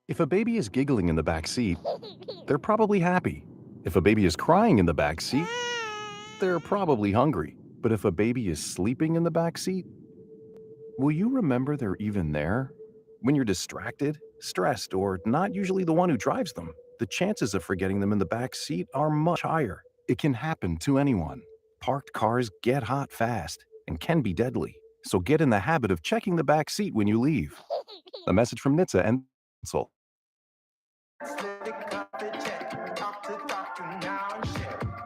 If a baby is giggling in the back seat, they're probably happy. If a baby is crying in the back seat, they're probably hungry. But if a baby is sleeping in the back seat, will you remember they're even there? When you're distracted, stressed, or not usually the one who drives them, the chances of forgetting them in the back seat are much higher. It can happen to anyone. Parked cars get hot fast and can be deadly. So get in the habit of checking the back seat when you leave. A message from NHTSA and Council.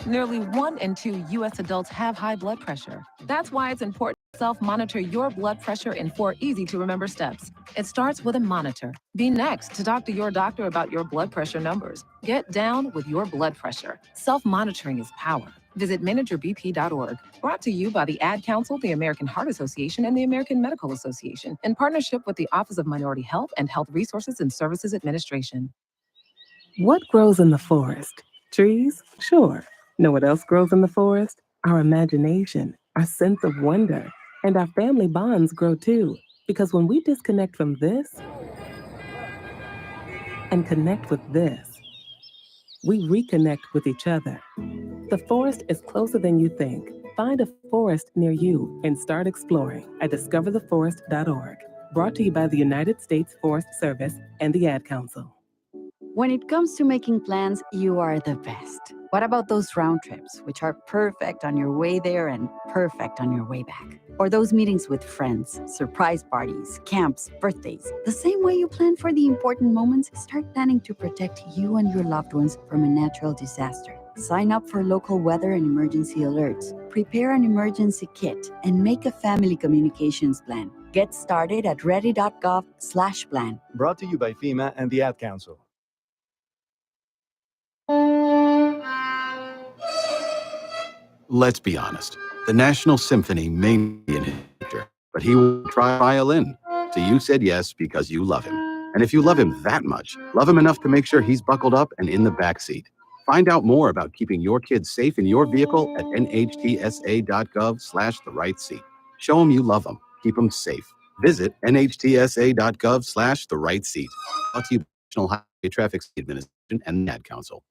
Nearly 1 in 2 U.S. adults have high blood pressure. That's why it's important to self-monitor your blood pressure in 4 easy-to-remember steps. It starts with a monitor. Be next to talk to your doctor about your blood pressure numbers. Get down with your blood pressure. Self-monitoring is power. Visit manageyourbp.org. Brought to you by the Ad Council, the American Heart Association, and the American Medical Association, in partnership with the Office of Minority Health and Health Resources and Services Administration. What grows in the forest? Trees? Sure. Know what else grows in the forest? Our imagination, our sense of wonder, and our family bonds grow too. Because when we disconnect from this and connect with this, we reconnect with each other. The forest is closer than you think. Find a forest near you and start exploring at discovertheforest.org. Brought to you by the United States Forest Service and the Ad Council. When it comes to making plans, you are the best. What about those round trips, which are perfect on your way there and perfect on your way back? Or those meetings with friends, surprise parties, camps, birthdays? The same way you plan for the important moments, start planning to protect you and your loved ones from a natural disaster. Sign up for local weather and emergency alerts. Prepare an emergency kit and make a family communications plan. Get started at ready.gov/plan. Brought to you by FEMA and the Ad Council. Let's be honest. The National Symphony may be an actor, but he will try violin. So you said yes because you love him. And if you love him that much, love him enough to make sure he's buckled up and in the back seat. Find out more about keeping your kids safe in your vehicle at nhtsa.gov/the right seat. Show them you love them. Keep them safe. Visit nhtsa.gov/the right seat. Brought to you by the National Highway Traffic Safety Administration and the Ad Council.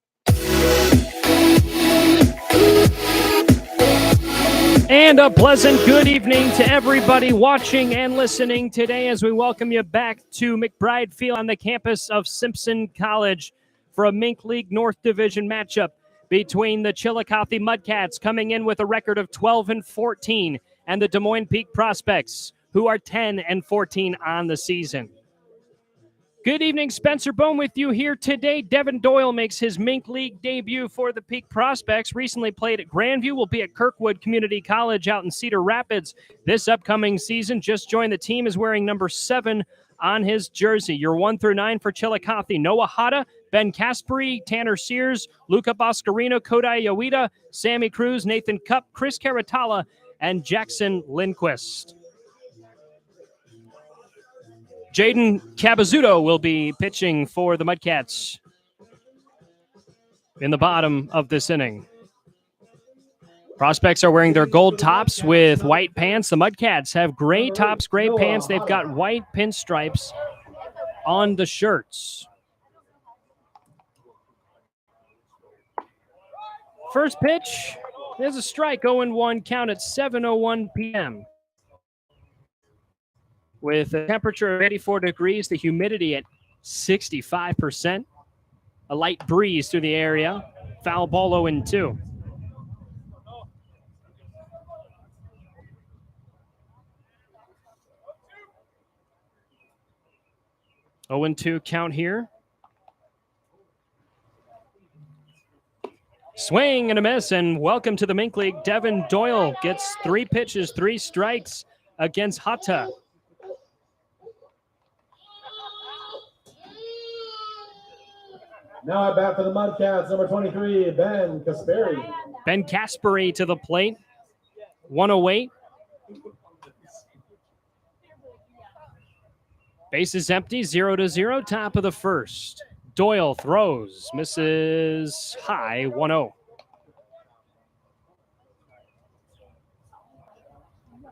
And a pleasant good evening to everybody watching and listening today as we welcome you back to McBride Field on the campus of Simpson College for a Mink League North Division matchup between the Chillicothe Mudcats, coming in with a record of 12-14, and the Des Moines Peak Prospects, who are 10-14 on the season. Good evening, Spencer Bone with you here today. Devin Doyle makes his Mink League debut for the Peak Prospects. Recently played at Grandview, will be at Kirkwood Community College out in Cedar Rapids this upcoming season. Just joined the team, is wearing number 7 on his jersey. Your 1 through 9 for Chillicothe: Noah Hata, Ben Caspary, Tanner Sears, Luca Boscarino, Kodai Yoida, Sammy Cruz, Nathan Cup, Chris Caratala, and Jackson Lindquist. Jaden Cabazzuto will be pitching for the Mudcats in the bottom of this inning. Prospects are wearing their gold tops with white pants. The Mudcats have gray tops, gray pants. They've got white pinstripes on the shirts. First pitch, there's a strike, 0-1 count at 7:01 p.m. With a temperature of 84 degrees, the humidity at 65%, a light breeze through the area. Foul ball 0-2. Oh, and 2 count here. Swing and a miss, and welcome to the Mink League. Devin Doyle gets 3 pitches, 3 strikes against Hata. Now at bat for the Mudcats, number 23, Ben Caspary. Ben Caspary to the plate. 108. Base is empty, 0-0, top of the first. Doyle throws, misses high, 1-0.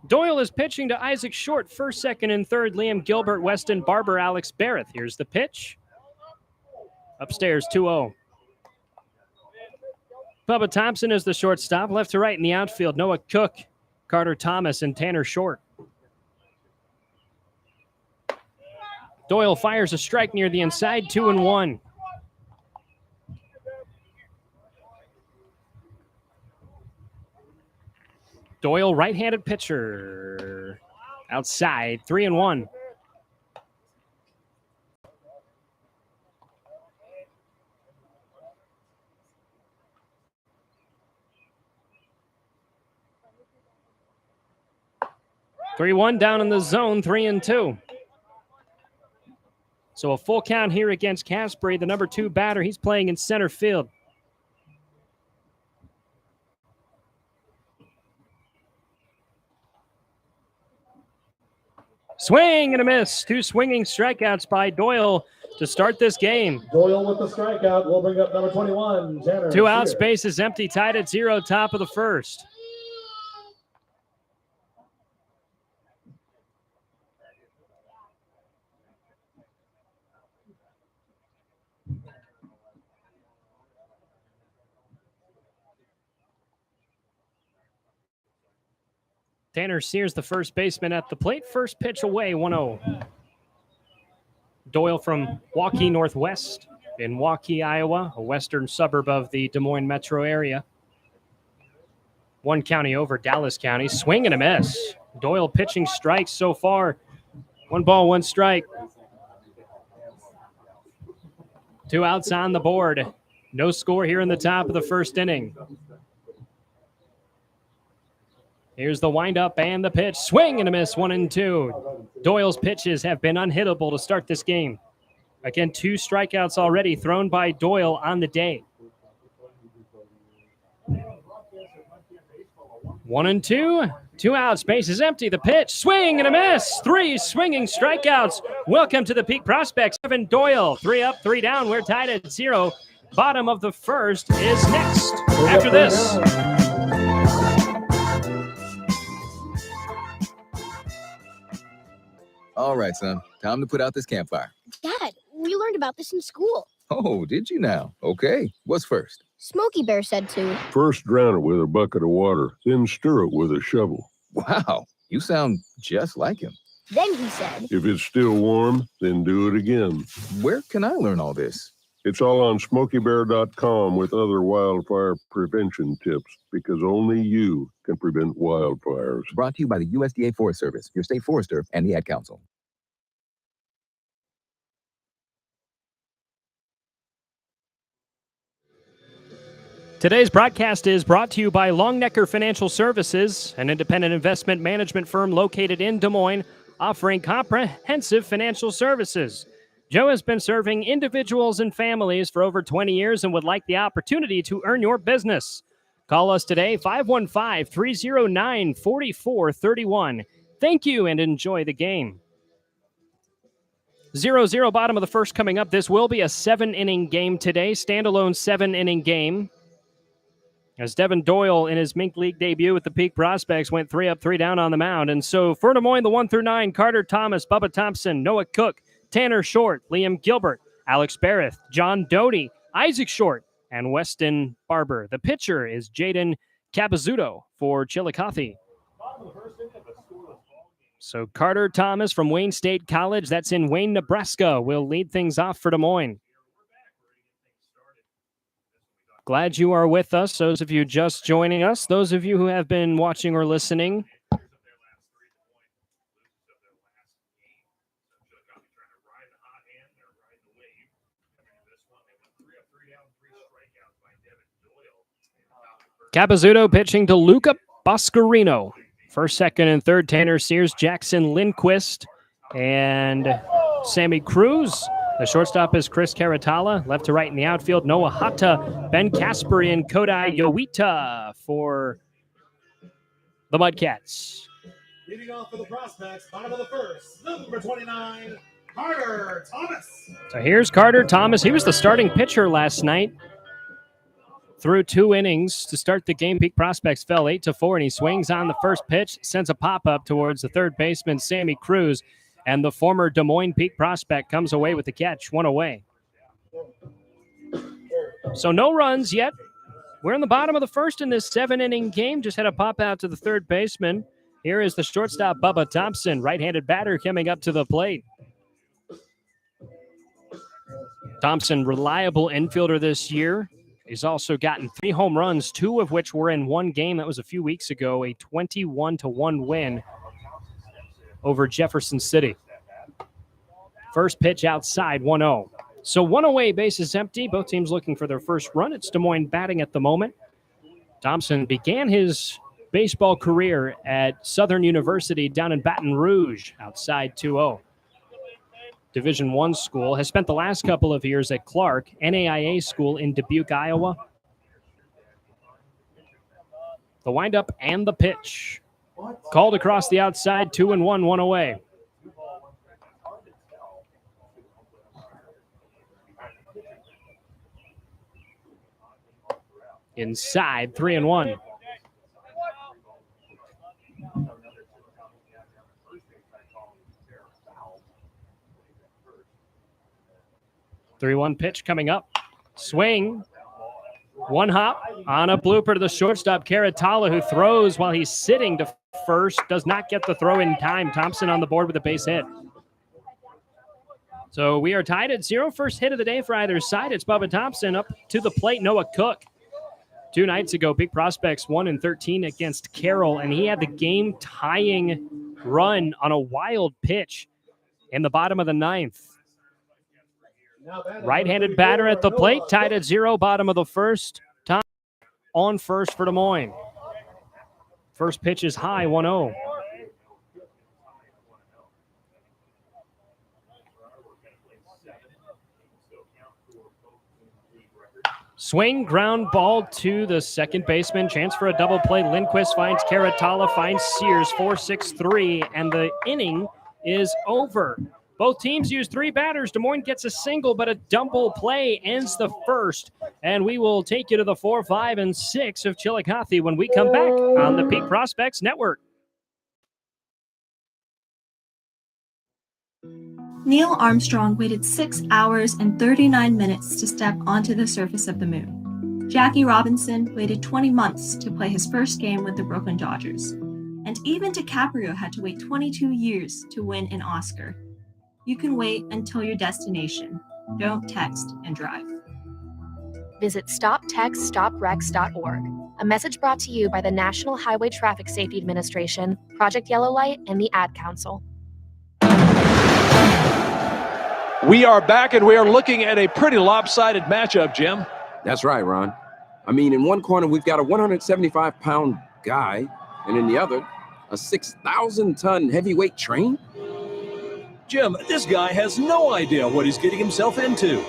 Doyle is pitching to Isaac Short, first, second, and third. Liam Gilbert, Weston Barber, Alex Barrett. Here's the pitch. Upstairs, 2-0. Bubba Thompson is the shortstop. Left to right in the outfield, Noah Cook, Carter Thomas, and Tanner Short. Doyle fires a strike near the inside, 2-1. Doyle, right-handed pitcher. Outside, 3-1. Three-one down in the zone, 3-2. So a full count here against Casbury, the number 2 batter. He's playing in center field. Swing and a miss. 2 swinging strikeouts by Doyle to start this game. Doyle with the strikeout will bring up number 21, Tanner. 2 out, space is empty, tied at 0, top of the first. Tanner Sears, the first baseman at the plate. First pitch away, 1-0. Doyle from Waukee Northwest in Waukee, Iowa, a western suburb of the Des Moines metro area. 1 county over, Dallas County. Swing and a miss. Doyle pitching strikes so far. 1 ball, 1 strike. 2 outs on the board. No score here in the top of the first inning. Here's the windup and the pitch. Swing and a miss, 1-2. Doyle's pitches have been unhittable to start this game. Again, 2 strikeouts already thrown by Doyle on the day. 1-2. 2 outs, base is empty. The pitch, swing and a miss. 3 swinging strikeouts. Welcome to the Peak Prospects. Evan Doyle, 3 up, 3 down. We're tied at 0. Bottom of the first is next after this. All right, son. Time to put out this campfire. Dad, we learned about this in school. Oh, did you now? Okay. What's first? Smokey Bear said to. First drown it with a bucket of water, then stir it with a shovel. Wow. You sound just like him. Then he said. If it's still warm, then do it again. Where can I learn all this? It's all on SmokeyBear.com with other wildfire prevention tips, because only you can prevent wildfires. Brought to you by the USDA Forest Service, your state forester, and the Ad Council. Today's broadcast is brought to you by Longnecker Financial Services, an independent investment management firm located in Des Moines, offering comprehensive financial services. Joe has been serving individuals and families for over 20 years and would like the opportunity to earn your business. Call us today, 515-309-4431. Thank you and enjoy the game. 0-0 bottom of the first coming up. This will be a 7-inning game today, standalone 7-inning game. As Devin Doyle in his Mink League debut with the Peak Prospects went 3 up, 3 down on the mound. And so for Des Moines, the 1 through 9, Carter Thomas, Bubba Thompson, Noah Cook, Tanner Short, Liam Gilbert, Alex Barrett, John Doty, Isaac Short, and Weston Barber. The pitcher is Jaden Capizzuto for Chillicothe. So Carter Thomas from Wayne State College, that's in Wayne, Nebraska, will lead things off for Des Moines. Glad you are with us. Those of you just joining us, those of you who have been watching or listening. Capizzuto pitching to Luca Boscarino. First, second, and third, Tanner Sears, Jackson Lindquist, and Sammy Cruz. The shortstop is Chris Caratala. Left to right in the outfield, Noah Hata, Ben Caspery, and Kodai Yowita for the Mudcats. Leading off for the Prospects, bottom of the first, number 29, Carter Thomas. So here's Carter Thomas. He was the starting pitcher last night. Through 2 innings to start the game, Peak Prospects fell 8-4, and he swings on the first pitch, sends a pop-up towards the third baseman, Sammy Cruz, and the former Des Moines Peak Prospect comes away with the catch, 1 away. So no runs yet. We're in the bottom of the first in this 7-inning game. Just had a pop out to the third baseman. Here is the shortstop, Bubba Thompson, right-handed batter coming up to the plate. Thompson, reliable infielder this year. He's also gotten 3 home runs, 2 of which were in one game. That was a few weeks ago, a 21-1 win over Jefferson City. First pitch outside, 1-0. So 1 away, bases empty. Both teams looking for their first run. It's Des Moines batting at the moment. Thompson began his baseball career at Southern University down in Baton Rouge, outside 2-0. Division I school, has spent the last couple of years at Clark, NAIA school in Dubuque, Iowa. The windup and the pitch. Called across the outside, 2-1, 1 away. Inside, 3-1. Three-one pitch coming up. Swing. One hop on a blooper to the shortstop, Caratala, who throws while he's sitting to first. Does not get the throw in time. Thompson on the board with a base hit. So we are tied at 0. First hit of the day for either side. It's Bubba Thompson up to the plate. Noah Cook. 2 nights ago, Big Prospects 1-13 against Carroll, and he had the game-tying run on a wild pitch in the bottom of the 9th. Right-handed batter at the plate, tied at 0, bottom of the first. Tom on first for Des Moines. First pitch is high, 1-0. Swing, ground ball to the second baseman. Chance for a double play. Lindquist finds Caratala, finds Sears, 4-6-3, and the inning is over. Both teams use 3 batters. Des Moines gets a single, but a double play ends the first. And we will take you to the 4, 5, and 6 of Chillicothe when we come back on the Peak Prospects Network. Neil Armstrong waited 6 hours and 39 minutes to step onto the surface of the moon. Jackie Robinson waited 20 months to play his first game with the Brooklyn Dodgers. And even DiCaprio had to wait 22 years to win an Oscar. You can wait until your destination. Don't text and drive. Visit StopTextStopWrecks.org. A message brought to you by the National Highway Traffic Safety Administration, Project Yellow Light, and the Ad Council. We are back, and we are looking at a pretty lopsided matchup, Jim. That's right, Ron. I mean, in one corner, we've got a 175-pound guy, and in the other, a 6,000-ton heavyweight train. Jim, this guy has no idea what he's getting himself into.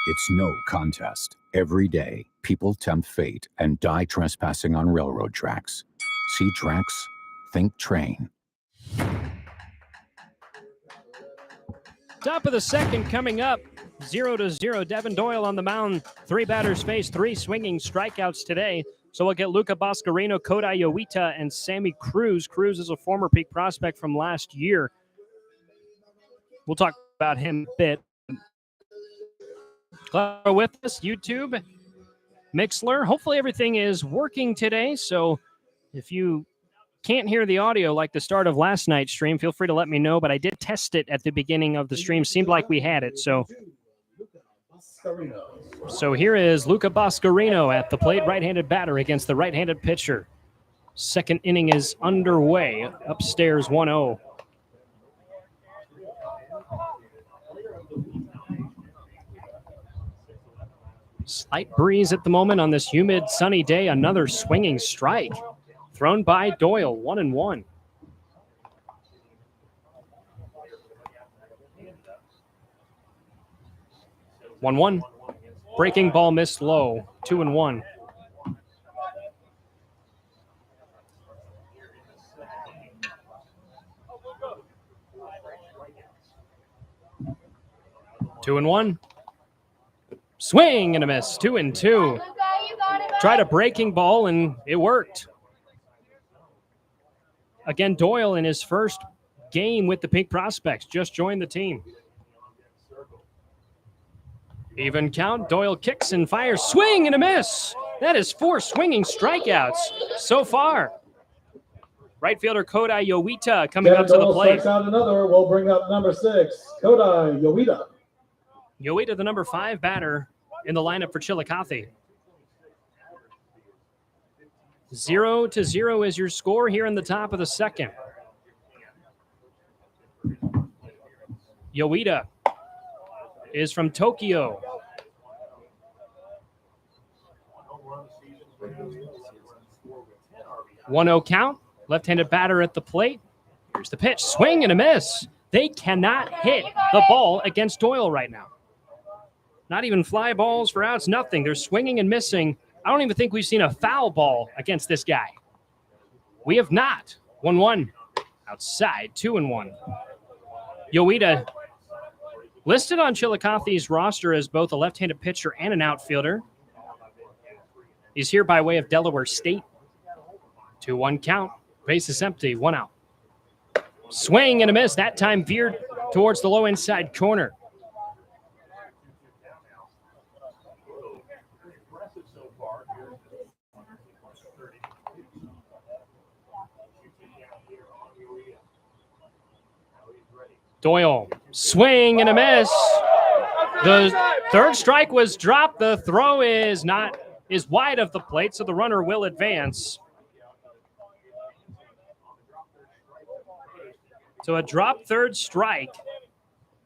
It's no contest. Every day, people tempt fate and die trespassing on railroad tracks. See tracks, think train. Top of the second coming up, 0-0. Devin Doyle on the mound. 3 batters face 3 swinging strikeouts today. So we'll get Luca Boscarino, Kodai Yoita, and Sammy Cruz. Cruz is a former Peak prospect from last year. We'll talk about him a bit. Glad you're with us, YouTube, Mixler. Hopefully everything is working today. So if you can't hear the audio like the start of last night's stream, feel free to let me know. But I did test it at the beginning of the stream. Seemed like we had it. So here is Luca Boscarino at the plate, right-handed batter against the right-handed pitcher. Second inning is underway. Upstairs 1-0. Slight breeze at the moment on this humid, sunny day. Another swinging strike thrown by Doyle, 1-1. One. Breaking ball missed low, 2-1. Two and one. Swing and a miss, 2-2. Tried a breaking ball and it worked. Again, Doyle in his first game with the Pink Prospects just joined the team. Even count. Doyle kicks and fires. Swing and a miss. That is 4 swinging strikeouts so far. Right fielder Kodai Yowita coming up to the plate. Strikes out another. We'll bring up number 6, Kodai Yowita. Yowita, the number 5 batter in the lineup for Chillicothe. 0-0 is your score here in the top of the second. Yowita is from Tokyo. One-zero count. Left-handed batter at the plate. Here's the pitch. Swing and a miss. They cannot hit the ball against Doyle right now. Not even fly balls for outs, nothing. They're swinging and missing. I don't even think we've seen a foul ball against this guy. We have not. 1-1. Outside, 2-1. Yowita listed on Chillicothe's roster as both a left-handed pitcher and an outfielder. He's here by way of Delaware State. 2-1 count. Base is empty. 1 out. Swing and a miss. That time veered towards the low inside corner. Doyle, swing and a miss. The third strike was dropped. The throw is wide of the plate, so the runner will advance. So a drop third strike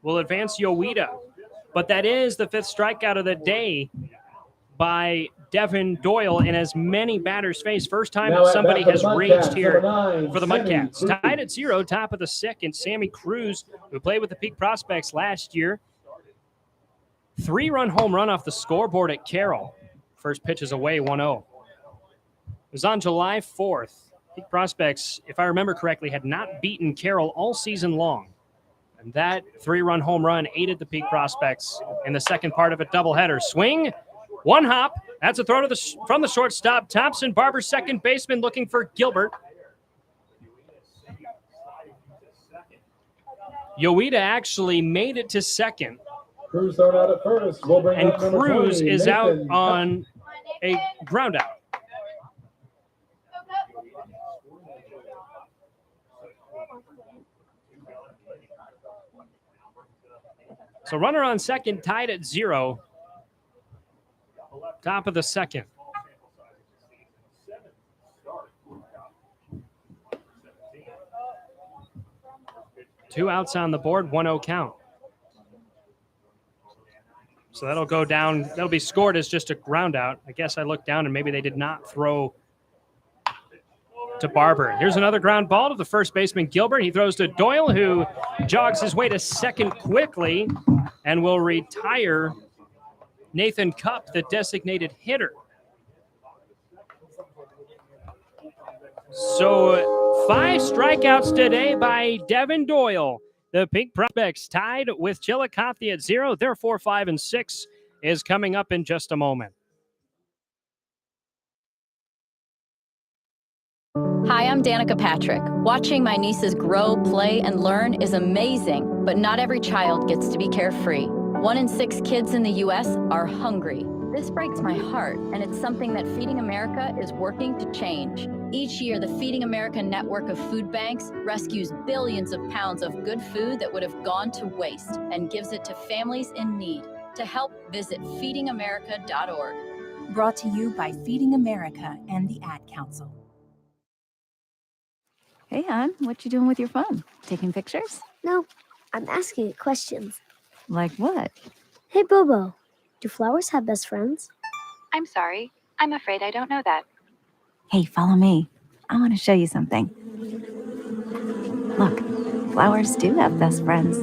will advance Yowita. But that is the 5th strikeout of the day by Devin Doyle in as many batters faced. First time that somebody has reached here for the Mudcats. Tied at 0, top of the second. Sammy Cruz, who played with the Peak Prospects last year. 3-run home run off the scoreboard at Carroll. First pitch is away, 1-0. It was on July 4th. Peak Prospects, if I remember correctly, had not beaten Carroll all season long. And that 3-run home run aided the Peak Prospects in the second part of a doubleheader. Swing, 1 hop. That's a throw to from the shortstop. Thompson, Barber, second baseman, looking for Gilbert. Yowita actually made it to second. Cruz thrown out at first. We'll bring And up number Cruz 20, is Nathan. out on a ground out. So runner on second, tied at 0. Top of the second. Two outs on the board, 1-0 count. So that'll go down. That'll be scored as just a ground out. I guess I looked down and maybe they did not throw to Barber. Here's another ground ball to the first baseman, Gilbert. He throws to Doyle, who jogs his way to second quickly and will retire Nathan Cupp, the designated hitter. So 5 strikeouts today by Devin Doyle. The Peak Prospects tied with Chillicothe at 0. Therefore, 5 and 6 is coming up in just a moment. Hi, I'm Danica Patrick. Watching my nieces grow, play, and learn is amazing, but not every child gets to be carefree. 1 in 6 kids in the U.S. are hungry. This breaks my heart, and it's something that Feeding America is working to change. Each year, the Feeding America network of food banks rescues billions of pounds of good food that would have gone to waste and gives it to families in need. To help, visit feedingamerica.org. Brought to you by Feeding America and the Ad Council. Hey, hon, what you doing with your phone? Taking pictures? No, I'm asking it questions. Like what? Hey, Bobo, do flowers have best friends? I'm sorry. I'm afraid I don't know that. Hey, follow me. I want to show you something. Look, flowers do have best friends.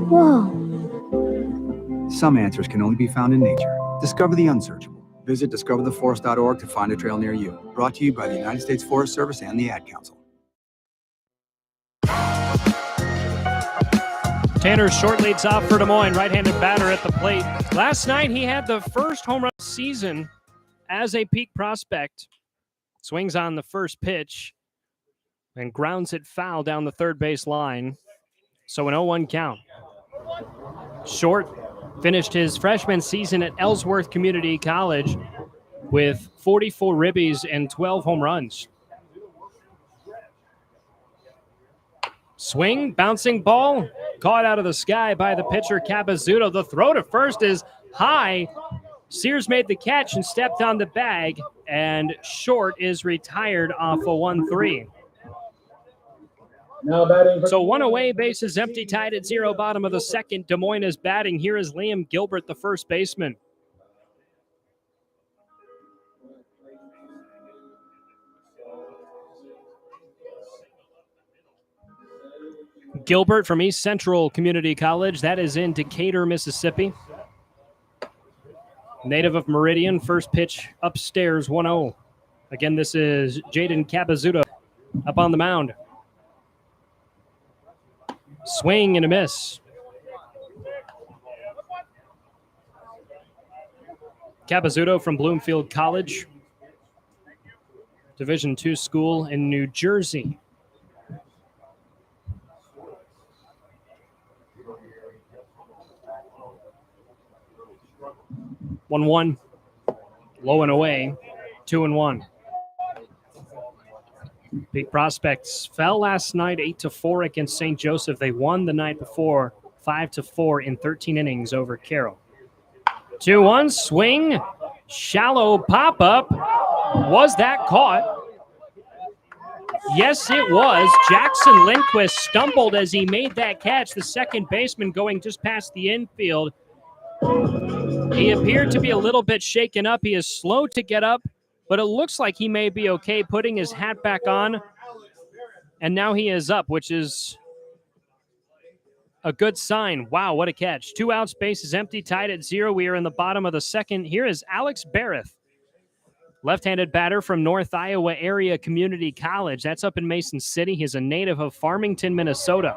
Whoa. Some answers can only be found in nature. Discover the unsearchable. Visit discovertheforest.org to find a trail near you. Brought to you by the United States Forest Service and the Ad Council. Tanner Short leads off for Des Moines, right-handed batter at the plate. Last night, he had the first home run season as a Peak Prospect. Swings on the first pitch and grounds it foul down the third base line. So an 0-1 count. Short Finished his freshman season at Ellsworth Community College with 44 ribbies and 12 home runs. Swing, bouncing ball, caught out of the sky by the pitcher Capizzuto. The throw to first is high. Sears made the catch and stepped on the bag, and Short is retired off a 1-3. Now batting. So one away, bases empty, tied at 0, bottom of the second. Des Moines is batting. Here is Liam Gilbert, the first baseman. Gilbert from East Central Community College. That is in Decatur, Mississippi. Native of Meridian. First pitch upstairs, 1-0. Again, this is Jaden Capizzuto up on the mound. Swing and a miss. Capizzuto from Bloomfield College. Division II school in New Jersey. One, low and away, 2-1. Big Prospects fell last night 8-4 against St. Joseph. They won the night before 5-4 in 13 innings over Carroll. 2-1 swing, shallow pop up. Was that caught? Yes, it was. Jackson Lindquist stumbled as he made that catch. The second baseman going just past the infield. He appeared to be a little bit shaken up. He is slow to get up, but it looks like he may be okay putting his hat back on. And now he is up, which is a good sign. Wow, what a catch. 2 outs, base is empty, tied at 0. We are in the bottom of the second. Here is Alex Barrett, left-handed batter from North Iowa Area Community College. That's up in Mason City. He's a native of Farmington, Minnesota.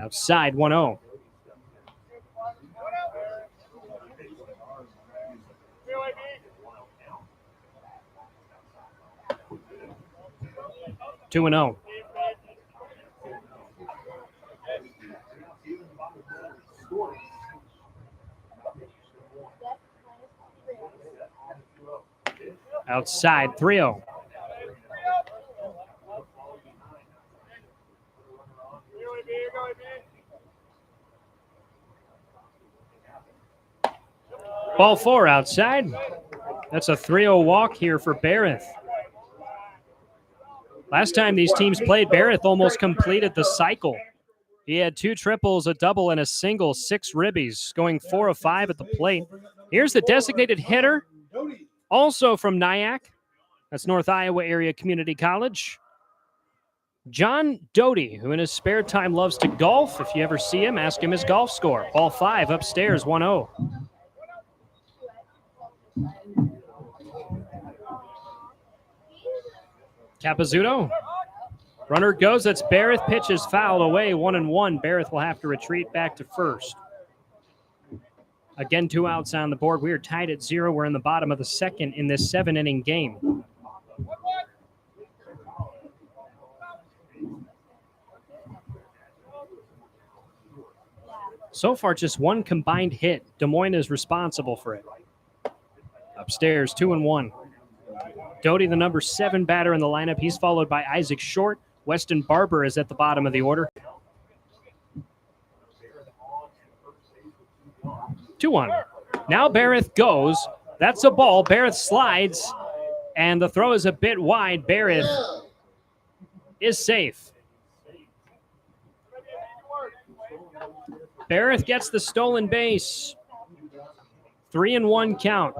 Outside, 1-0. Two and 0. Outside, 3-0. Ball 4 outside. That's a 3-0 walk here for Barrett. Last time these teams played, Barrett almost completed the cycle. He had 2 triples, a double, and a single, 6 ribbies, going 4 of 5 at the plate. Here's the designated hitter, also from Nyack. That's North Iowa Area Community College. John Doty, who in his spare time loves to golf. If you ever see him, ask him his golf score. Ball 5 upstairs, 1-0. Capizzuto. Runner goes. That's Barrett. Pitch is fouled away. 1-1. Barrett will have to retreat back to first. Again, 2 outs on the board. We are tied at 0. We're in the bottom of the second in this 7-inning game. So far, just 1 combined hit. Des Moines is responsible for it. Upstairs, 2-1. Doty, the number 7 batter in the lineup. He's followed by Isaac Short. Weston Barber is at the bottom of the order. 2-1. Now Barrett goes. That's a ball. Barrett slides, and the throw is a bit wide. Barrett is safe. Barrett gets the stolen base. 3-1 count.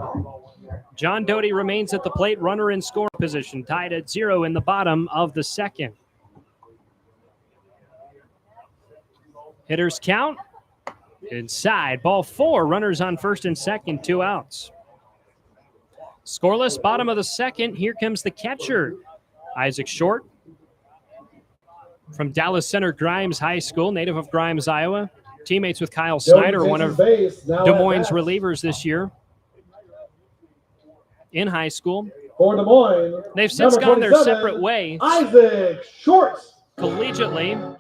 John Doty remains at the plate, runner in scoring position, tied at 0 in the bottom of the second. Hitters count. Inside, ball 4, runners on first and second, 2 outs. Scoreless, bottom of the second. Here comes the catcher, Isaac Short. From Dallas Center Grimes High School, native of Grimes, Iowa. Teammates with Kyle Snyder, one of Des Moines' relievers this year in high school. For Des Moines, they've since gone their separate ways. Isaac Short. Collegiately.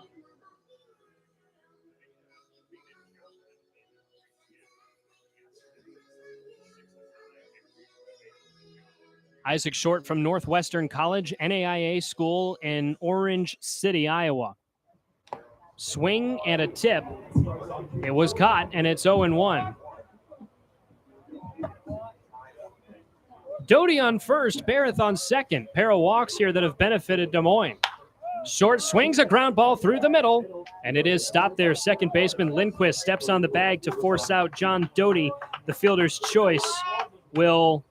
Isaac Short from Northwestern College, NAIA school in Orange City, Iowa. Swing and a tip. It was caught, and it's 0-1. Doty on first, Barrett on second. Pair of walks here that have benefited Des Moines. Short swings a ground ball through the middle, and it is stopped there. Second baseman Lindquist steps on the bag to force out John Doty. The fielder's choice will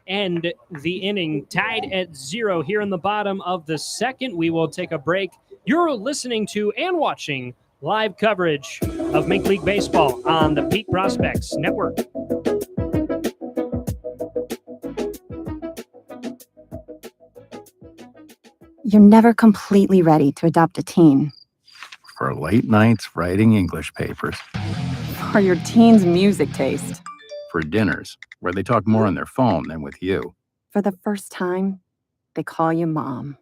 end the inning tied at 0 here in the bottom of the second. We will take a break. You're listening to and watching live coverage of Mink League Baseball on the Peak Prospects Network. You're never completely ready to adopt a teen. For late nights writing English papers. For your teen's music taste. For dinners, where they talk more on their phone than with you. For the first time, they call you mom.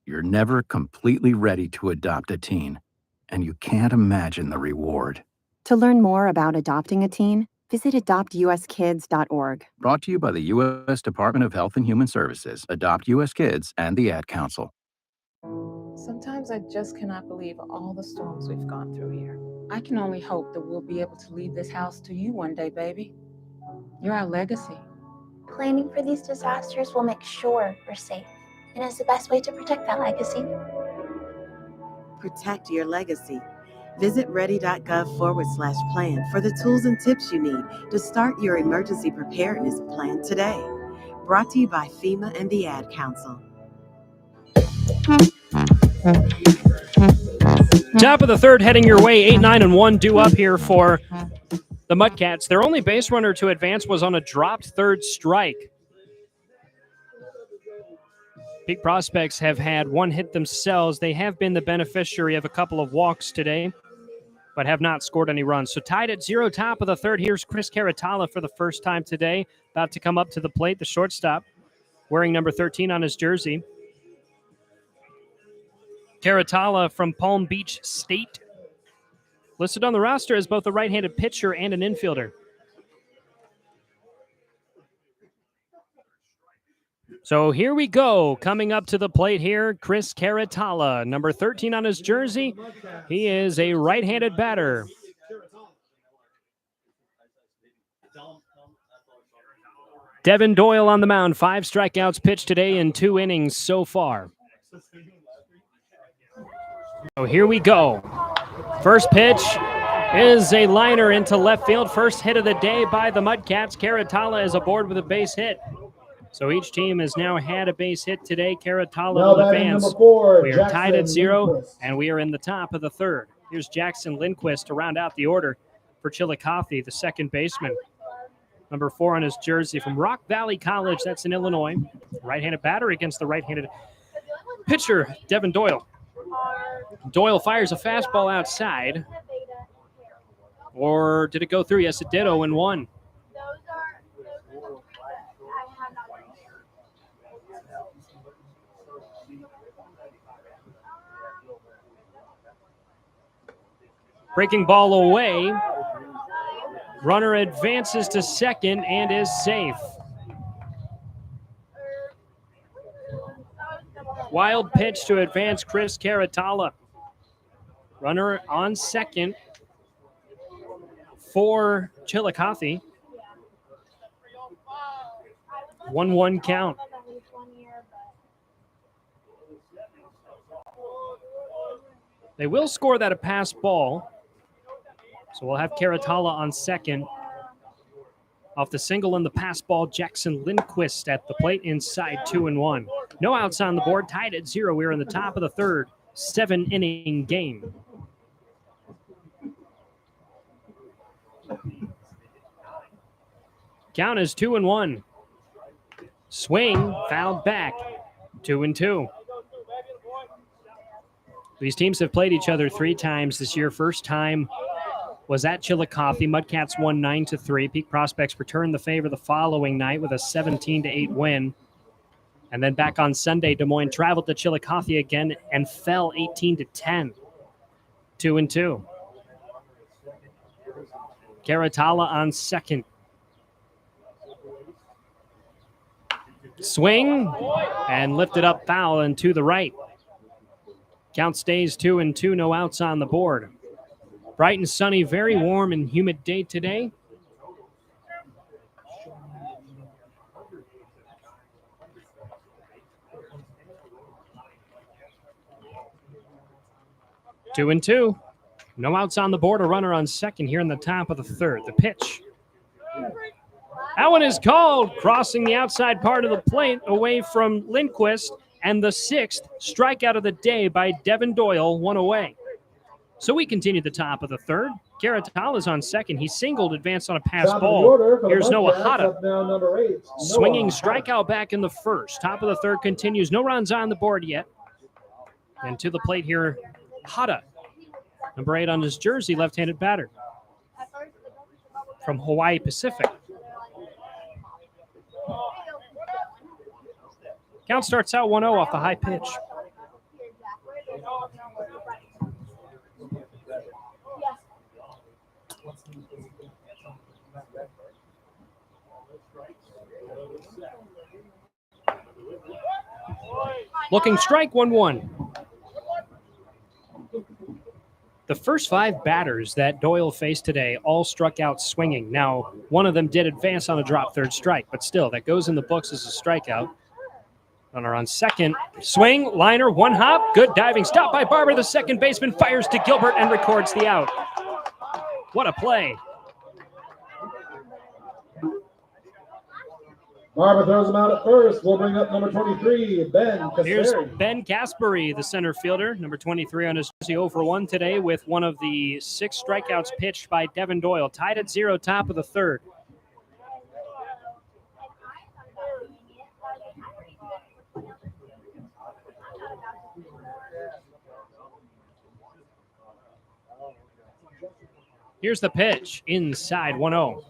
You're never completely ready to adopt a teen, and you can't imagine the reward. To learn more about adopting a teen, visit adoptuskids.org. Brought to you by the U.S. Department of Health and Human Services, Adopt U.S. Kids, and the Ad Council. Sometimes I just cannot believe all the storms we've gone through here. I can only hope that we'll be able to leave this house to you one day, baby. You're our legacy. Planning for these disasters will make sure we're safe, and is the best way to protect that legacy. Protect your legacy. Visit ready.gov/plan for the tools and tips you need to start your emergency preparedness plan today. Brought to you by FEMA and the Ad Council. Top of the third heading your way, 8-9-1 due up here for the Mudcats. Their only base runner to advance was on a dropped third strike. Peak Prospects have had one hit themselves. They have been the beneficiary of a couple of walks today, but have not scored any runs. So tied at 0, top of the third. Here's Chris Caratala for the first time today, about to come up to the plate, the shortstop, wearing number 13 on his jersey. Caratala from Palm Beach State, listed on the roster as both a right-handed pitcher and an infielder. So here we go. Coming up to the plate here, Chris Caratala, number 13 on his jersey. He is a right-handed batter. Devin Doyle on the mound. 5 strikeouts pitched today in 2 innings so far. So here we go. First pitch is a liner into left field. First hit of the day by the Mudcats. Caratala is aboard with a base hit. So each team has now had a base hit today. Caratala will advance. Number 4, We are Jackson tied at 0, Lindquist. and we are in the top of the third. Here's Jackson Lindquist to round out the order for Chillicothe, the second baseman. Number 4 on his jersey from Rock Valley College. That's in Illinois. Right-handed batter against the right-handed pitcher, Devin Doyle. Doyle fires a fastball outside. Or did it go through? Yes, it did. 0-1. Breaking ball away. Runner advances to second and is safe. Wild pitch to advance Chris Caratala. Runner on second for Chillicothe. 1-1 count. They will score that a pass ball. So we'll have Caratala on second. Off the single and the pass ball, Jackson Lindquist at the plate inside 2-1. No outs on the board, tied at 0. We're in the top of the third, 7-inning game. Count is 2-1. Swing, fouled back, 2-2. These teams have played each other 3 times this year. First time was at Chillicothe. Mudcats won 9-3. Peak Prospects returned the favor the following night with a 17-8 win. And then back on Sunday, Des Moines traveled to Chillicothe again and fell 18-10. 2-2. Caratala on second. Swing and lifted up, foul and to the right. Count stays 2-2, no outs on the board. Bright and sunny, very warm and humid day today. Two and two. No outs on the board. A runner on second here in the top of the third. The pitch. That one is called, crossing the outside part of the plate away from Lindquist, and the sixth strikeout of the day by Devin Doyle, one away. So we continue the top of the third. Caratal is on second. He singled, advanced on a pass ball. Here's Noah Hata. Swinging strikeout back in the first. Top of the third continues. No runs on the board yet. And to the plate here, Hata. Number 8 on his jersey, left-handed batter from Hawaii Pacific. Count starts out 1-0 off the high pitch. Looking strike 1-1. The first 5 batters that Doyle faced today all struck out swinging. Now, one of them did advance on a drop third strike, but still, that goes in the books as a strikeout. Runner on second. Swing, liner, one hop. Good diving stop by Barber. The second baseman fires to Gilbert and records the out. What a play. Barber throws him out at first. We'll bring up number 23, Ben Kasperi. Here's Ben Kasperi, the center fielder, number 23 on his jersey, 0 for 1 today with one of the 6 strikeouts pitched by Devin Doyle. Tied at 0, top of the third. Here's the pitch, inside 1-0.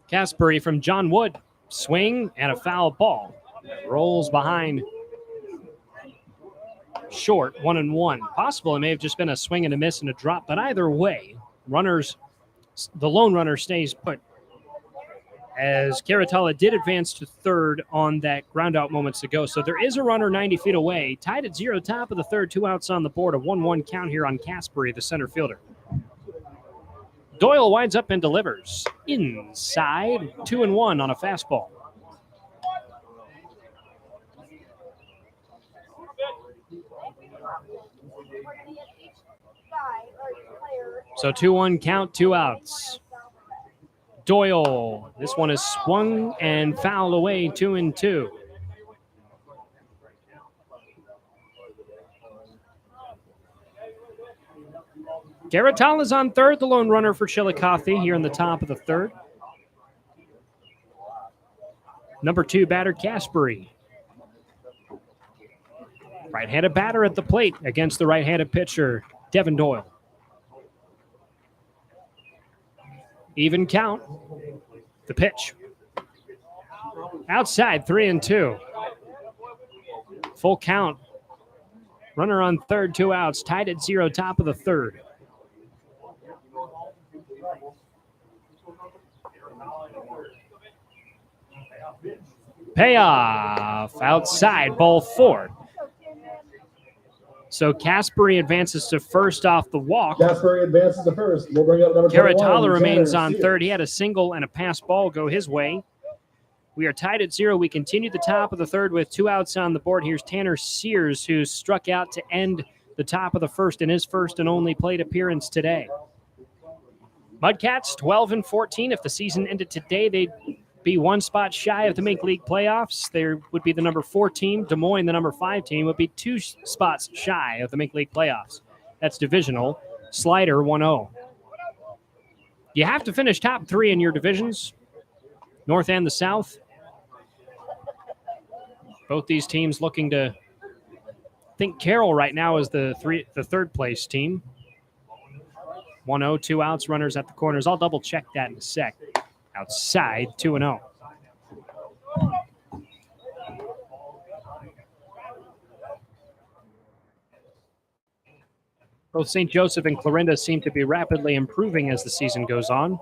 Kasperi from John Wood. Swing and a foul ball. Rolls behind short, 1-1. Possible it may have just been a swing and a miss and a drop, but either way, the lone runner stays put. As Caratala did advance to third on that ground out moments ago. So there is a runner 90 feet away. Tied at 0, top of the third, 2 outs on the board. A 1-1 count here on Kasperi, the center fielder. Doyle winds up and delivers. Inside, 2-1 on a fastball. So 2-1 count, 2 outs. Doyle, this one is swung and fouled away, 2-2. Caratal is on third, the lone runner for Chillicothe here in the top of the third. Number 2 batter, Kasperi. Right-handed batter at the plate against the right-handed pitcher, Devin Doyle. Even count. The pitch. Outside, 3-2. Full count. Runner on third, 2 outs. Tied at 0, top of the third. Payoff. Outside, ball 4. So Kasperi advances to first off the walk. Kasperi advances to first. We'll bring up number 21. Caratala remains on Sears. third. He had a single and a pass ball go his way. We are tied at 0. We continue the top of the third with 2 outs on the board. Here's Tanner Sears, who struck out to end the top of the first in his first and only plate appearance today. Mudcats 12-14. If the season ended today, they'd be 1 spot shy of the Mink League playoffs. There would be the number 4 team. Des Moines, the number 5 team, would be 2 spots shy of the Mink League playoffs. That's divisional. Slider 1-0. You have to finish top 3 in your divisions, North and the South. Both these teams looking to think Carroll right now is the third place team. 1-0, 2 outs, runners at the corners. I'll double check that in a sec. Outside, 2-0. Both St. Joseph and Clarinda seem to be rapidly improving as the season goes on.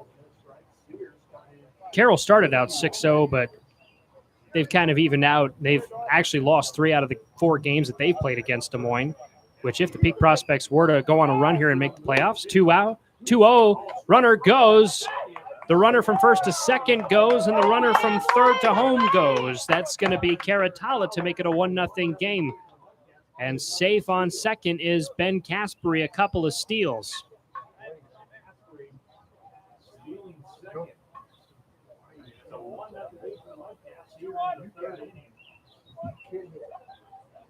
Carroll started out 6-0, but they've kind of evened out. They've actually lost 3 out of the 4 games that they've played against Des Moines, which if the Peak Prospects were to go on a run here and make the playoffs, 2-0, runner goes. The runner from first to second goes, and the runner from third to home goes. That's going to be Caratala to make it a 1-0 game. And safe on second is Ben Caspery, a couple of steals.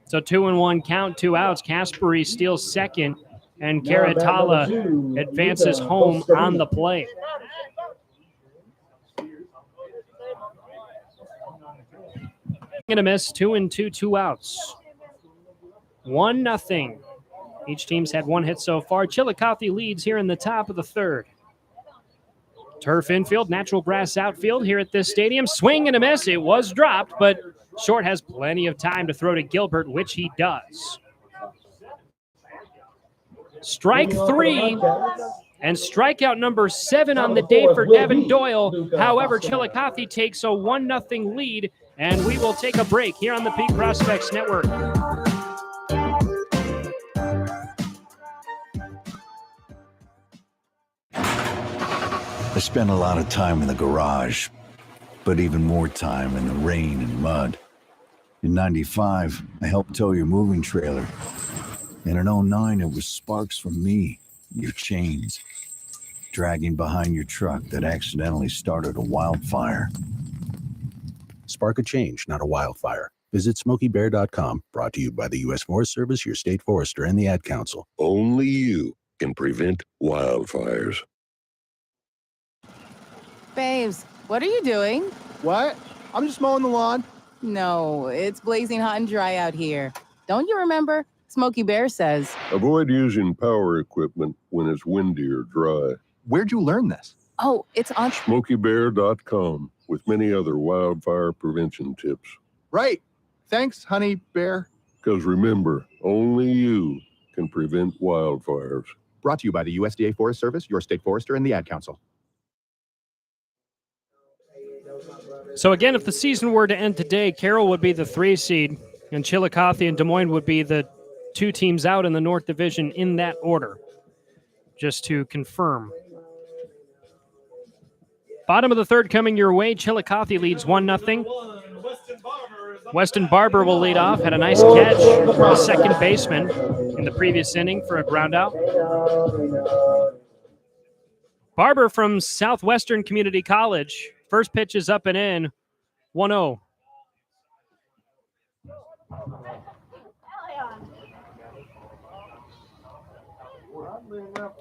So 2-1 count, 2 outs. Caspery steals second, and Caratala advances home on the play. Going to miss 2-2, 2 outs. 1-0. Each team's had 1 hit so far. Chillicothe leads here in the top of the third. Turf infield, natural grass outfield here at this stadium. Swing and a miss. It was dropped, but Short has plenty of time to throw to Gilbert, which he does. Strike 3 and strikeout number 7 on the day for Devin Doyle. However, Chillicothe takes a 1-0 lead, and we will take a break here on the Peak Prospects Network. I spent a lot of time in the garage, but even more time in the rain and mud. In '95, I helped tow your moving trailer. And in '09, it was sparks from me, your chains, dragging behind your truck that accidentally started a wildfire. Spark a change, not a wildfire. Visit SmokeyBear.com, brought to you by the U.S. Forest Service, your state forester, and the Ad Council. Only you can prevent wildfires. Babes, what are you doing? What? I'm just mowing the lawn. No, it's blazing hot and dry out here. Don't you remember? Smokey Bear says. Avoid using power equipment when it's windy or dry. Where'd you learn this? Oh, it's on SmokeyBear.com with many other wildfire prevention tips. Right. Thanks, honey bear. Because remember, only you can prevent wildfires. Brought to you by the USDA Forest Service, your state forester, and the Ad Council. So again, if the season were to end today, Carroll would be the 3 seed, and Chillicothe and Des Moines would be the 2 teams out in the North Division in that order, just to confirm. Bottom of the third coming your way. Chillicothe leads 1-0. Weston Barber will lead off. Had a nice catch from the second baseman in the previous inning for a ground out. Barber from Southwestern Community College. First pitch is up and in. 1-0.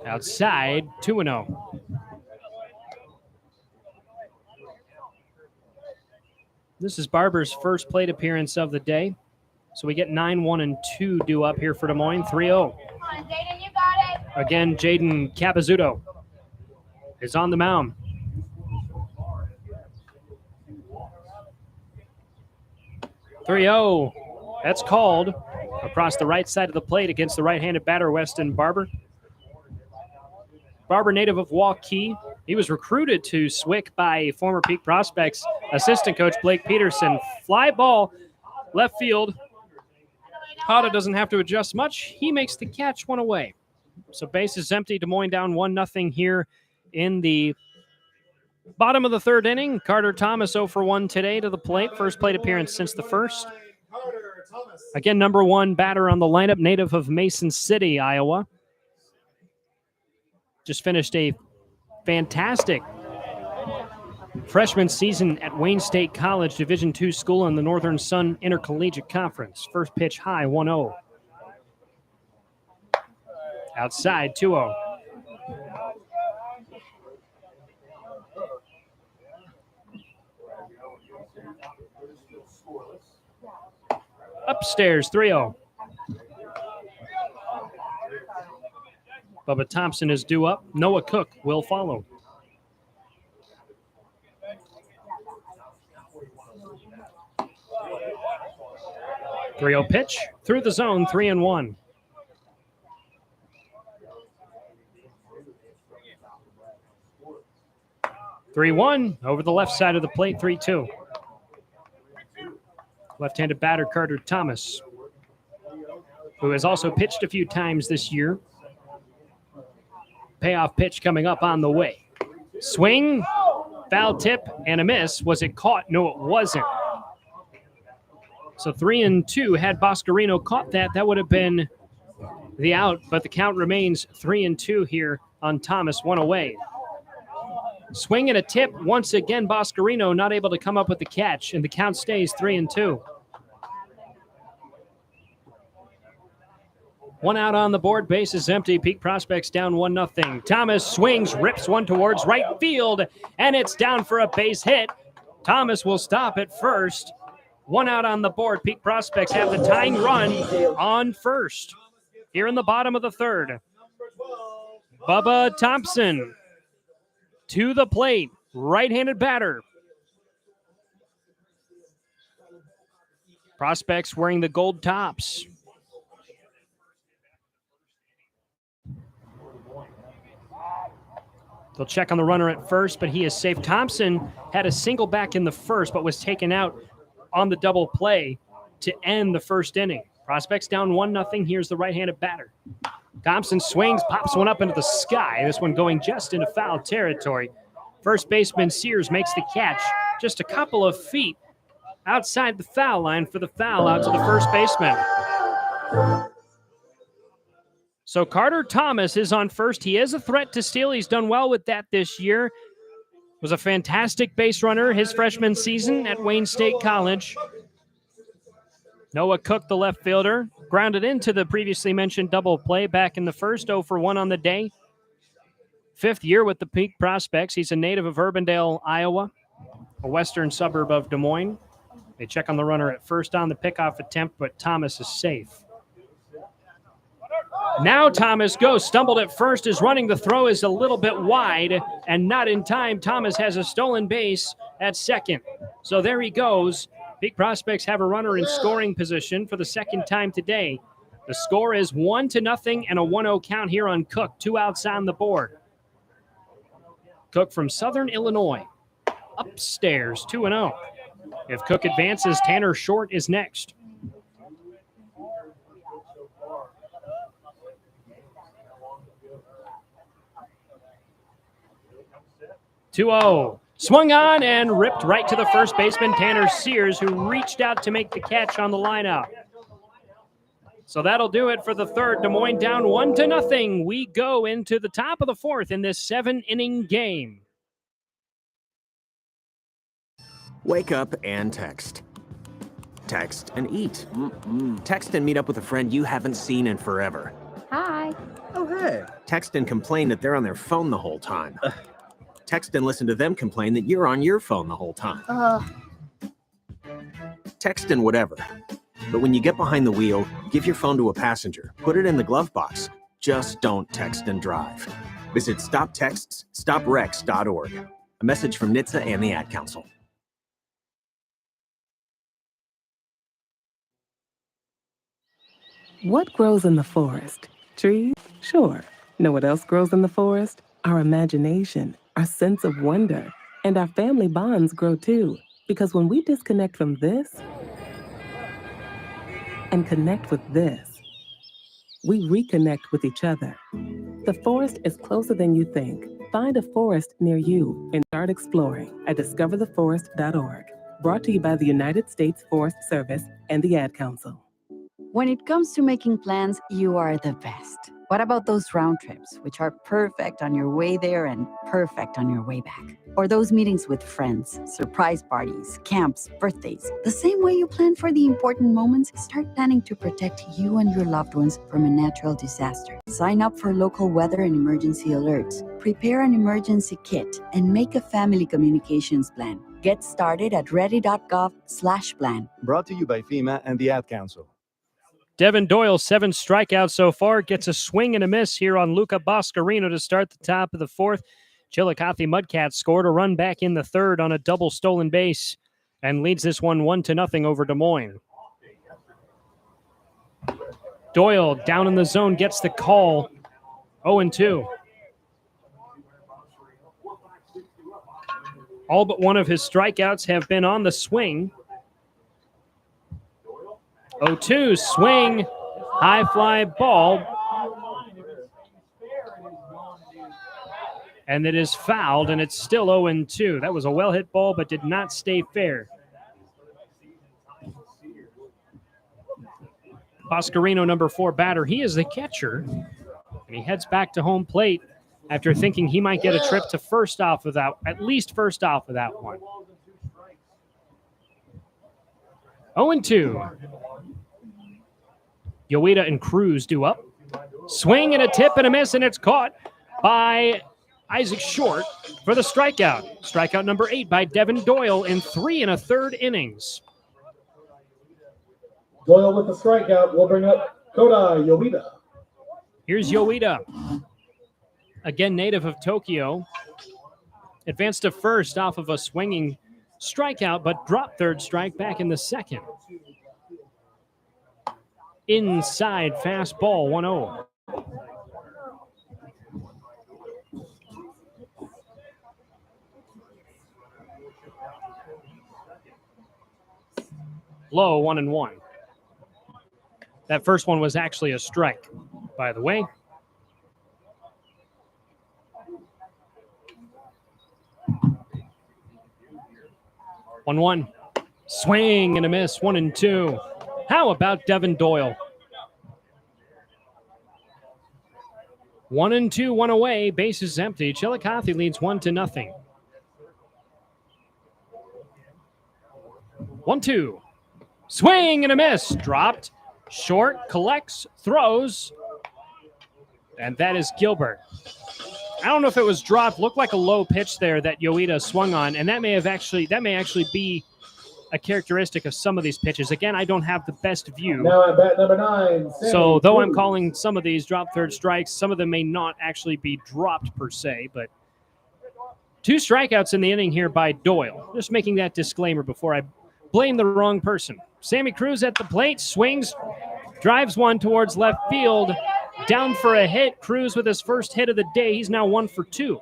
Outside, 2-0. This is Barber's first plate appearance of the day. So we get 9-1-2 due up here for Des Moines, 3-0. Again, Jaden Capizzuto is on the mound. .3-0. That's called across the right side of the plate against the right-handed batter, Weston Barber. Barber, native of Waukee. He was recruited to Swick by former Peak Prospects assistant coach Blake Peterson. Fly ball, left field. Hada doesn't have to adjust much. He makes the catch, 1 away. So base is empty. Des Moines down 1-0 here in the bottom of the third inning. Carter Thomas 0 for 1 today to the plate. First plate appearance since the first. Again, number 1 batter on the lineup, native of Mason City, Iowa. Just finished a fantastic freshman season at Wayne State College, Division II school in the Northern Sun Intercollegiate Conference. First pitch high, 1-0. Outside, 2-0. Upstairs, 3-0. Bubba Thompson is due up. Noah Cook will follow. .3-0 pitch through the zone, 3-1. 3-1 over the left side of the plate, 3-2. Left-handed batter Carter Thomas, who has also pitched a few times this year. Payoff pitch coming up on the way. Swing, foul tip, and a miss. Was it caught? No, it wasn't. So 3-2. Had Boscarino caught that, that would have been the out, but the count remains 3-2 here on Thomas, one away. Swing and a tip. Once again, Boscarino not able to come up with the catch, and the count stays 3-2. One out on the board, base is empty. Peak Prospects down 1-0. Thomas swings, rips one towards right field, and it's down for a base hit. Thomas will stop at first. One out on the board. Peak Prospects have the tying run on first. Here in the bottom of the third. Bubba Thompson to the plate. Right-handed batter. Prospects wearing the gold tops. They'll check on the runner at first, but he is safe. Thompson had a single back in the first, but was taken out on the double play to end the first inning. Prospects down 1-0. Here's the right-handed batter. Thompson swings, pops one up into the sky. This one going just into foul territory. First baseman Sears makes the catch just a couple of feet outside the foul line for the foul out to the first baseman. So Carter Thomas is on first. He is a threat to steal. He's done well with that this year. Was a fantastic base runner his freshman season at Wayne State College. Noah Cook, the left fielder, grounded into the previously mentioned double play back in the first, 0 for 1 on the day. Fifth year with the Peak Prospects. He's a native of Urbandale, Iowa, a western suburb of Des Moines. They check on the runner at first on the pickoff attempt, but Thomas is safe. Now Thomas goes, stumbled at first, is running. The throw is a little bit wide and not in time. Thomas has a stolen base at second. So there he goes. Peak Prospects have a runner in scoring position for the second time today. The score is 1-0 and a 1-0 count here on Cook. 2 outs on the board. Cook from Southern Illinois. Upstairs, 2-0. If Cook advances, Tanner Short is next. Swung on and ripped right to the first baseman, Tanner Sears, who reached out to make the catch on the lineout. So that'll do it for the third. Des Moines down 1-0. We go into the top of the fourth in this 7-inning game. Wake up and text. Text and eat. Text and meet up with a friend you haven't seen in forever. Hi. Oh, hey. Text and complain that they're on their phone the whole time. Text and listen to them complain that you're on your phone the whole time. Text and whatever. But when you get behind the wheel, give your phone to a passenger. Put it in the glove box. Just don't text and drive. Visit StopTextsStopWrecks.org. A message from NHTSA and the Ad Council. What grows in the forest? Trees? Sure. Know what else grows in the forest? Our imagination, our sense of wonder, and our family bonds grow too. Because when we disconnect from this and connect with this, we reconnect with each other. The forest is closer than you think. Find a forest near you and start exploring at discovertheforest.org. Brought to you by the United States Forest Service and the Ad Council. When it comes to making plans, you are the best. What about those round trips, which are perfect on your way there and perfect on your way back? Or those meetings with friends, surprise parties, camps, birthdays. The same way you plan for the important moments, start planning to protect you and your loved ones from a natural disaster. Sign up for local weather and emergency alerts. Prepare an emergency kit and make a family communications plan. Get started at ready.gov/plan. Brought to you by FEMA and the Ad Council. Devin Doyle, 7 strikeouts so far, gets a swing and a miss here on Luca Boscarino to start the top of the fourth. Chillicothe Mudcats scored a run back in the third on a double stolen base and leads this one 1-0 over Des Moines. Doyle down in the zone gets the call. 0-2. All but one of his strikeouts have been on the swing. 0-2, swing, high fly ball. And it is fouled, and it's still 0-2. That was a well-hit ball, but did not stay fair. Boscarino, number 4 batter. He is the catcher, and he heads back to home plate after thinking he might get a trip to first off of that, at least first off of that one. 0-2. Yoeda and Cruz do up. Swing and a tip and a miss, and it's caught by Isaac Short for the strikeout. Strikeout number 8 by Devin Doyle in 3 1/3 innings. Doyle with the strikeout will bring up Kodai Yoeda. Here's Yoeda. Again, native of Tokyo. Advanced to first off of a swinging strikeout, but dropped third strike back in the second. Inside fastball, 1-0. Low, 1-1. That first one was actually a strike, by the way. One. Swing and a miss, 1-2. How about Devin Doyle? 1-2, 1 away. Base is empty. Chillicothe leads 1-0. 1-2. Swing and a miss. Dropped. Short, collects, throws. And that is Gilbert. I don't know if it was dropped. Looked like a low pitch there that Yoeda swung on, and that may actually be a characteristic of some of these pitches. Again, I don't have the best view. Now at bat number 9. So though I'm calling some of these drop third strikes, some of them may not actually be dropped per se, but 2 strikeouts in the inning here by Doyle. Just making that disclaimer before I blame the wrong person. Sammy Cruz at the plate, swings, drives one towards left field. Down for a hit. Cruz with his first hit of the day. He's now 1 for 2.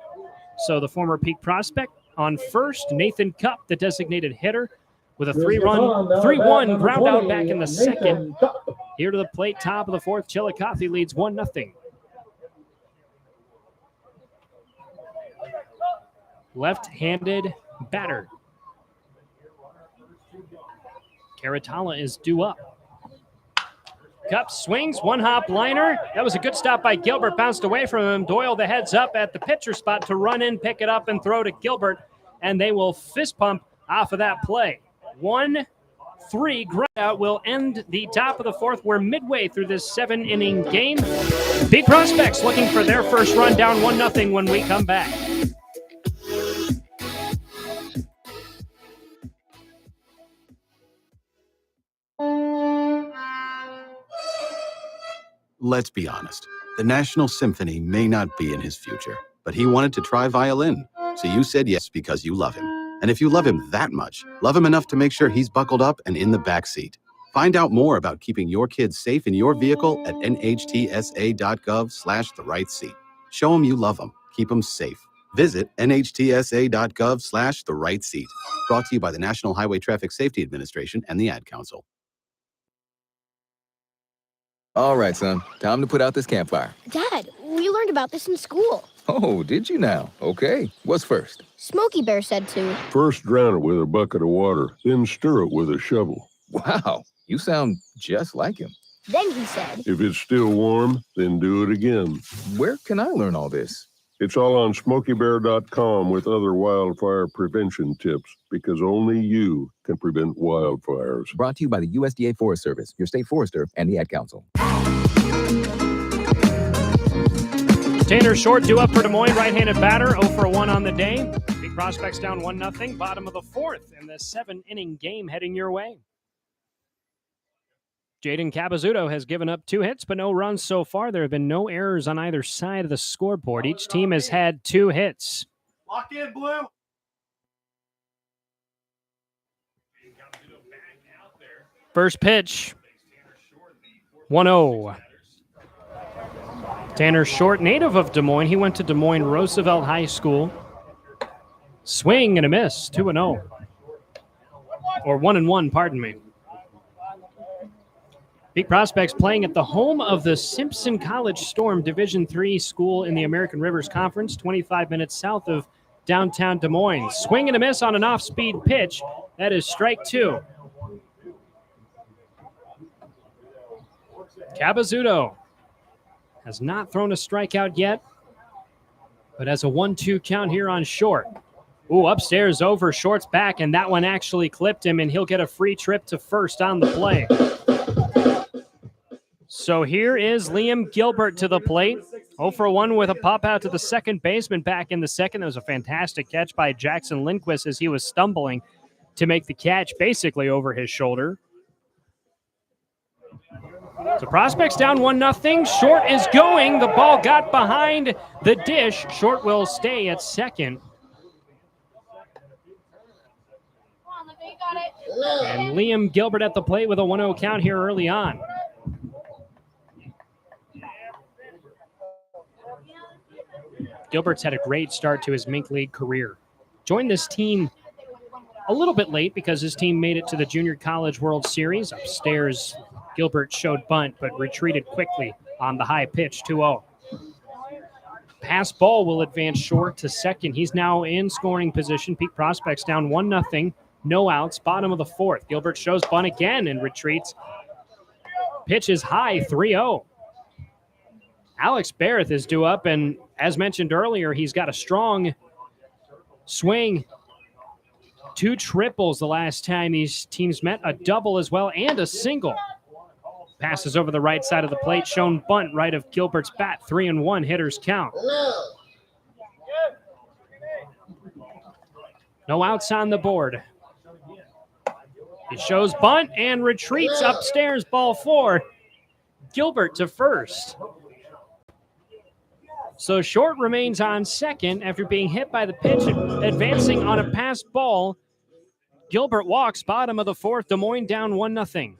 So the former Peak prospect on first. Nathan Cup, the designated hitter, with a 3-1 ground out back in the second. Here to the plate, top of the 4th. Chillicothe leads 1-0. Left-handed batter. Caratala is due up. Cup swings, 1-hop liner. That was a good stop by Gilbert. Bounced away from him. Doyle the heads up at the pitcher spot to run in, pick it up, and throw to Gilbert. And they will fist pump off of that play. 1-3 ground out will end the top of the 4th. We're midway through this 7-inning game. Big Prospects looking for their first run, down 1-0 when we come back. Let's be honest. The National Symphony may not be in his future, but he wanted to try violin. So you said yes because you love him. And if you love him that much, love him enough to make sure he's buckled up and in the back seat. Find out more about keeping your kids safe in your vehicle at nhtsa.gov/the-right-seat. Show him you love him. Keep him safe. Visit nhtsa.gov/the-right-seat. Brought to you by the National Highway Traffic Safety Administration and the Ad Council. All right, son. Time to put out this campfire. Dad, we learned about this in school. Oh, did you now? Okay. What's first? Smokey Bear said to. First drown it with a bucket of water, then stir it with a shovel. Wow, you sound just like him. Then he said. If it's still warm, then do it again. Where can I learn all this? It's all on SmokeyBear.com with other wildfire prevention tips, because only you can prevent wildfires. Brought to you by the USDA Forest Service, your state forester, and the Ad Council. Tanner Short due up for Des Moines, right-handed batter, 0 for 1 on the day. Big Prospects down 1-0, bottom of the 4th in this 7-inning game heading your way. Jaden Capizzuto has given up 2 hits, but no runs so far. There have been no errors on either side of the scoreboard. Each team has had 2 hits. Lock in, Blue. First pitch, 1-0. Tanner Short, native of Des Moines. He went to Des Moines Roosevelt High School. Swing and a miss, 2-0. Or 1-1, pardon me. Peak Prospects playing at the home of the Simpson College Storm, Division III school in the American Rivers Conference, 25 minutes south of downtown Des Moines. Swing and a miss on an off-speed pitch. That is strike 2. Capizzuto has not thrown a strikeout yet, but has a 1-2 count here on Short. Ooh, upstairs over, Short's back, and that one actually clipped him, and he'll get a free trip to first on the play. So here is Liam Gilbert to the plate. 0 for 1 with a pop out to the second baseman back in the second. That was a fantastic catch by Jackson Lindquist as he was stumbling to make the catch basically over his shoulder. So Prospects down 1-0. Short is going. The ball got behind the dish. Short will stay at second. And Liam Gilbert at the plate with a 1-0 count here early on. Gilbert's had a great start to his Mink League career. Joined this team a little bit late because his team made it to the Junior College World Series. Upstairs, Gilbert showed bunt, but retreated quickly on the high pitch, 2-0. Pass ball will advance Short to second. He's now in scoring position. Peak Prospects down 1-0. No outs, bottom of the fourth. Gilbert shows bunt again and retreats. Pitch is high, 3-0. Alex Barrett is due up, and as mentioned earlier, he's got a strong swing. 2 triples the last time these teams met, a double as well, and a single. Passes over the right side of the plate, shown bunt right of Gilbert's bat, 3-1, hitters count. No outs on the board. He shows bunt and retreats upstairs, ball 4. Gilbert to first. So Short remains on second after being hit by the pitch, advancing on a pass ball. Gilbert walks, bottom of the fourth. Des Moines down 1-0.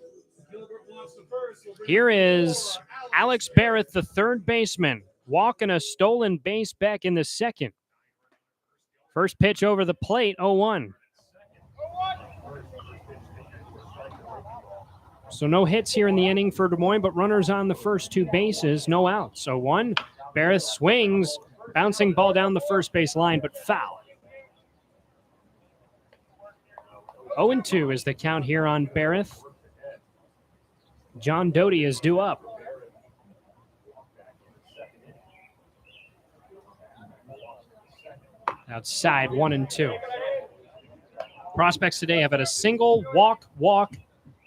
Here is Alex Barrett, the third baseman, walking a stolen base back in the second. First pitch over the plate, 0-1. So no hits here in the inning for Des Moines, but runners on the first 2 bases, no outs. 0-1. Barrett swings, bouncing ball down the first base line, but foul. 0-2 is the count here on Barrett. John Doty is due up. Outside, 1-2. Prospects today have had a single, walk,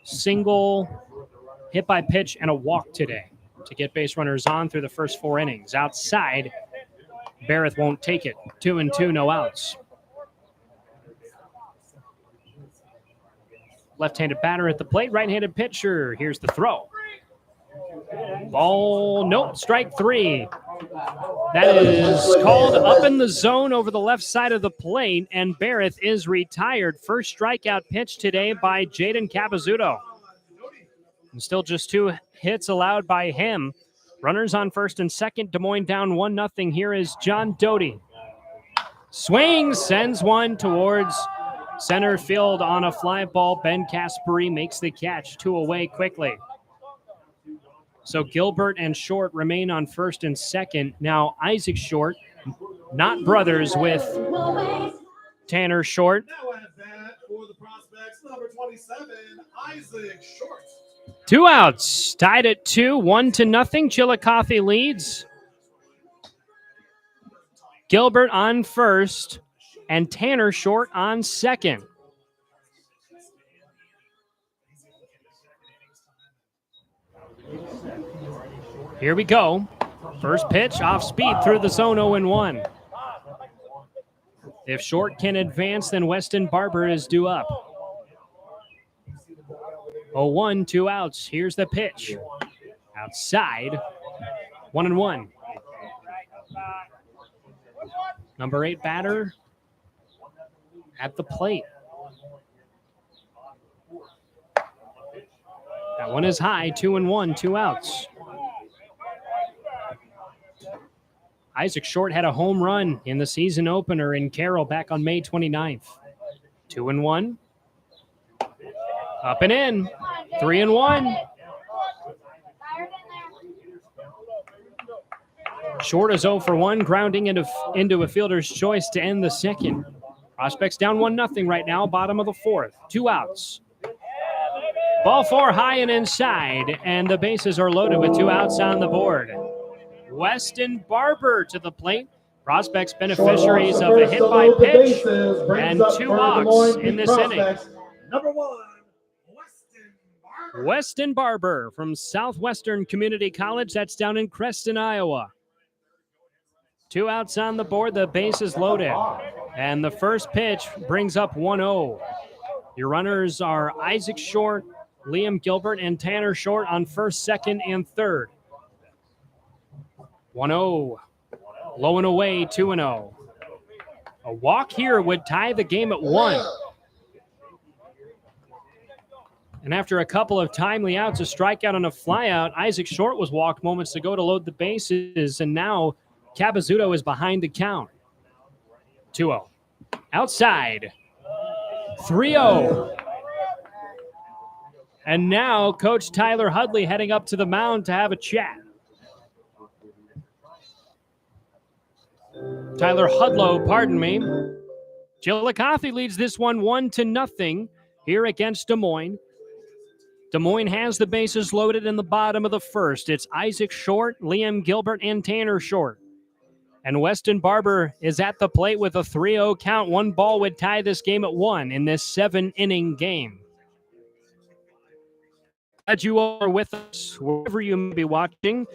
single, hit by pitch, and a walk today to get base runners on through the first 4 innings. Outside, Barrett won't take it. 2-2, no outs. Left-handed batter at the plate, right-handed pitcher. Here's the throw. Ball, nope, strike 3. That is called up in the zone over the left side of the plate, and Barrett is retired. First strikeout pitch today by Jaden Capizzuto. And still just 2 hits allowed by him. Runners on first and second. Des Moines down 1-0. Here is John Doty. Swings, sends one towards center field on a fly ball. Ben Caspary makes the catch. 2 away quickly. So Gilbert and Short remain on first and second. Now Isaac Short, not brothers with Tanner Short. Now at bat for the Prospects, number 27, Isaac Short. 2 outs, tied at 2, 1-0. Chillicothe leads. Gilbert on first and Tanner Short on second. Here we go. First pitch off speed through the zone, 0-1. If Short can advance, then Weston Barber is due up. 0-1, 2 outs. Here's the pitch. Outside, 1-1. Number 8 batter at the plate. That one is high, 2-1, 2 outs. Isaac Short had a home run in the season opener in Carroll back on May 29th. 2-1. Up and in. 3-1. Short is 0 for 1, grounding into a fielder's choice to end the second. Prospects down 1-0 right now, bottom of the fourth. 2 outs. Ball 4 high and inside, and the bases are loaded with 2 outs on the board. Weston Barber to the plate. Prospects beneficiaries of a hit by pitch and 2 walks in this inning. Number 1, Weston Barber from Southwestern Community College. That's down in Creston, Iowa. 2 outs on the board. The base is loaded. And the first pitch brings up 1-0. Your runners are Isaac Short, Liam Gilbert, and Tanner Short on first, second, and third. 1-0. Low and away, 2-0. A walk here would tie the game at 1. And after a couple of timely outs, a strikeout and a flyout, Isaac Short was walked moments ago to load the bases, and now Cabazzuto is behind the count. 2-0. Outside. 3-0. And now Coach Tyler Hudley heading up to the mound to have a chat. Tyler Hudlow, pardon me. Chillicothe leads this one 1-0 here against Des Moines. Des Moines has the bases loaded in the bottom of the first. It's Isaac Short, Liam Gilbert, and Tanner Short. And Weston Barber is at the plate with a 3-0 count. 1 ball would tie this game at 1 in this 7-inning game. Glad you all are with us, wherever you may be watching,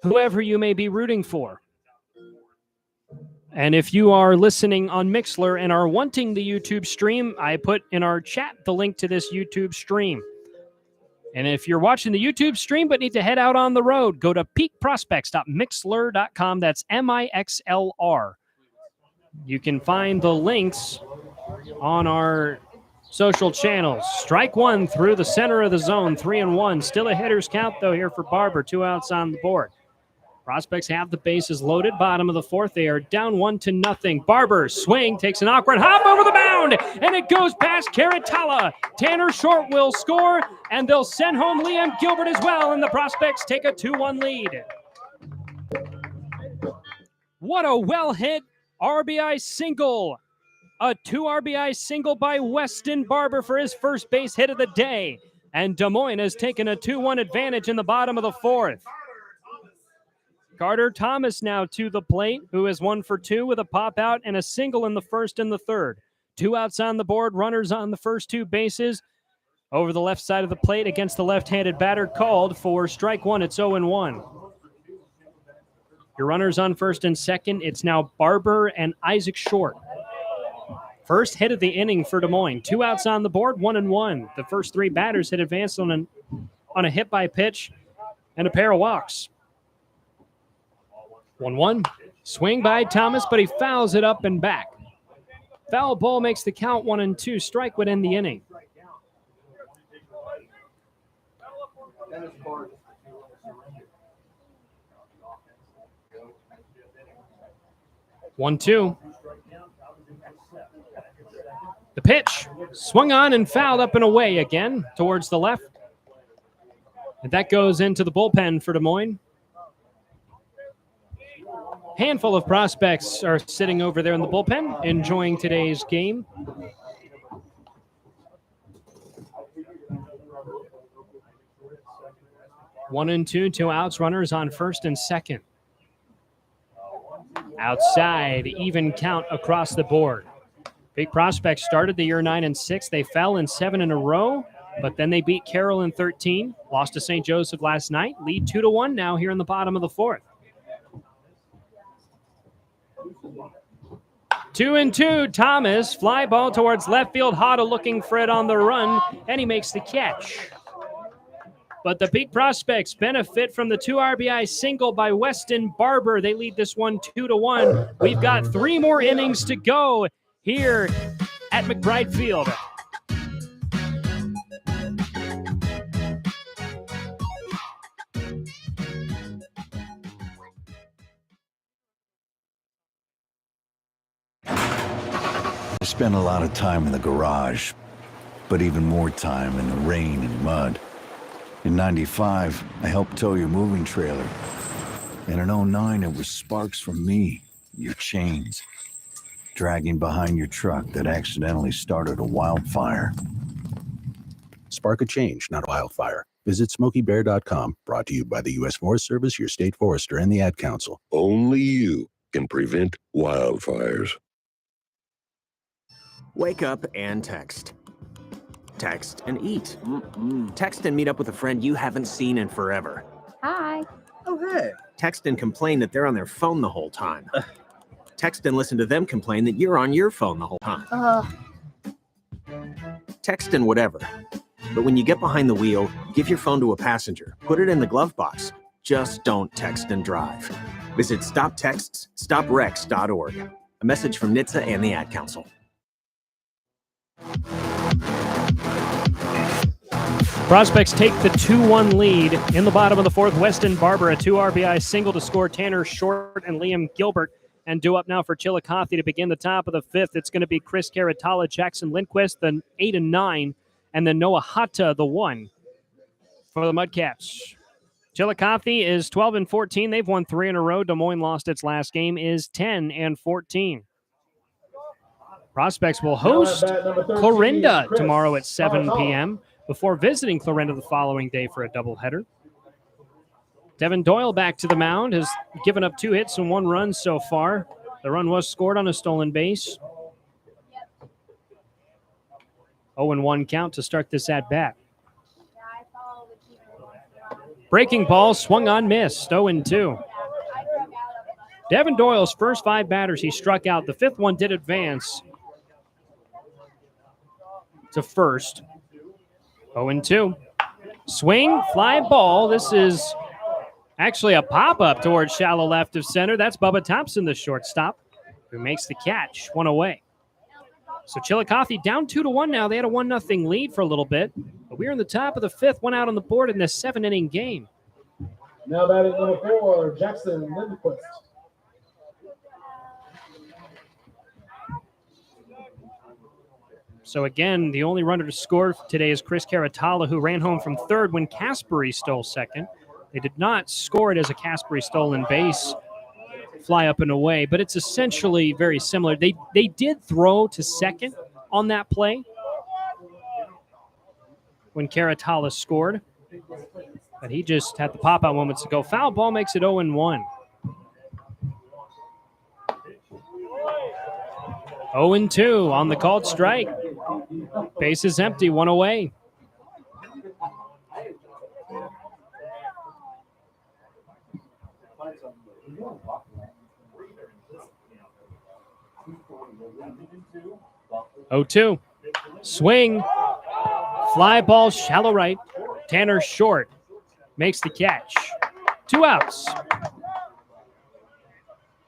whoever you may be rooting for. And if you are listening on Mixlr and are wanting the YouTube stream, I put in our chat the link to this YouTube stream. And if you're watching the YouTube stream but need to head out on the road, go to peakprospects.mixlr.com. That's MIXLR. You can find the links on our social channels. Strike 1 through the center of the zone, 3-1. Still a hitter's count, though, here for Barber. 2 outs on the board. Prospects have the bases loaded. Bottom of the fourth, they are down 1-0. Barber swing, takes an awkward hop over the mound, and it goes past Caratala. Tanner Short will score, and they'll send home Liam Gilbert as well, and the Prospects take a 2-1 lead. What a well-hit RBI single. A 2 RBI single by Weston Barber for his first base hit of the day. And Des Moines has taken a 2-1 advantage in the bottom of the fourth. Carter Thomas now to the plate, who is 1 for 2 with a pop out and a single in the first and the third. 2 outs on the board, runners on the first 2 bases. Over the left side of the plate against the left-handed batter, called for strike 1. It's 0-1. Your runners on first and second. It's now Barber and Isaac Short. First hit of the inning for Des Moines. 2 outs on the board, 1-1. The first 3 batters had advanced on a hit by pitch and a pair of walks. 1-1. Swing by Thomas, but he fouls it up and back. Foul ball makes the count 1-2. Strike would end the inning. One, two. The pitch swung on and fouled up and away again towards the left. And that goes into the bullpen for Des Moines. Handful of prospects are sitting over there in the bullpen, enjoying today's game. One and two, 2 outs, runners on first and second. Outside, even count across the board. Big Prospects started the year 9-6. They fell in 7 in a row, but then they beat Carroll in 13. Lost to St. Joseph last night. Lead 2-1 now here in the bottom of the fourth. 2-2. Thomas, fly ball towards left field. Hada looking for it on the run, and he makes the catch. But the Peak Prospects benefit from the 2 RBI single by Weston Barber. They lead this one 2-1. We've got 3 more innings to go here at McBride Field. spent a lot of time in the garage, but even more time in the rain and mud. In '95, I helped tow your moving trailer. And in '09, it was sparks from me, your chains, dragging behind your truck that accidentally started a wildfire. Spark a change, not a wildfire. Visit SmokeyBear.com, brought to you by the U.S. Forest Service, your state forester, and the Ad Council. Only you can prevent wildfires. Wake up and text. Text and eat. Text and meet up with a friend you haven't seen in forever. Hi. Oh, hey. Text and complain that they're on their phone the whole time. Text and listen to them complain that you're on your phone the whole time. Text and whatever. But when you get behind the wheel, give your phone to a passenger. Put it in the glove box. Just don't text and drive. Visit StopTextsStopWrecks.org. A message from NHTSA and the Ad Council. Prospects take the 2-1 lead in the bottom of the fourth. Weston Barber, a 2 RBI single to score Tanner Short and Liam Gilbert. And due up now for Chillicothe to begin the top of the fifth. It's going to be Chris Caratala, Jackson Lindquist, the 8 and 9, and then Noah Hatta, the 1 for the Mudcats. Chillicothe is 12 and 14. They've won 3 in a row. Des Moines lost its last game, is 10 and 14. Prospects will host Clarinda tomorrow at 7 p.m. before visiting Clarinda the following day for a doubleheader. Devin Doyle back to the mound, has given up 2 hits and 1 run so far. The run was scored on a stolen base. 0-1 count to start this at-bat. Breaking ball, swung on, missed, 0-2. Devin Doyle's first 5 batters he struck out. The 5th one did advance to first. 0-2. Swing, fly ball. This is actually a pop-up towards shallow left of center. That's Bubba Thompson, the shortstop, who makes the catch, 1 away. So Chillicothe down 2-1 now. They had a 1-0 lead for a little bit, but we're in the top of the 5th, 1 out on the board in this 7-inning game. Now batting number 4, Jackson Lindquist. So again, the only runner to score today is Chris Caratala, who ran home from third when Caspery stole second. They did not score it as a Caspery stolen base, fly up and away, but it's essentially very similar. They did throw to second on that play when Caratala scored, but he just had the pop-out moments ago. Foul ball makes it 0-1. 0-2 on the called strike. Base is empty, 1 away. Oh, 2. Swing. Fly ball, shallow right. Tanner Short makes the catch. 2 outs.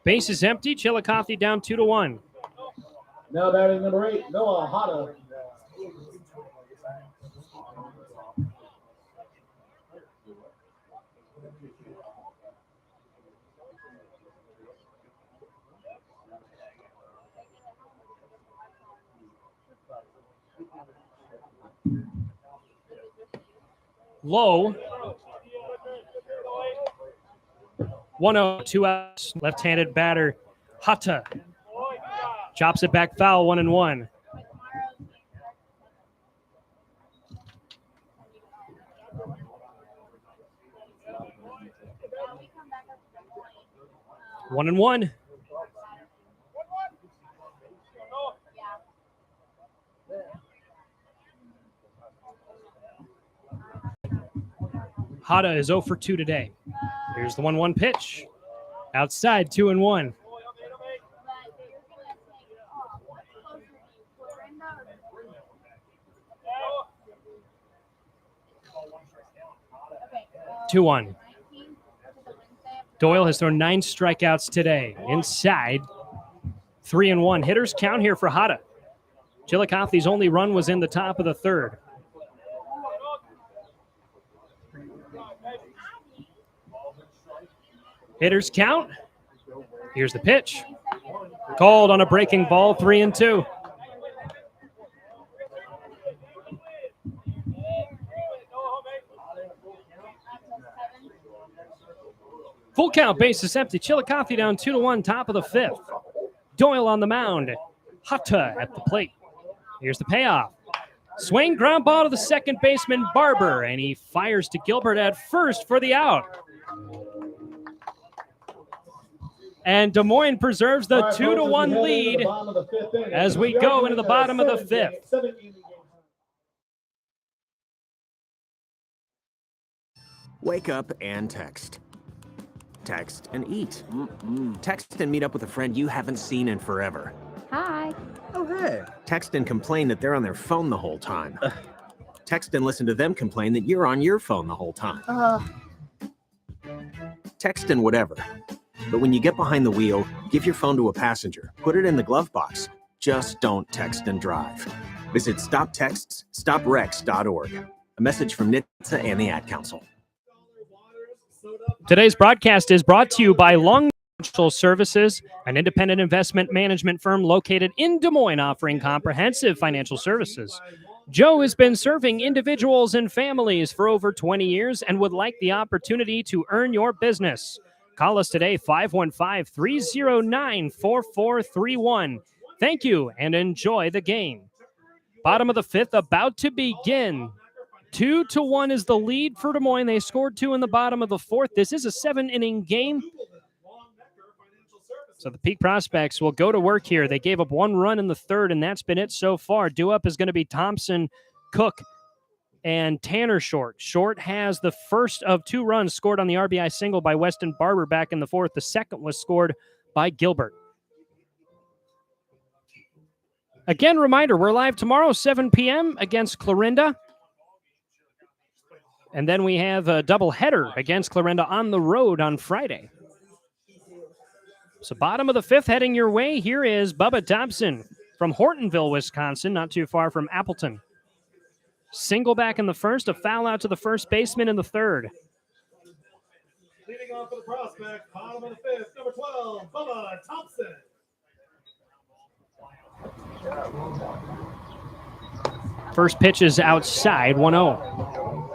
Base is empty. Chillicothe down 2-1. Now batting number 8, Noah Hatta. Low. 1-0, 2 outs. Left-handed batter, Hatta. Chops it back foul, 1-1. One and one. Hatta is 0 for 2 today. Here's the 1-1 pitch. Outside, 2-1. Two one. Doyle has thrown 9 strikeouts today. Inside, 3-1. Hitters count here for Hatta. Chillicothe's only run was in the top of the 3rd. Hitters count. Here's the pitch. Called on a breaking ball, 3-2. Full count, bases empty. Chillicothe down 2-1, top of the fifth. Doyle on the mound. Hutta at the plate. Here's the payoff. Swing, ground ball to the second baseman, Barber, and he fires to Gilbert at first for the out. And Des Moines preserves the 2-1 lead as we go into the bottom of the fifth. Wake up and text. Text and eat. Text and meet up with a friend you haven't seen in forever. Hi. Oh, hey. Text and complain that they're on their phone the whole time. Text and listen to them complain that you're on your phone the whole time. Text and whatever. But when you get behind the wheel, give your phone to a passenger. Put it in the glove box. Just don't text and drive. Visit StopTextsStopWrecks.org. A message from NHTSA and the Ad Council. Today's broadcast is brought to you by Long Financial Services, an independent investment management firm located in Des Moines offering comprehensive financial services. Joe has been serving individuals and families for over 20 years and would like the opportunity to earn your business. Call us today, 515-309-4431. Thank you and enjoy the game. Bottom of the fifth about to begin. 2-1 is the lead for Des Moines. They scored 2 in the bottom of the fourth. This is a 7-inning game. So the Peak Prospects will go to work here. They gave up 1 run in the third, and that's been it so far. Due up is going to be Thompson, Cook, and Tanner Short. Short has the first of 2 runs scored on the RBI single by Weston Barber back in the fourth. The second was scored by Gilbert. Again, reminder, we're live tomorrow, 7 p.m. against Clarinda. And then we have a doubleheader against Clarinda on the road on Friday. So bottom of the fifth heading your way. Here is Bubba Dobson from Hortonville, Wisconsin, not too far from Appleton. Single back in the first, a foul out to the first baseman in the third. Leading off for the prospect, bottom of the fifth, number 12, Bubba Thompson. First pitch is outside, 1-0.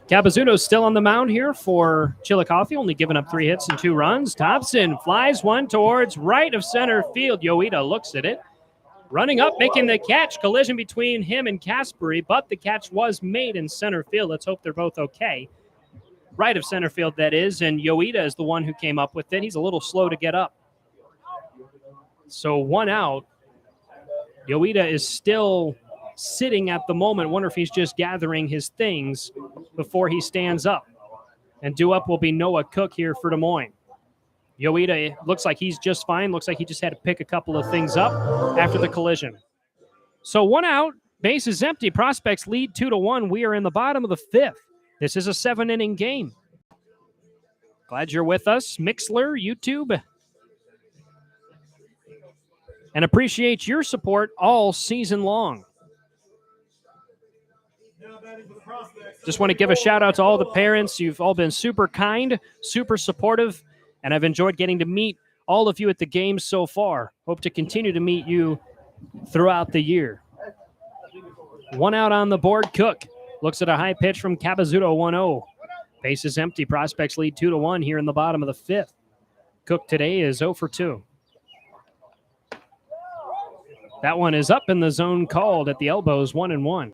Capizzuto's still on the mound here for Chillicothe, only giving up 3 hits and 2 runs. Thompson flies one towards right of center field. Yoita looks at it. Running up, making the catch. Collision between him and Caspary, but the catch was made in center field. Let's hope they're both okay. Right of center field, that is, and Yoita is the one who came up with it. He's a little slow to get up. So 1 out. Yoita is still sitting at the moment. Wonder if he's just gathering his things before he stands up. And due up will be Noah Cook here for Des Moines. Yoita looks like he's just fine. Looks like he just had to pick a couple of things up after the collision. So 1 out, base is empty. Prospects lead 2-1. We are in the bottom of the fifth. This is a 7-inning game. Glad you're with us, Mixler, YouTube. And appreciate your support all season long. Just want to give a shout out to all the parents. You've all been super kind, super supportive, and I've enjoyed getting to meet all of you at the games so far. Hope to continue to meet you throughout the year. 1 out on the board. Cook looks at a high pitch from Capizzuto, 1-0. Base is empty. Prospects lead 2-1 here in the bottom of the fifth. Cook today is 0 for 2. That one is up in the zone, called at the elbows, 1-1.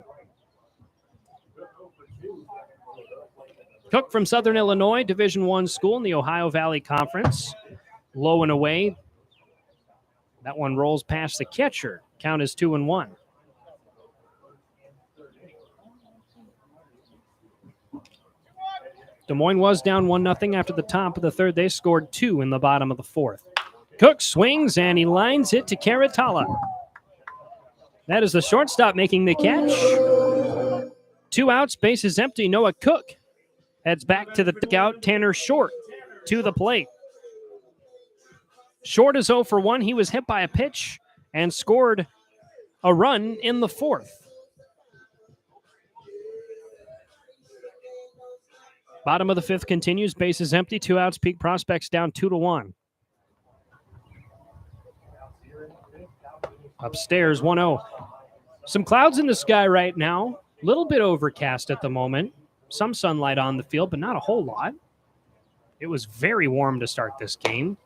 Cook from Southern Illinois, Division I school in the Ohio Valley Conference. Low and away. That one rolls past the catcher. Count is 2-1. Des Moines was down 1-0 after the top of the third. They scored 2 in the bottom of the fourth. Cook swings and he lines it to Caratala. That is the shortstop making the catch. 2 outs, base is empty. Noah Cook heads back to the dugout. Tanner Short to the plate. Short is 0 for 1. He was hit by a pitch and scored a run in the fourth. Bottom of the fifth continues. Base is empty. 2 outs. Peak Prospects down 2-1. Upstairs, 1-0. Some clouds in the sky right now. Little bit overcast at the moment. some sunlight on the field, but not a whole lot. It was very warm to start this game.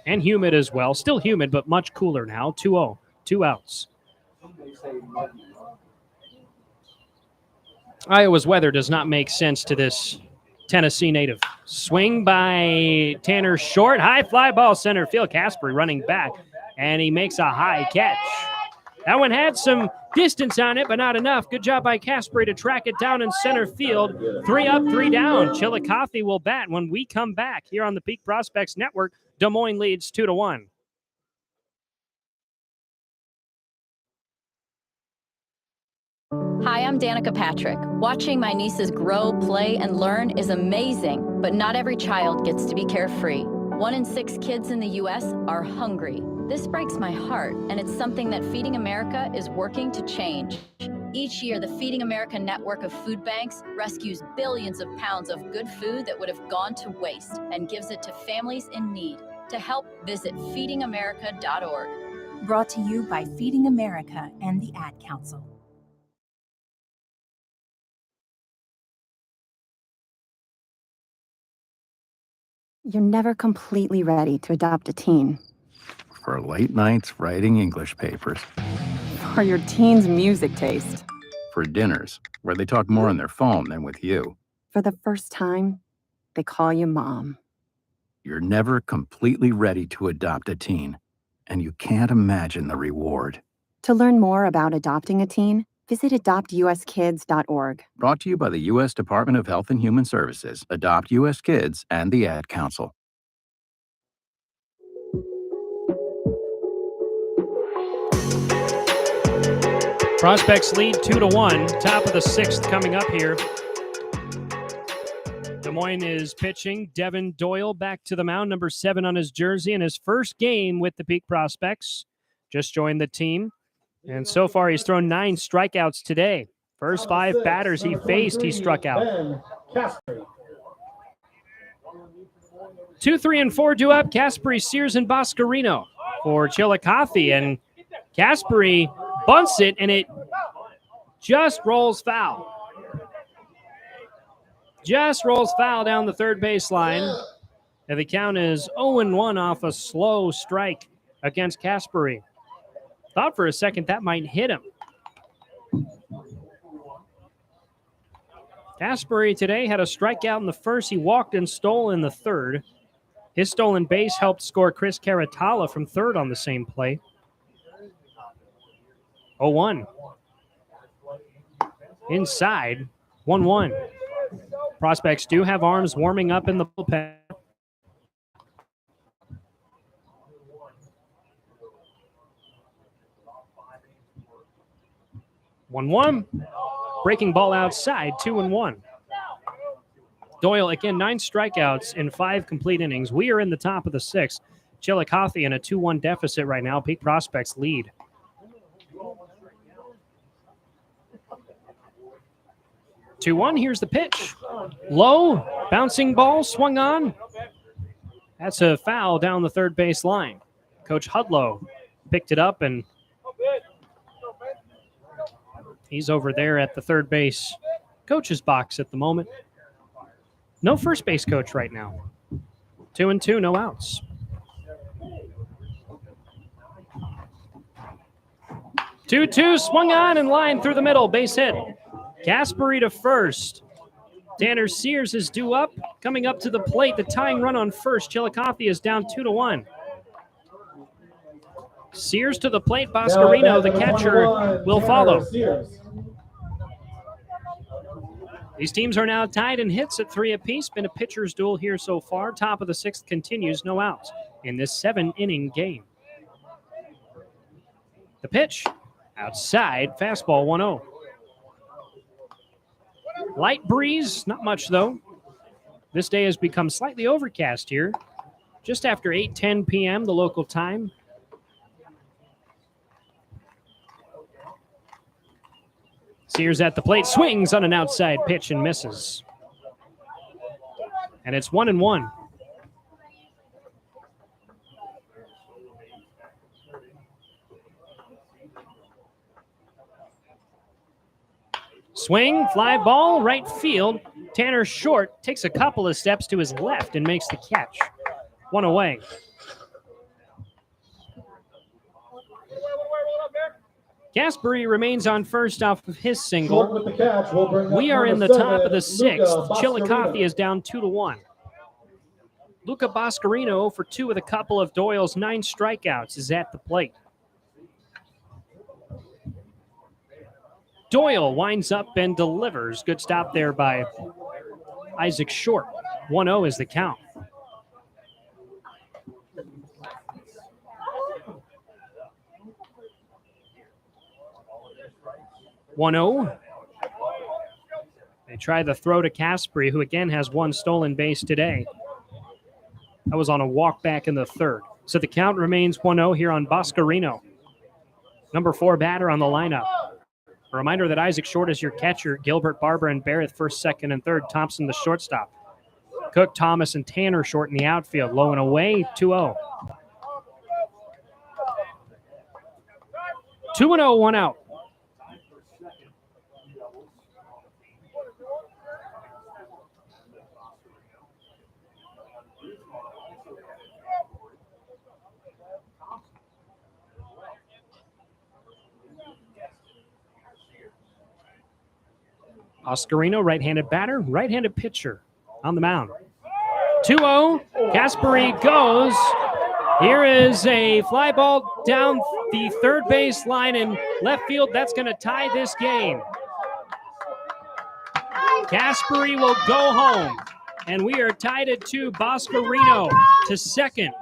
And humid as well. Still humid, but much cooler now. 2-0, 2 outs. Iowa's weather does not make sense to this Tennessee native. Swing by Tanner Short. High fly ball center field. Casper running back, and he makes a high catch. That one had some distance on it, but not enough. Good job by Casper to track it down in center field. 3 up, 3 down. Chillicothe will bat when we come back here on the Peak Prospects Network. Des Moines leads 2-1. Hi, I'm Danica Patrick. Watching my nieces grow, play, and learn is amazing, but not every child gets to be carefree. 1 in 6 kids in the U.S. are hungry. This breaks my heart, and it's something that Feeding America is working to change. Each year, the Feeding America network of food banks rescues billions of pounds of good food that would have gone to waste and gives it to families in need. To help, visit feedingamerica.org. Brought to you by Feeding America and the Ad Council. You're never completely ready to adopt a teen. For late nights writing English papers. For your teen's music taste. For dinners where they talk more on their phone than with you. For the first time, they call you mom. You're never completely ready to adopt a teen, and you can't imagine the reward. To learn more about adopting a teen, visit adoptuskids.org. Brought to you by the U.S. Department of Health and Human Services, Adopt U.S. Kids, and the Ad Council. Prospects lead 2-1. Top of the 6th coming up here. Des Moines is pitching. Devin Doyle back to the mound, number 7 on his jersey, in his first game with the Peak Prospects. Just joined the team. And so far, he's thrown 9 strikeouts today. First 5 batters he faced, he struck out. 2, 3, and 4 due up. Casperi, Sears, and Boscarino for Chillicothe. And Casperi bunts it, and it just rolls foul. Just rolls foul down the third baseline. And the count is 0-1 off a slow strike against Casperi. Thought for a second that might hit him. Casperi today had a strikeout in the first. He walked and stole in the third. His stolen base helped score Chris Caratala from third on the same play. 0-1. Inside, 1-1. Prospects do have arms warming up in the bullpen. One. Breaking ball outside, 2-1. Doyle, again, 9 strikeouts in 5 complete innings. We are in the top of the 6th. Chillicothe in a 2-1 deficit right now. Peak Prospects lead. Two 2-1, here's the pitch. Low, bouncing ball, swung on. That's a foul down the third base line. Coach Hudlow picked it up, and he's over there at the third base coach's box at the moment. No first base coach right now. 2-2, no outs. 2-2, swung on and lined through the middle, base hit. Casperi to first. Tanner Sears is due up. Coming up to the plate, the tying run on first. Chillicothe is down 2-1. Sears to the plate. Boscarino, the catcher, will follow. These teams are now tied in hits at 3 apiece. Been a pitcher's duel here so far. Top of the 6th continues, no outs in this 7-inning game. The pitch, outside, fastball 1-0. Light breeze, not much though. This day has become slightly overcast here. Just after 8:10 p.m. the local time. Sears at the plate, swings on an outside pitch and misses. And it's 1-1. Swing, fly ball, right field. Tanner Short takes a couple of steps to his left and makes the catch. One away. Gaspery remains on first off of his single. Short with the catch will bring up We are in the number top of the 7, Luca sixth. Chillicothe Boscarino. is down 2-1. Luca Boscarino for 2 with a couple of Doyle's 9 strikeouts is at the plate. Doyle winds up and delivers. Good stop there by Isaac Short. 1-0 is the count. They try the throw to Caspery, who again has 1 stolen base today. That was on a walk back in the third. So the count remains 1-0 here on Boscarino. Number 4 batter on the lineup. A reminder that Isaac Short is your catcher. Gilbert, Barber, and Barrett first, second, and third. Thompson the shortstop. Cook, Thomas, and Tanner Short in the outfield. Low and away, 2-0. 2-0, 1 out. Oscarino, right-handed batter, right-handed pitcher on the mound. 2-0, Caspery goes. Here is a fly ball down the third base line in left field. That's going to tie this game. Caspery will go home, and we are tied at 2. Boscarino to second.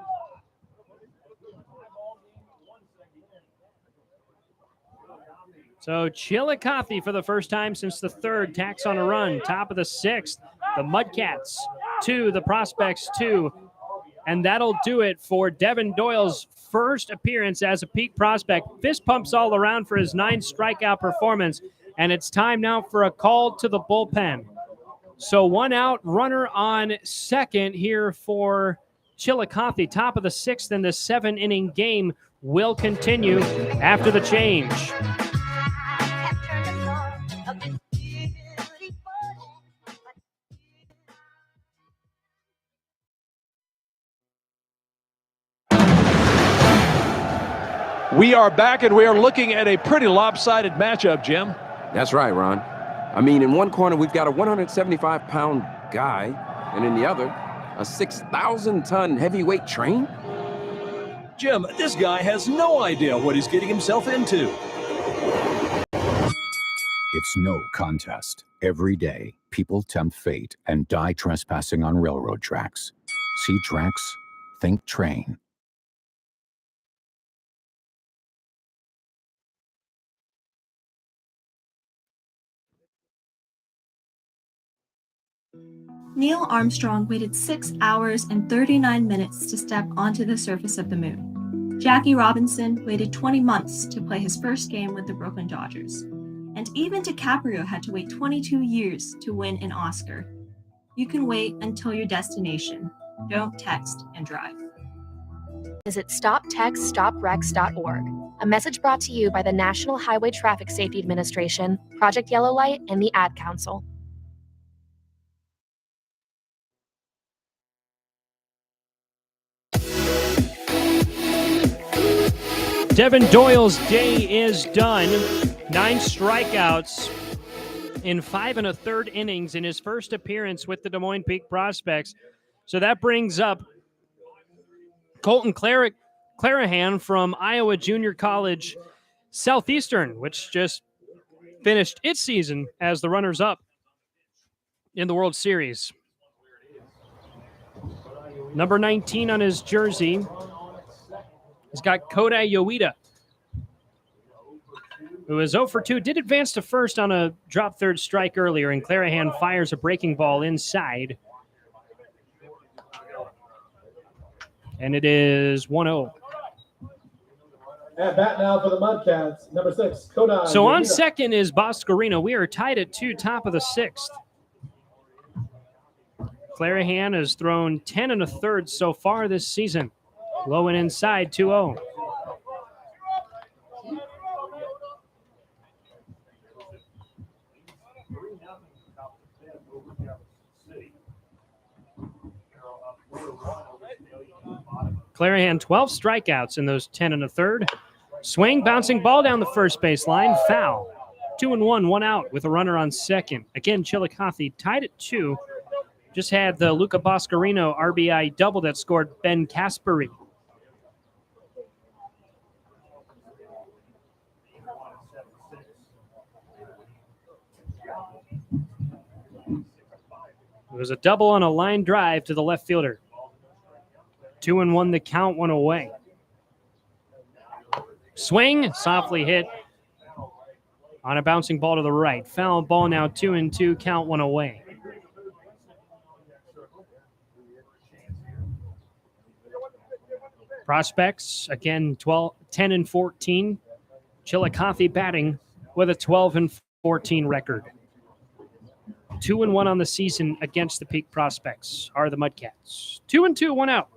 So Chillicothe, for the first time since the third, tacks on a run. Top of the sixth, the Mudcats 2, the Prospects 2. And that'll do it for Devin Doyle's first appearance as a peak prospect. Fist pumps all around for his 9 strikeout performance. And it's time now for a call to the bullpen. So 1 out, runner on second here for Chillicothe. Top of the sixth, and the 7-inning game will continue after the change. We are back, and we are looking at a pretty lopsided matchup, Jim. That's right, Ron. I mean, in one corner, we've got a 175-pound guy, and in the other, a 6,000-ton heavyweight train. Jim, this guy has no idea what he's getting himself into. It's no contest. Every day, people tempt fate and die trespassing on railroad tracks. See tracks, think train. Neil Armstrong waited 6 hours and 39 minutes to step onto the surface of the moon. Jackie Robinson waited 20 months to play his first game with the Brooklyn Dodgers. And even DiCaprio had to wait 22 years to win an Oscar. You can wait until your destination. Don't text and drive. Visit StopTextStopWrecks.org. A message brought to you by the National Highway Traffic Safety Administration, Project Yellow Light, and the Ad Council. Devin Doyle's day is done. 9 strikeouts in 5 1/3 innings in his first appearance with the Des Moines Peak Prospects. So that brings up Colton Clarahan from Iowa Junior College Southeastern, which just finished its season as the runners-up in the World Series. Number 19 on his jersey. He's got Kodai Yoida, who is 0 for 2. Did advance to first on a drop third strike earlier, and Clarahan fires a breaking ball inside. And it is 1-0. At bat now for the Mudcats, number 6, Kodai. So on Yoida. second is Boscarino. We are tied at 2, top of the sixth. Clarahan has thrown 10 1/3 so far this season. Low and inside, 2-0. Clarahan, 12 strikeouts in those 10 and a third. Swing, bouncing ball down the first base line, foul. 2-1, one out with a runner on second. Again, Chillicothe tied at 2. Just had the Luca Boscarino RBI double that scored Ben Caspary. It was a double on a line drive to the left fielder. 2-1 the count, one away. Swing, softly hit on a bouncing ball to the right. Foul ball now, 2-2, count, one away. Prospects, again, 10 and 14. Chillicothe batting with a 12 and 14 record. 2-1 on the season against the Peak Prospects are the Mudcats. 2-2, one out.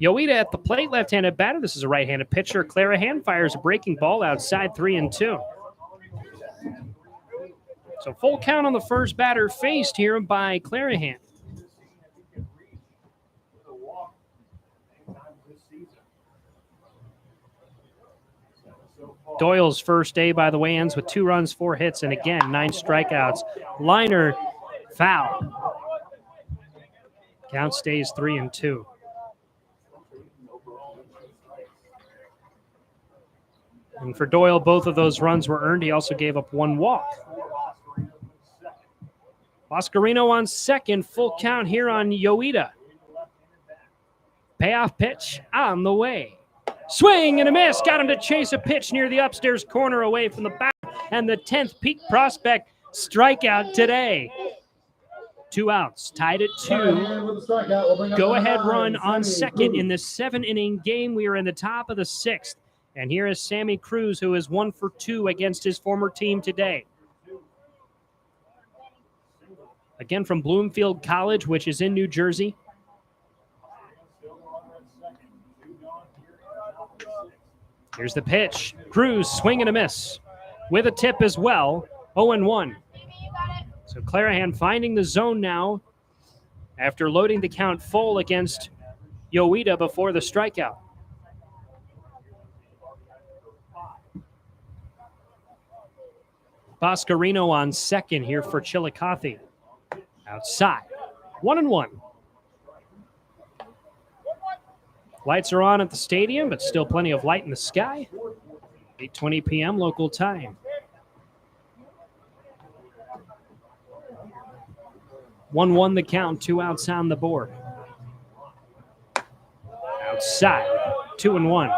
Yoida at the plate, left-handed batter. This is a right-handed pitcher. Clarahan fires a breaking ball outside, 3-2. So full count on the first batter faced here by Clarahan. Doyle's first day, by the way, ends with 2 runs, 4 hits, and again, 9 strikeouts. Liner, foul. Count stays 3-2. And for Doyle, both of those runs were earned. He also gave up 1 walk. Boscarino on second, full count here on Yoida. Payoff pitch on the way. Swing and a miss. Got him to chase a pitch near the upstairs corner away from the back. And the 10th Peak Prospect strikeout today. 2 outs, tied at 2. Go-ahead run on second in this 7-inning game. We are in the top of the 6th. And here is Sammy Cruz, who is 1 for 2 against his former team today. Again from Bloomfield College, which is in New Jersey. Here's the pitch. Cruz, swing and a miss. With a tip as well, 0-1. So Clarahan finding the zone now after loading the count full against Yoida before the strikeout. Boscarino on second here for Chillicothe. Outside, 1-1. Lights are on at the stadium, but still plenty of light in the sky. 8:20 p.m. local time. 1-1 the count, 2 outs on the board. Outside, 2-1.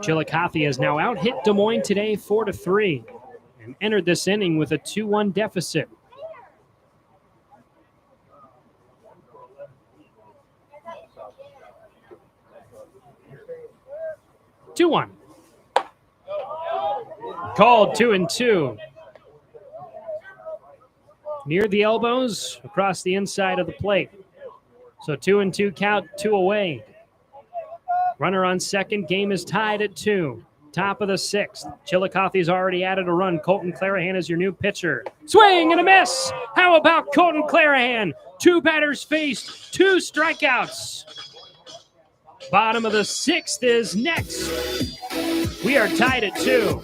Chillicothe has now out-hit Des Moines today 4-3 and entered this inning with a 2-1 deficit. Two-1. Called 2-2. Near the elbows, across the inside of the plate. So 2-2 count, 2 away. Runner on second, game is tied at 2. Top of the 6th. Chillicothe's already added a run. Colton Clarahan is your new pitcher. Swing and a miss! How about Colton Clarahan? 2 batters faced, 2 strikeouts. Bottom of the 6th is next. We are tied at 2.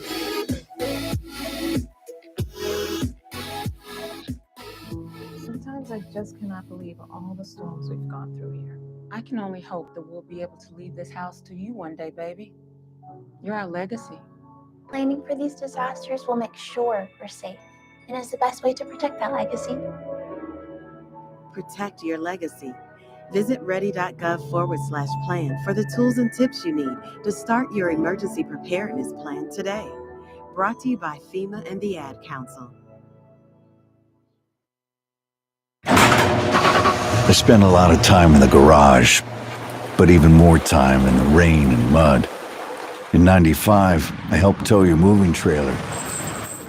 Sometimes I just cannot believe all the storms we've gone through here. I can only hope that we'll be able to leave this house to you one day, baby. You're our legacy. Planning for these disasters will make sure we're safe, and is the best way to protect that legacy. Protect your legacy. Visit ready.gov/plan for the tools and tips you need to start your emergency preparedness plan today. Brought to you by FEMA and the Ad Council. I spent a lot of time in the garage, but even more time in the rain and mud. In '95, I helped tow your moving trailer.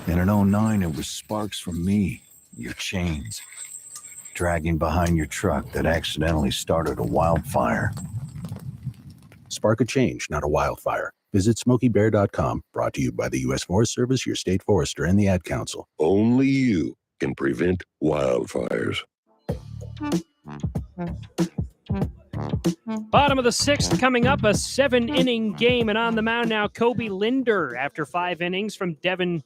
And in '09, it was sparks from me, your chains, dragging behind your truck that accidentally started a wildfire. Spark a change, not a wildfire. Visit SmokeyBear.com, brought to you by the U.S. Forest Service, your state forester, and the Ad Council. Only you can prevent wildfires. Bottom of the sixth coming up, a 7-inning game, and on the mound now, Kobe Linder after 5 innings from Devin.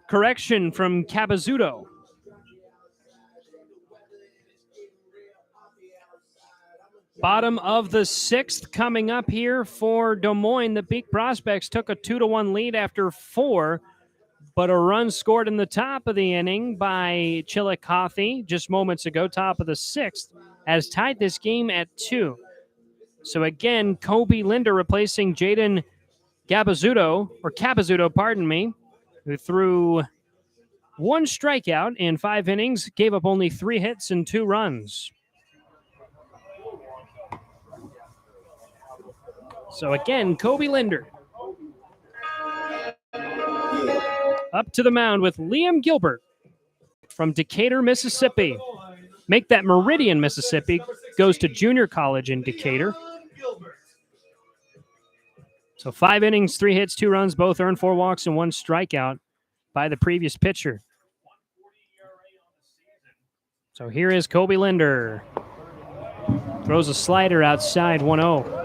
Correction from Cabazzuto. Bottom of the sixth coming up here for Des Moines. The Peak Prospects took a 2-1 lead after 4, but a run scored in the top of the inning by Chillicothe just moments ago, top of the sixth, has tied this game at 2. So again, Kobe Linder replacing Jaden Cabazzuto, pardon me, who threw 1 strikeout in 5 innings, gave up only 3 hits and 2 runs. So again, Kobe Linder. Up to the mound with Liam Gilbert from Decatur, Mississippi. Make that Meridian, Mississippi. Goes to junior college in Decatur. So 5 innings, 3 hits, 2 runs, both earned 4 walks and 1 strikeout by the previous pitcher. So here is Kobe Linder. Throws a slider outside, 1-0.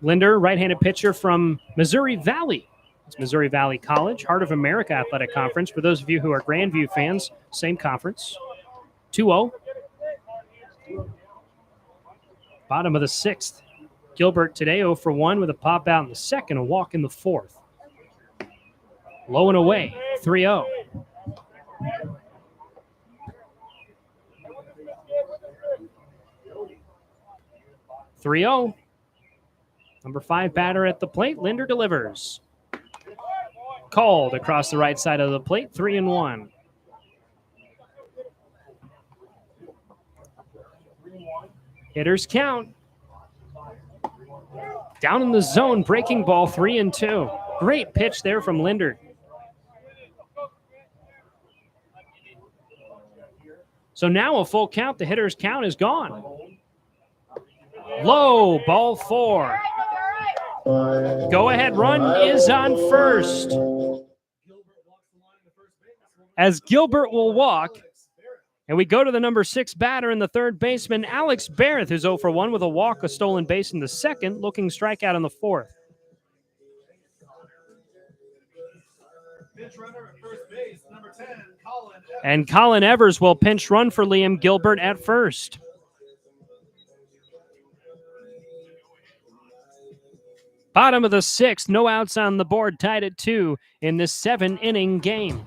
Linder, right-handed pitcher from Missouri Valley. It's Missouri Valley College, Heart of America Athletic Conference. For those of you who are Grandview fans, same conference. 2-0. Bottom of the sixth. Gilbert today 0 for 1 with a pop out in the second, a walk in the fourth. Low and away, 3-0. Number 5 batter at the plate. Linder delivers. Called across the right side of the plate, 3-1. Hitters count. Down in the zone, breaking ball, 3-2. Great pitch there from Linder. So now a full count. The hitter's count is gone. Low, ball 4. Go-ahead run is on first. As Gilbert will walk, and we go to the number 6 batter and the third baseman, Alex Barrett, who's 0 for 1 with a walk, a stolen base in the second, looking strikeout in the fourth. And Colin Evers will pinch run for Liam Gilbert at first. Bottom of the sixth, no outs on the board, tied at 2 in this 7-inning game.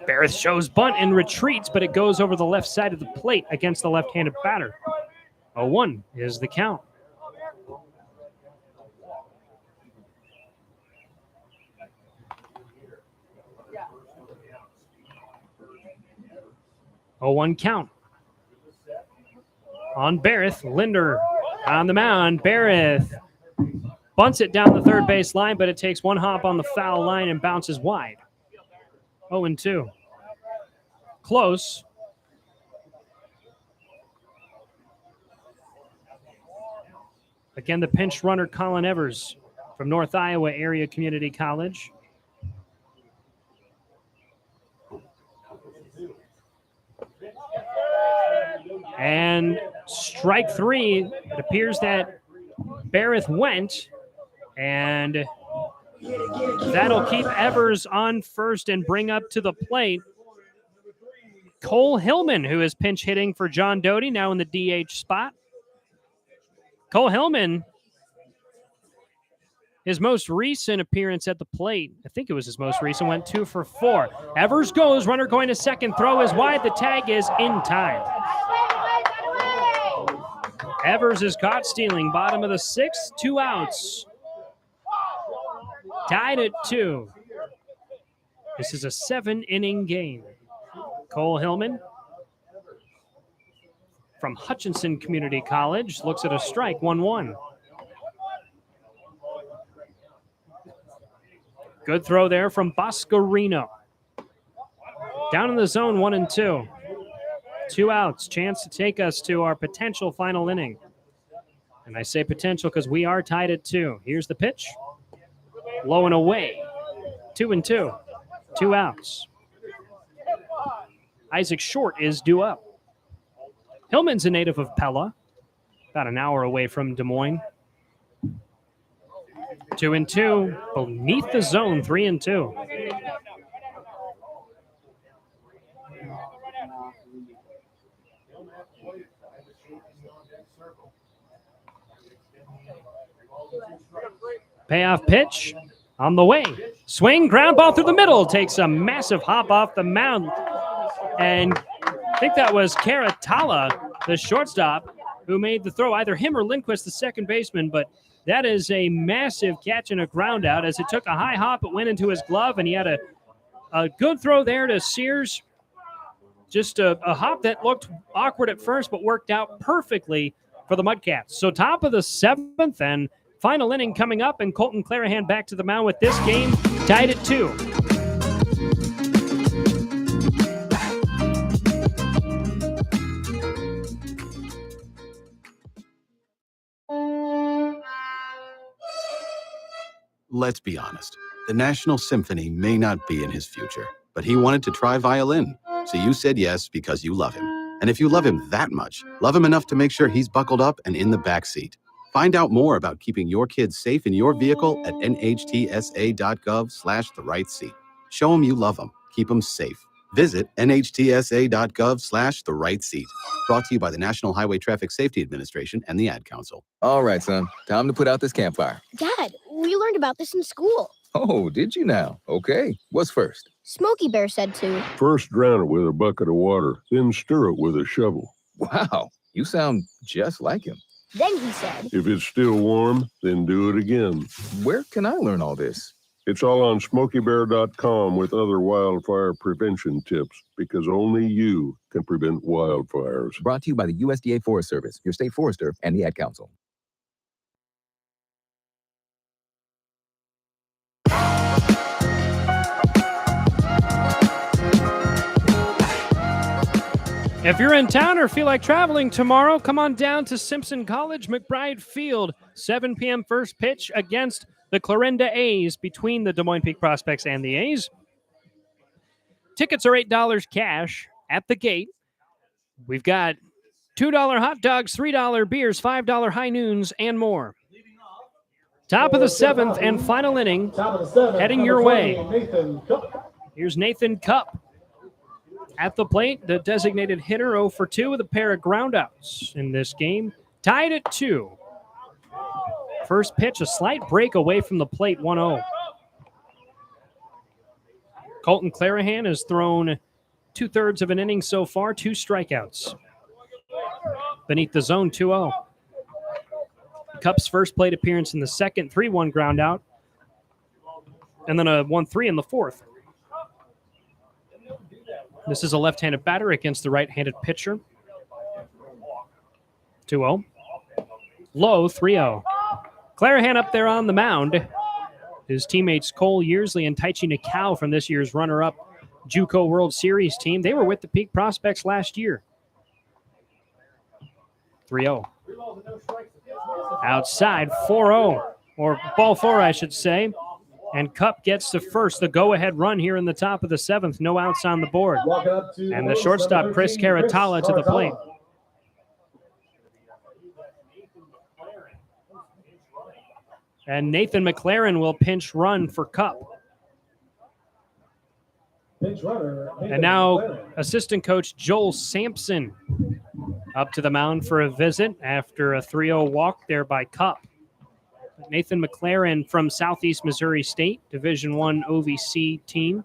Barrett shows bunt and retreats, but it goes over the left side of the plate against the left-handed batter. 0-1 is the count. A 1 count. On Barrett, Linder on the mound. Barrett bunts it down the third base line, but it takes 1 hop on the foul line and bounces wide. 0-2. Close. Again, the pinch runner, Colin Evers from North Iowa Area Community College. And strike 3. It appears that Barrett went, and that'll keep Evers on first and bring up to the plate Cole Hillman, who is pinch hitting for John Doty, now in the DH spot. Cole Hillman, his most recent appearance at the plate, I think it was his most recent, went 2 for 4. Evers goes, runner going to second, throw is wide, the tag is in time. Evers is caught stealing, bottom of the sixth, 2 outs. Tied at 2. This is a 7-inning game. Cole Hillman from Hutchinson Community College looks at a strike, 1-1. Good throw there from Boscarino. Down in the zone, 1-2. 2 outs, chance to take us to our potential final inning. And I say potential because we are tied at 2. Here's the pitch. Low and away. 2-2. 2 outs. Isaac Short is due up. Hillman's a native of Pella, about an hour away from Des Moines. 2-2, beneath the zone, 3-2. Payoff pitch on the way. Swing, ground ball through the middle. Takes a massive hop off the mound. And I think that was Caratala, the shortstop, who made the throw. Either him or Lindquist, the second baseman. But that is a massive catch and a ground out. As it took a high hop, it went into his glove, and he had a good throw there to Sears. Just a hop that looked awkward at first, but worked out perfectly for the Mudcats. So top of the seventh and final inning coming up, and Colton Clarahan back to the mound with this game tied at 2. Let's be honest. The National Symphony may not be in his future, but he wanted to try violin. So you said yes because you love him. And if you love him that much, love him enough to make sure he's buckled up and in the back seat. Find out more about keeping your kids safe in your vehicle at nhtsa.gov/the-right-seat. Show them you love them. Keep them safe. Visit nhtsa.gov/the-right-seat. Brought to you by the National Highway Traffic Safety Administration and the Ad Council. All right, son. Time to put out this campfire. Dad, we learned about this in school. Oh, did you now? Okay. What's first? Smokey Bear said to. First drown it with a bucket of water, then stir it with a shovel. Wow, you sound just like him. Then he said. If it's still warm, then do it again. Where can I learn all this? It's all on SmokeyBear.com with other wildfire prevention tips, because only you can prevent wildfires. Brought to you by the USDA Forest Service, your state forester, and the Ad Council. If you're in town or feel like traveling tomorrow, come on down to Simpson College, McBride Field. 7 p.m. first pitch against the Clarinda A's, between the Des Moines Peak Prospects and the A's. Tickets are $8 cash at the gate. We've got $2 hot dogs, $3 beers, $5 high noons, and more. Top of the seventh and final inning, heading your way. Here's Nathan Cupp at the plate, the designated hitter, 0 for 2 with a pair of groundouts in this game. Tied at 2. First pitch, a slight break away from the plate, 1-0. Colton Clarahan has thrown 2/3 of an inning so far, 2 strikeouts. Beneath the zone, 2-0. Cupp's first plate appearance in the second, 3-1 ground out, and then a 1-3 in the fourth. This is a left-handed batter against the right-handed pitcher. 2-0. Low, 3-0. Clarahan up there on the mound. His teammates Cole Yearsley and Taichi Nakao from this year's runner-up JUCO World Series team. They were with the Peak Prospects last year. 3-0. Outside, 4-0. Or ball 4, I should say. And Cupp gets the first, the go-ahead run here in the top of the seventh. No outs on the board. And the shortstop, Chris Caratala, to the plate. And Nathan McLaren will pinch run for Cupp. And now assistant coach Joel Sampson up to the mound for a visit after a 3-0 walk there by Cupp. Nathan McLaren from Southeast Missouri State, Division I OVC team.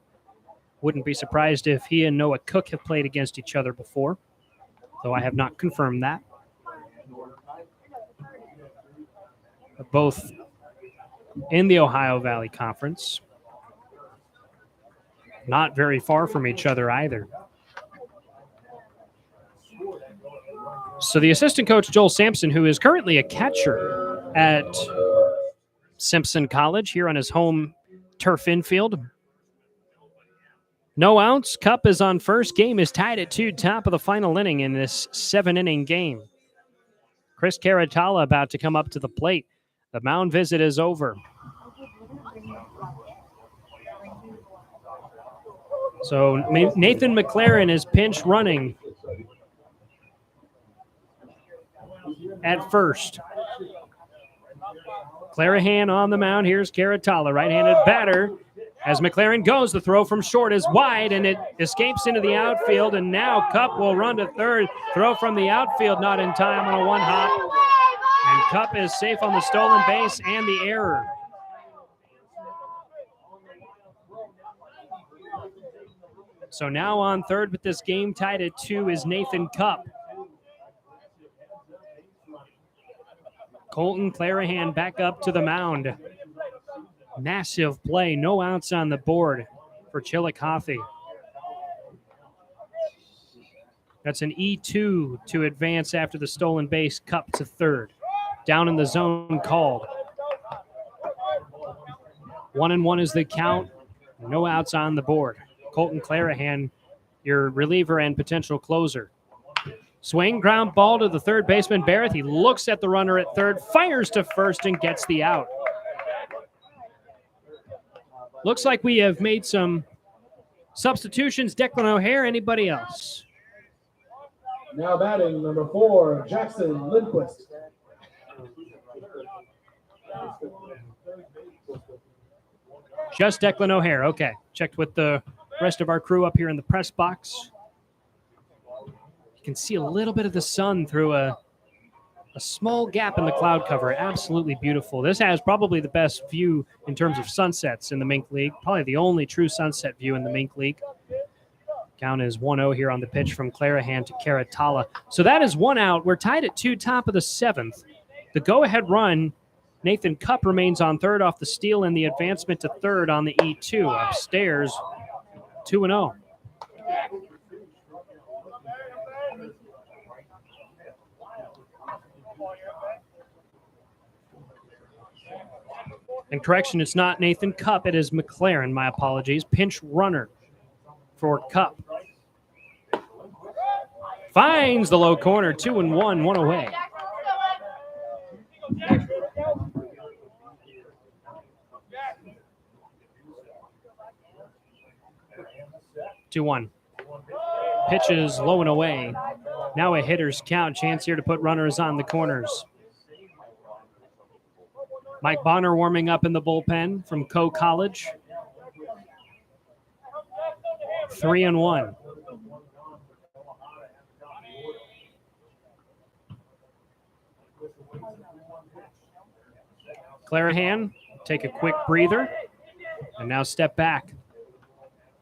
Wouldn't be surprised if he and Noah Cook have played against each other before, though I have not confirmed that. Both in the Ohio Valley Conference. Not very far from each other either. So the assistant coach, Joel Sampson, who is currently a catcher at Simpson College here on his home turf infield. No outs. Cupp is on first. Game is tied at 2, top of the final inning in this 7-inning game. Chris Caratala about to come up to the plate. The mound visit is over. So Nathan McLaren is pinch running at first. Clarahan on the mound. Here's Caratala, right-handed batter. As McLaren goes, the throw from short is wide, and it escapes into the outfield, and now Cup will run to third. Throw from the outfield, not in time on a one-hop. And Cup is safe on the stolen base and the error. So now on third with this game tied at 2 is Nathan Cup. Colton Clarahan back up to the mound. Massive play, no outs on the board for Chillicothe. That's an E2 to advance after the stolen base. Cup to third. Down in the zone called. 1-1 is the count. No outs on the board. Colton Clarahan, your reliever and potential closer. Swing, ground ball to the third baseman, Barrett. He looks at the runner at third, fires to first, and gets the out. Looks like we have made some substitutions. Declan O'Hare, anybody else? Now batting, number 4, Jackson Lindquist. Just Declan O'Hare, okay. Checked with the rest of our crew up here in the press box. You can see a little bit of the sun through a small gap in the cloud cover. Absolutely beautiful. This has probably the best view in terms of sunsets in the Mink League. Probably the only true sunset view in the Mink League. Count is 1-0 here on the pitch from Clarahan to Caratala. So that is 1 out. We're tied at 2, top of the 7th. The go-ahead run, Nathan Cup remains on third off the steal and the advancement to third on the E2. Upstairs, 2-0. And correction, it's not Nathan Cup, it is McLaren. My apologies. Pinch runner for Cup. Finds the low corner, 2-1, 1 away. Two one. Pitches low and away. Now a hitter's count. Chance here to put runners on the corners. Mike Bonner warming up in the bullpen from Coe College. 3-1. Clarahan, take a quick breather, and now step back.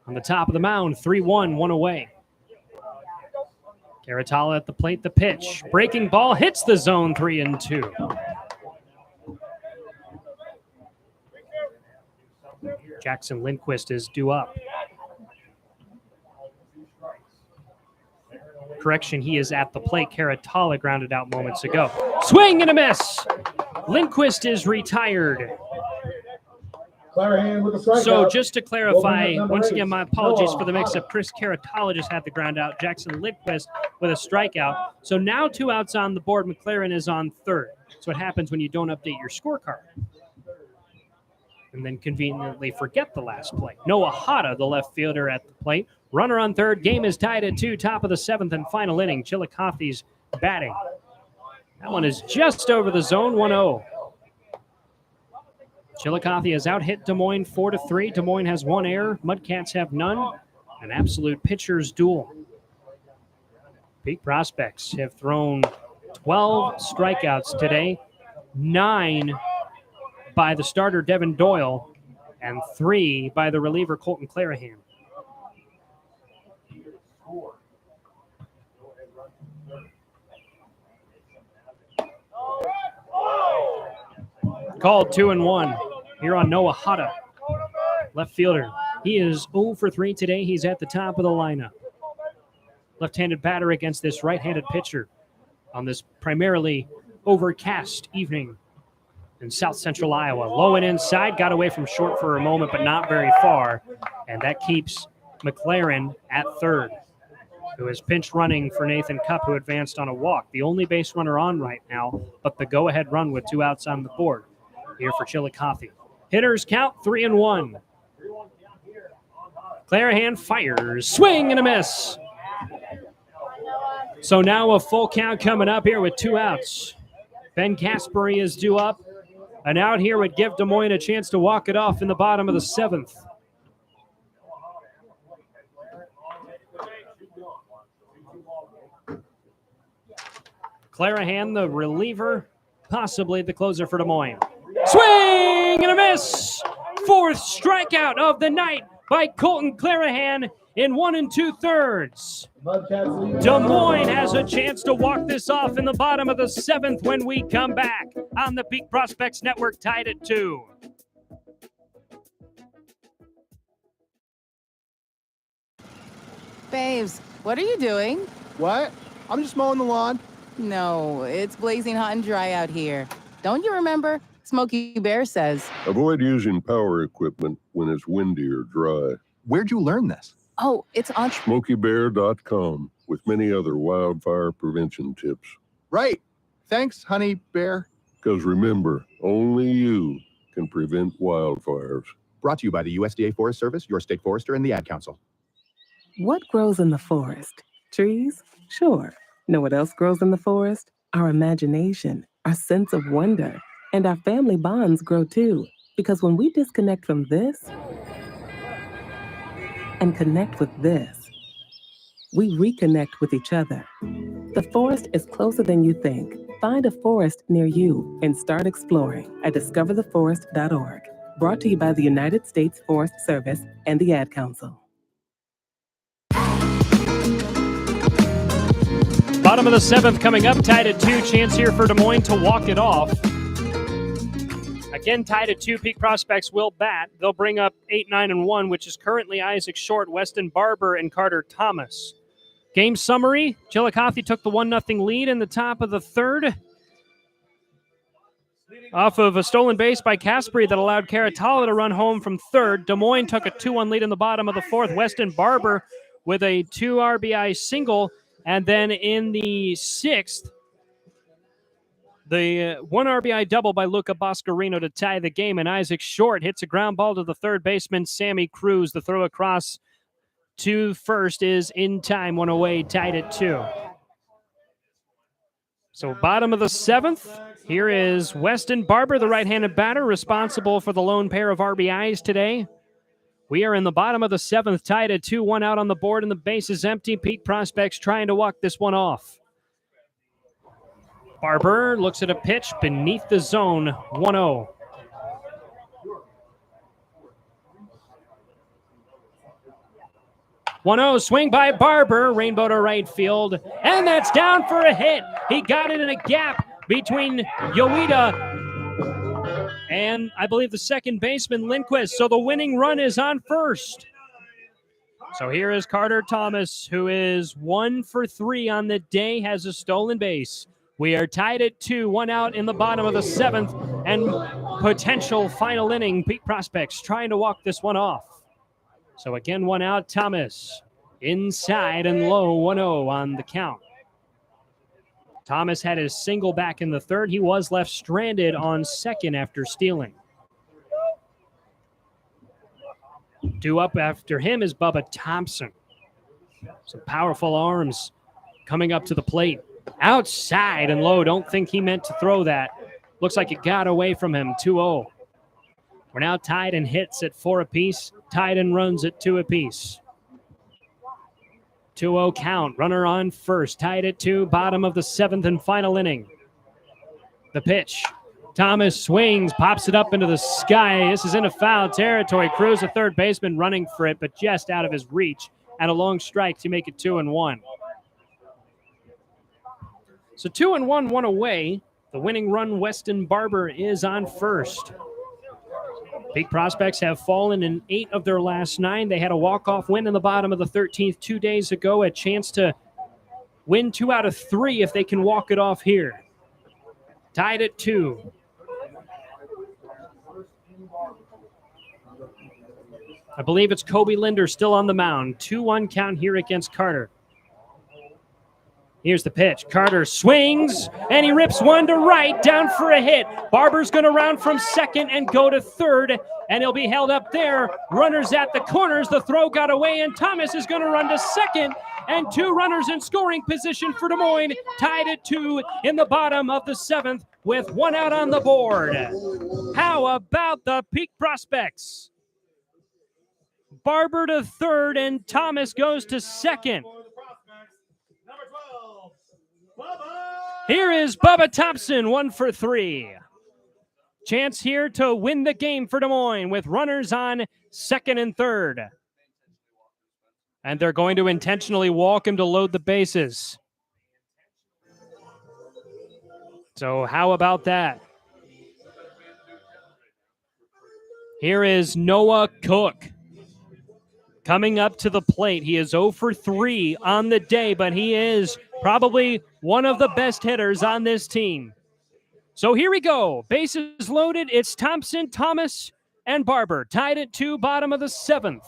On the top of the mound, 3-1, 1 away. Caratala at the plate, the pitch. Breaking ball hits the zone, 3-2. Jackson Lindquist is due up. Correction, he is at the plate. Caratala grounded out moments ago. Swing and a miss. Lindquist is retired. Clarahan with the strikeout. So just to clarify, once again, my apologies for the mix-up. Chris Caratala just had the ground out. Jackson Lindquist with a strikeout. So now 2 outs on the board. McLaren is on third. That's what happens when you don't update your scorecard. And then conveniently forget the last play. Noah Hata, the left fielder at the plate. Runner on third. Game is tied at 2, top of the 7th and final inning. Chillicothe's batting. That one is just over the zone, 1-0. Chillicothe has out-hit Des Moines 4-3. Des Moines has 1 error. Mudcats have none. An absolute pitcher's duel. Peak Prospects have thrown 12 strikeouts today. 9 by the starter Devin Doyle and 3 by the reliever Colton Clarahan. Called 2-1 here on Noah Hata, left fielder. He is 0 for 3 today. He's at the top of the lineup. Left-handed batter against this right-handed pitcher on this primarily overcast evening in south central Iowa. Low and inside, got away from short for a moment, but not very far. And that keeps McLaren at third, who is pinch running for Nathan Cup, who advanced on a walk. The only base runner on right now, but the go-ahead run with 2 outs on the board here for Chillicothe. Hitters count 3-1. Clarahan fires. Swing and a miss. So now a full count coming up here with 2 outs. Ben Caspary is due up. An out here would give Des Moines a chance to walk it off in the bottom of the 7th. Clarahan, the reliever, possibly the closer for Des Moines. Swing and a miss! 4th strikeout of the night by Colton Clarahan in 1 2/3. Des Moines has a chance to walk this off in the bottom of the 7th when we come back on the Peak Prospects Network, tied at 2. Babes, what are you doing? What? I'm just mowing the lawn. No, it's blazing hot and dry out here. Don't you remember? Smokey Bear says. Avoid using power equipment when it's windy or dry. Where'd you learn this? Oh, it's on SmokeyBear.com with many other wildfire prevention tips. Right. Thanks, honey bear. Because remember, only you can prevent wildfires. Brought to you by the USDA Forest Service, your state forester, and the Ad Council. What grows in the forest? Trees? Sure. Know what else grows in the forest? Our imagination, our sense of wonder, and our family bonds grow too. Because when we disconnect from this and connect with this, we reconnect with each other. The forest is closer than you think. Find a forest near you and start exploring at discovertheforest.org. Brought to you by the United States Forest Service and the Ad Council. Bottom of the 7th coming up, tied at 2. Chance here for Des Moines to walk it off. Again, tied at 2. Peak Prospects will bat. They'll bring up 8, 9, and 1, which is currently Isaac Short, Weston Barber, and Carter Thomas. Game summary, Chillicothe took the 1-0 lead in the top of the 3rd. Off of a stolen base by Caspary that allowed Caratala to run home from 3rd. Des Moines took a 2-1 lead in the bottom of the 4th. Weston Barber with a 2 RBI single. And then in the 6th, the 1 RBI double by Luca Boscarino to tie the game. And Isaac Short hits a ground ball to the 3rd baseman, Sammy Cruz. The throw across to 1st is in time, 1 away, tied at 2. So bottom of the 7th, here is Weston Barber, the right-handed batter, responsible for the lone pair of RBIs today. We are in the bottom of the 7th, tied at 2, 1 out on the board, and the base is empty. Peak Prospects trying to walk this one off. Barber looks at a pitch beneath the zone, 1-0. Swing by Barber, rainbow to right field, and that's down for a hit. He got it in a gap between Yoida and I believe the second baseman, Lindquist. So the winning run is on first. So here is Carter Thomas, who is 1 for 3 on the day, has a stolen base. We are tied at 2, 1 out in the bottom of the 7th, and potential final inning. Peak Prospects trying to walk this one off. So again, 1 out, Thomas. Inside and low, 1-0 on the count. Thomas had his single back in the 3rd. He was left stranded on 2nd after stealing. Due up after him is Bubba Thompson. Some powerful arms coming up to the plate. Outside and low. Don't think he meant to throw that. Looks like it got away from him. 2-0. We're now tied in hits at 4 apiece. Tied in runs at 2 apiece. 2-0 count. Runner on first. Tied at 2. Bottom of the 7th and final inning. The pitch. Thomas swings, pops it up into the sky. This is into foul territory. Cruz, the third baseman, running for it, but just out of his reach. And a long strike to make it 2-1. So 2-1, 1 away. The winning run, Weston Barber, is on first. Peak Prospects have fallen in 8 of their last 9. They had a walk-off win in the bottom of the 13th 2 days ago. A chance to win 2 out of 3 if they can walk it off here. Tied at 2. I believe it's Kobe Linder still on the mound. 2-1 count here against Carter. Here's the pitch. Carter swings, and he rips one to right, down for a hit. Barber's going to round from second and go to third, and he'll be held up there. Runners at the corners. The throw got away, and Thomas is going to run to second, and two runners in scoring position for Des Moines, tied at 2 in the bottom of the 7th with one out on the board. How about the Peak Prospects? Barber to third, and Thomas goes to second. Here is Bubba Thompson, 1 for 3. Chance here to win the game for Des Moines with runners on second and third. And they're going to intentionally walk him to load the bases. So how about that? Here is Noah Cook coming up to the plate. He is 0 for 3 on the day, but he is probably one of the best hitters on this team. So here we go. Bases loaded. It's Thompson, Thomas, and Barber tied at 2, bottom of the 7th.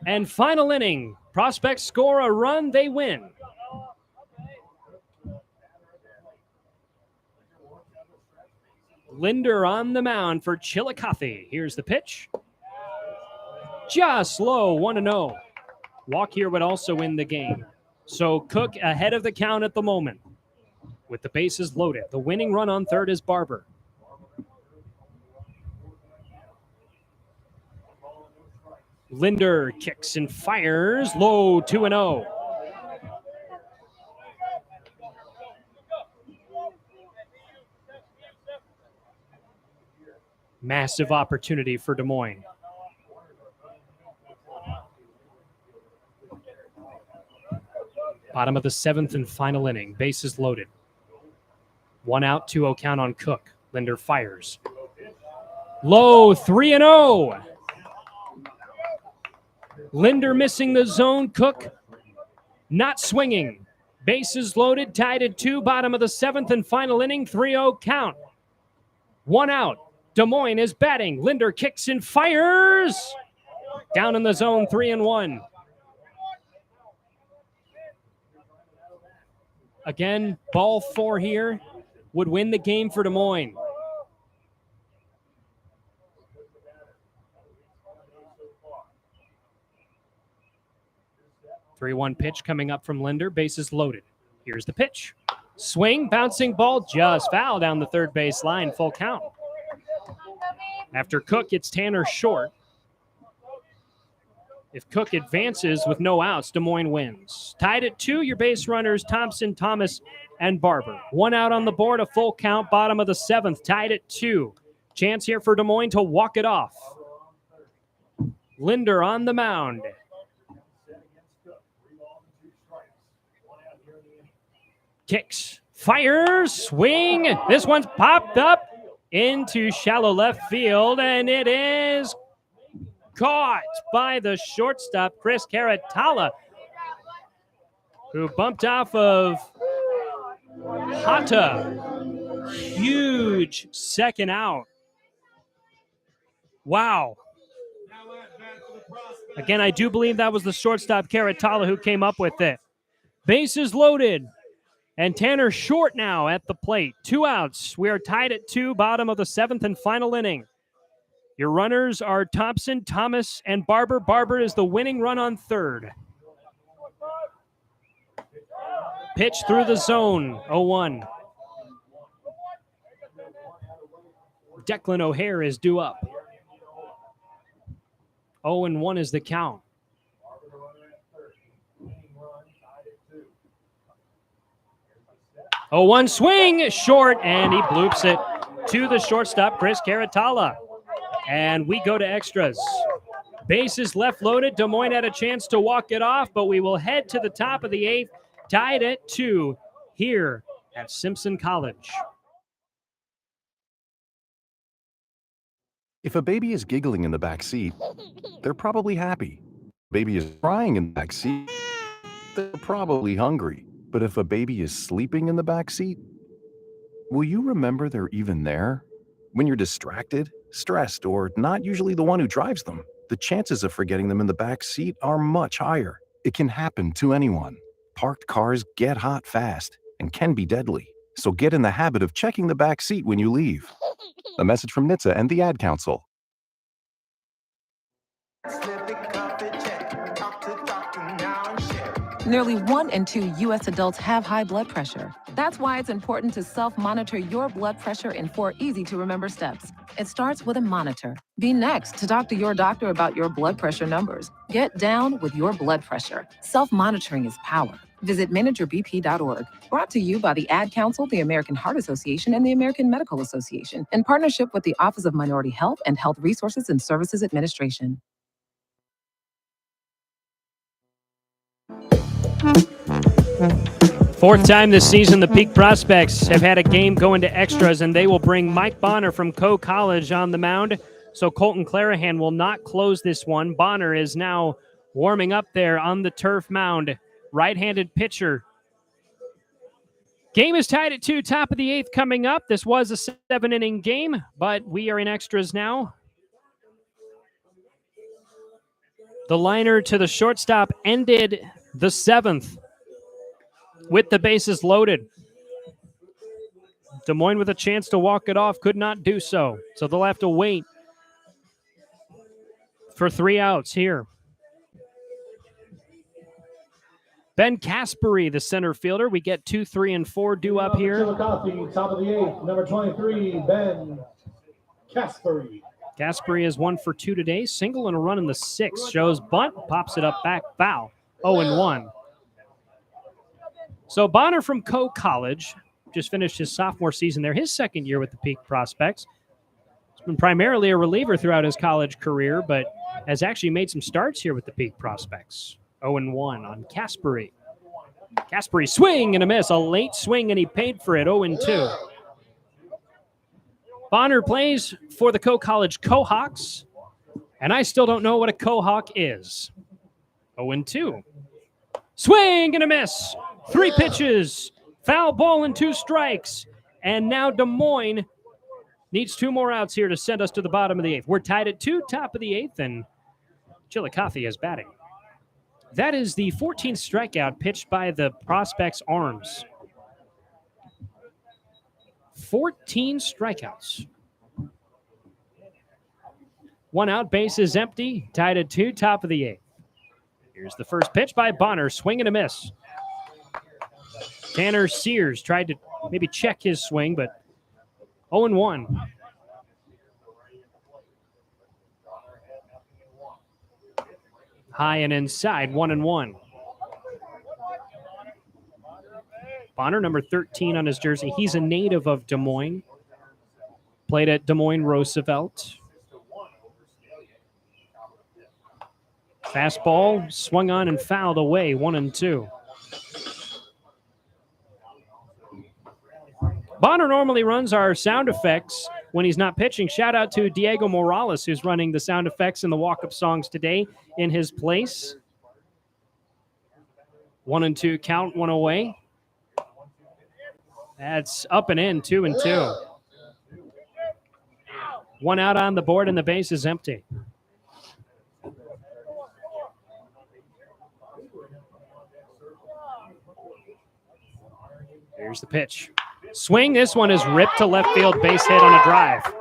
And final inning. Prospects score a run, they win. Linder on the mound for Chillicothe. Here's the pitch. Just low, 1-0. Walk here would also win the game. So Cook ahead of the count at the moment with the bases loaded. The winning run on third is Barber. Linder kicks and fires. Low, 2-0. Massive opportunity for Des Moines. Bottom of the 7th and final inning. Bases loaded. 1 out, 2-0 count on Cook. Linder fires. Low, 3-0. Linder missing the zone. Cook not swinging. Bases loaded, tied at 2, bottom of the 7th and final inning. 3-0 count. 1 out. Des Moines is batting. Linder kicks and fires. Down in the zone, 3-1. Again, ball 4 here would win the game for Des Moines. Three-one pitch coming up from Linder. Bases loaded. Here's the pitch. Swing, bouncing ball, just foul down the third base line. Full count. After Cook, it's Tanner short. If Cook advances with no outs, Des Moines wins. Tied at 2, your base runners, Thompson, Thomas, and Barber. 1 out on the board, a full count, bottom of the 7th, tied at 2. Chance here for Des Moines to walk it off. Linder on the mound. Kicks, fires, swing. This one's popped up into shallow left field, and it is caught by the shortstop, Chris Caratala, who bumped off of Hata. Huge second out. Wow. Again, I do believe that was the shortstop, Caratala, who came up with it. Bases loaded. And Tanner short now at the plate. 2 outs. We are tied at 2, bottom of the 7th and final inning. Your runners are Thompson, Thomas, and Barber. Barber is the winning run on third. Pitch through the zone, 0-1. Declan O'Hare is due up. 0-1 is the count. Oh, 1 swing, short, and he bloops it to the shortstop, Chris Caratala. And we go to extras. Bases left loaded. Des Moines had a chance to walk it off, but we will head to the top of the 8th, tied at 2 here at Simpson College. If a baby is giggling in the back seat, they're probably happy. Baby is crying in the back seat, they're probably hungry. But if a baby is sleeping in the back seat, will you remember they're even there? When you're distracted, stressed, or not usually the one who drives them, the chances of forgetting them in the back seat are much higher. It can happen to anyone. Parked cars get hot fast and can be deadly. So get in the habit of checking the back seat when you leave. A message from NHTSA and the Ad Council. Nearly 1 in 2 U.S. adults have high blood pressure. That's why it's important to self-monitor your blood pressure in 4 easy-to-remember steps. It starts with a monitor. Be next to talk to your doctor about your blood pressure numbers. Get down with your blood pressure. Self-monitoring is power. Visit manageyourbp.org. Brought to you by the Ad Council, the American Heart Association, and the American Medical Association, in partnership with the Office of Minority Health and Health Resources and Services Administration. Fourth time this season, the Peak Prospects have had a game go into extras, and they will bring Mike Bonner from Coe College on the mound. So Colton Clarahan will not close this one. Bonner is now warming up there on the turf mound. Right-handed pitcher. Game is tied at 2, top of the 8th coming up. This was a 7-inning game, but we are in extras now. The liner to the shortstop ended the 7th with the bases loaded. Des Moines with a chance to walk it off, could not do so. So they'll have to wait for 3 outs here. Ben Caspery, the center fielder. We get 2, 3, and 4 due up here. Chillicothe, top of the 8th, number 23, Ben Caspery. Caspery is 1 for 2 today. Single and a run in the 6th. Shows bunt, pops it up back, foul. 0-1. So Bonner from Coe College just finished his sophomore season there, his second year with the Peak Prospects. He's been primarily a reliever throughout his college career, but has actually made some starts here with the Peak Prospects. 0-1 on Caspery. Caspery swing and a miss. A late swing, and he paid for it. 0-2. Bonner plays for the Coe College Cohawks, and I still don't know what a Cohawk is. 0-2. Swing and a miss. 3 pitches. Foul ball and 2 strikes. And now Des Moines needs 2 more outs here to send us to the bottom of the 8th. We're tied at 2, top of the 8th, and Chillicothe is batting. That is the 14th strikeout pitched by the Prospects Arms. 14 strikeouts. 1 out, base is empty. Tied at 2, top of the 8th. Here's the first pitch by Bonner. Swing and a miss. Tanner Sears tried to maybe check his swing, but 0-1. High and inside, 1-1. Bonner, number 13 on his jersey. He's a native of Des Moines. Played at Des Moines Roosevelt. Fastball swung on and fouled away, 1-2. Bonner normally runs our sound effects when he's not pitching. Shout out to Diego Morales, who's running the sound effects and the walk-up songs today in his place. 1-2 count, 1 away. That's up and in, 2-2. 1 out on the board and the base is empty. Here's the pitch. Swing. This one is ripped to left field, base hit on a drive.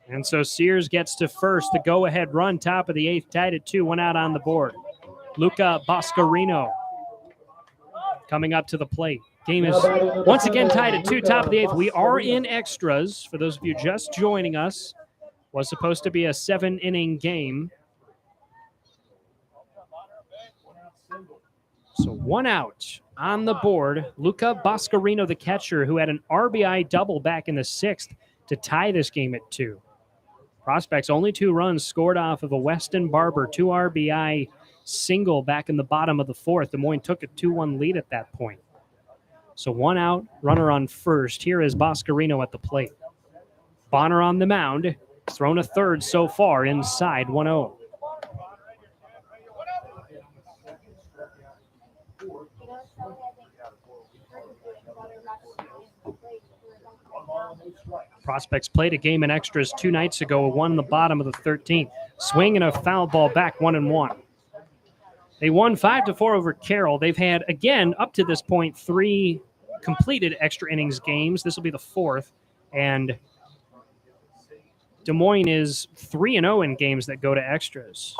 And so Sears gets to first. The go-ahead run, top of the 8th, tied at 2, 1 out on the board. Luca Boscarino coming up to the plate. Game is once again tied at 2, top of the 8th. We are in extras. For those of you just joining us, was supposed to be a 7-inning game. So 1 out on the board. Luca Boscarino, the catcher, who had an RBI double back in the 6th to tie this game at 2. Prospects only 2 runs scored off of a Weston Barber 2 RBI single back in the bottom of the 4th. Des Moines took a 2-1 lead at that point. So 1 out, runner on first. Here is Boscarino at the plate. Bonner on the mound. Thrown a third so far, inside 1-0. Prospects played a game in extras 2 nights ago, won the bottom of the 13th. Swing and a foul ball back, 1-1. They won 5-4 over Carroll. They've had, again, up to this point, 3 completed extra innings games. This will be the 4th. And Des Moines is 3-0 in games that go to extras.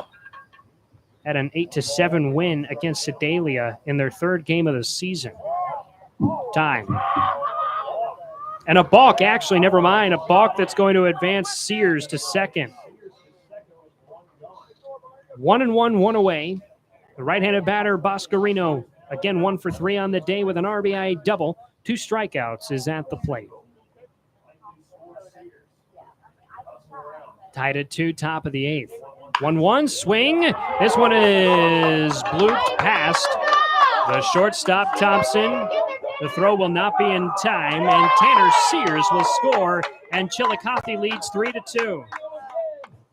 Had an 8-7 win against Sedalia in their 3rd game of the season. Time. And a balk, actually, never mind. A balk that's going to advance Sears to second. 1-1, 1 away. The right-handed batter, Boscarino, again 1 for 3 on the day with an RBI double. 2 strikeouts, is at the plate. Tied at 2, top of the 8th. 1-1, swing. This one is blooped past the shortstop, Thompson. The throw will not be in time, and Tanner Sears will score, and Chillicothe leads 3-2.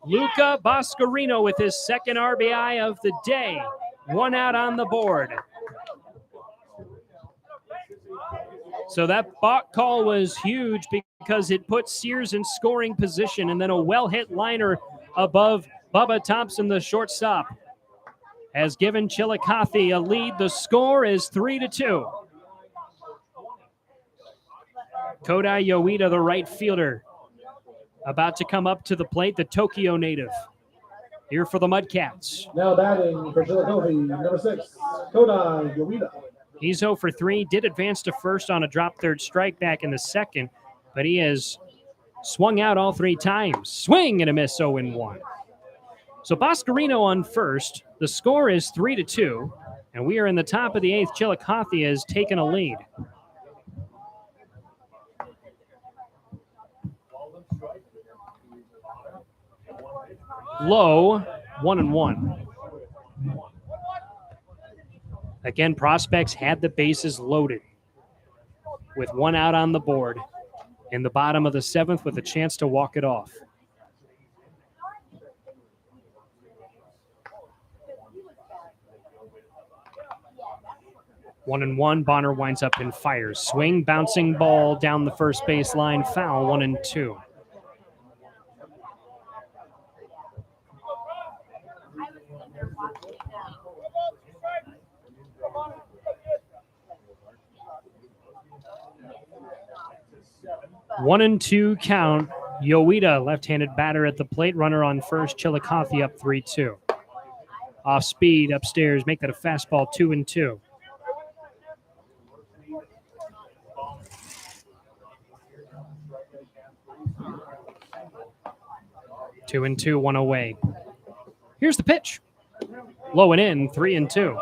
Luca Boscarino with his 2nd RBI of the day. 1 out on the board. So that balk call was huge because it put Sears in scoring position, and then a well-hit liner above Bubba Thompson, the shortstop, has given Chillicothe a lead. The score is 3-2. Kodai Yoida, the right fielder, about to come up to the plate, the Tokyo native. Here for the Mudcats. Now batting for Chillicothe, number 6, Kodai Yoida. He's 0 for 3, did advance to first on a drop third strike back in the 2nd, but he has swung out all 3 times. Swing and a miss, 0-1. So Boscarino on first. The score is 3-2, and we are in the top of the 8th. Chillicothe has taken a lead. Low, 1-1. Again, prospects had the bases loaded with 1 out on the board in the bottom of the 7th with a chance to walk it off. One and one, Bonner winds up and fires. Swing, bouncing ball down the first base line, foul, 1-2. One and 2 count. Yoida, left-handed batter at the plate. Runner on first. Chillicothe up 3-2. Off speed, upstairs. Make that a fastball, 2-2. Two and 2, 1 away. Here's the pitch. Low and in, 3-2.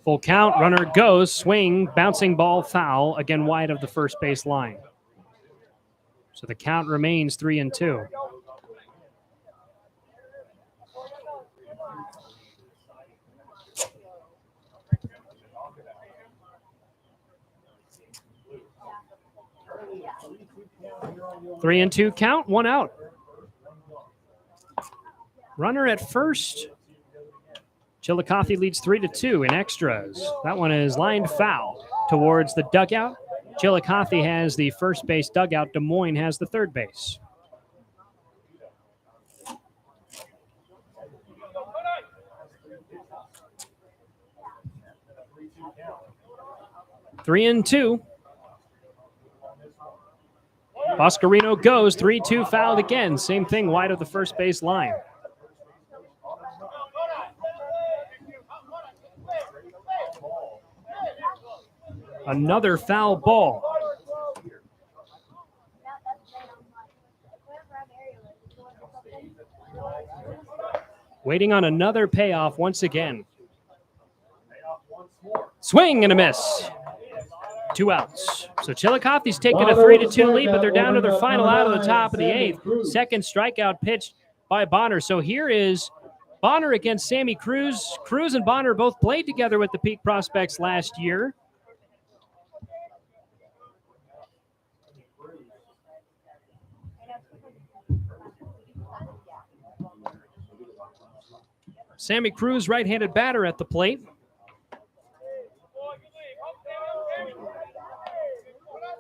Full count, runner goes, swing, bouncing ball, foul, again wide of the first base line. So the count remains 3-2. Three and 2 count, 1 out. Runner at first. Chillicothe leads 3-2 in extras. That one is lined foul towards the dugout. Chillicothe has the first base dugout. Des Moines has the third base. Three and 2. Boscarino goes, 3-2 fouled again. Same thing, wide of the first base line. Another foul ball. Waiting on another payoff once again. Swing and a miss. 2 outs. So Chillicothe's taking a 3-2 lead, but they're down to their final out of the top of the 8th. Second strikeout pitch by Bonner. So here is Bonner against Sammy Cruz. Cruz and Bonner both played together with the Peak Prospects last year. Sammy Cruz, right-handed batter at the plate.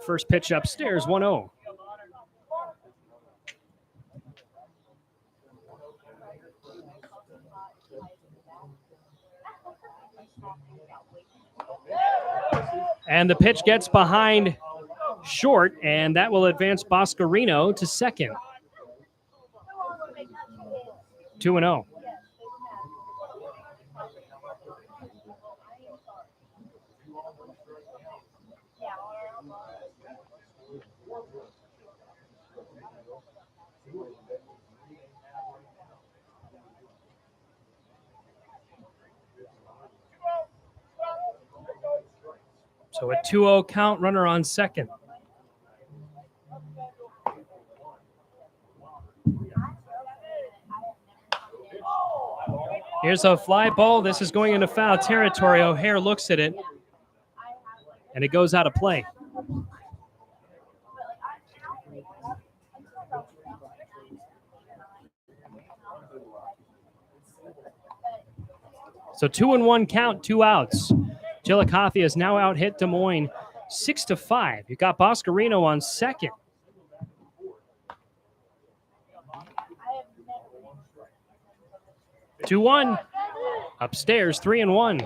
First pitch upstairs, 1-0. And the pitch gets behind short, and that will advance Boscarino to second. 2-0. So a 2-0 count, runner on second. Here's a fly ball. This is going into foul territory. O'Hare looks at it, and it goes out of play. So 2-1 count, 2 outs. Chillicothe has now out-hit Des Moines 6-5. You got Boscarino on second. Two 2-1. Upstairs, 3-1.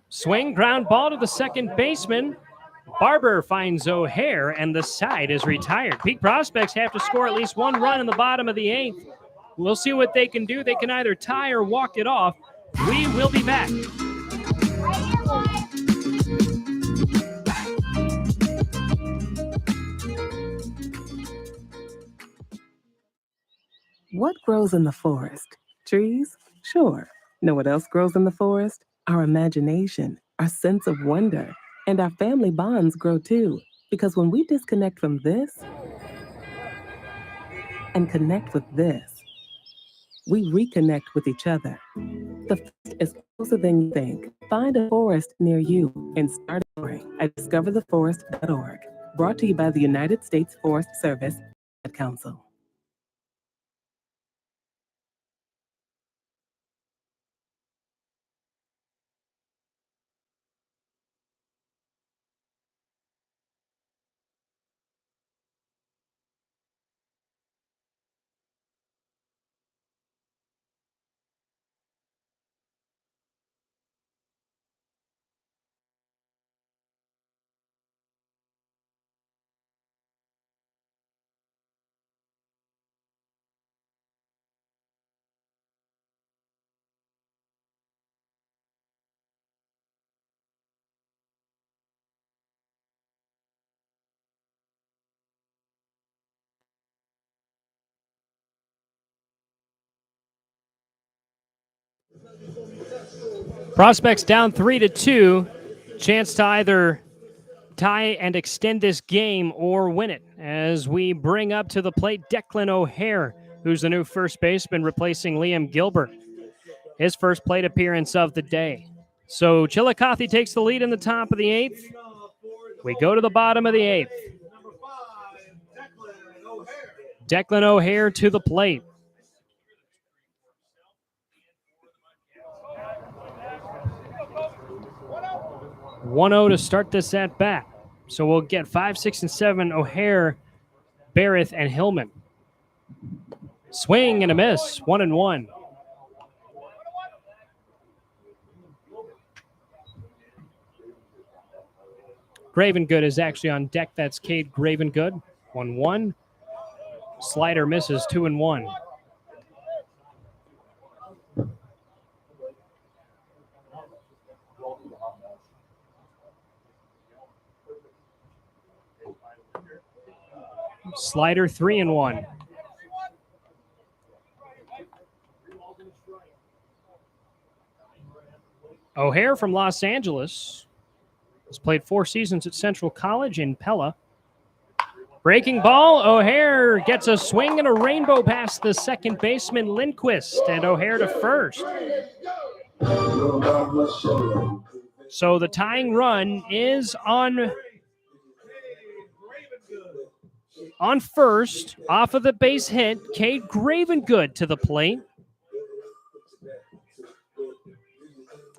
Swing, ground ball to the second baseman. Barber finds O'Hare, and the side is retired. Peak Prospects have to score at least 1 run in the bottom of the 8th. We'll see what they can do. They can either tie or walk it off. We will be back. What grows in the forest? Trees? Sure. Know what else grows in the forest? Our imagination, our sense of wonder, and our family bonds grow too. Because when we disconnect from this and connect with this, we reconnect with each other. The forest is closer than you think. Find a forest near you and start exploring at discovertheforest.org. Brought to you by the United States Forest Service and Council. Prospects down 3-2. Chance to either tie and extend this game or win it. As we bring up to the plate Declan O'Hare, who's the new first baseman replacing Liam Gilbert. His first plate appearance of the day. So Chillicothe takes the lead in the top of the 8th. We go to the bottom of the 8th. Declan O'Hare to the plate. (1-0) to start this at bat. So we'll get 5, 6, and 7. O'Hare, Barrett, and Hillman. Swing and a miss. 1-1. Gravengood is actually on deck. That's Cade Gravengood. 1-1. Slider misses. 2-1. Slider 3-1. O'Hare from Los Angeles has played 4 seasons at Central College in Pella. Breaking ball, O'Hare gets a swing and a rainbow past the second baseman Lindquist, and O'Hare to first. So the tying run is on On first, off of the base hit, Cade Gravengood to the plate.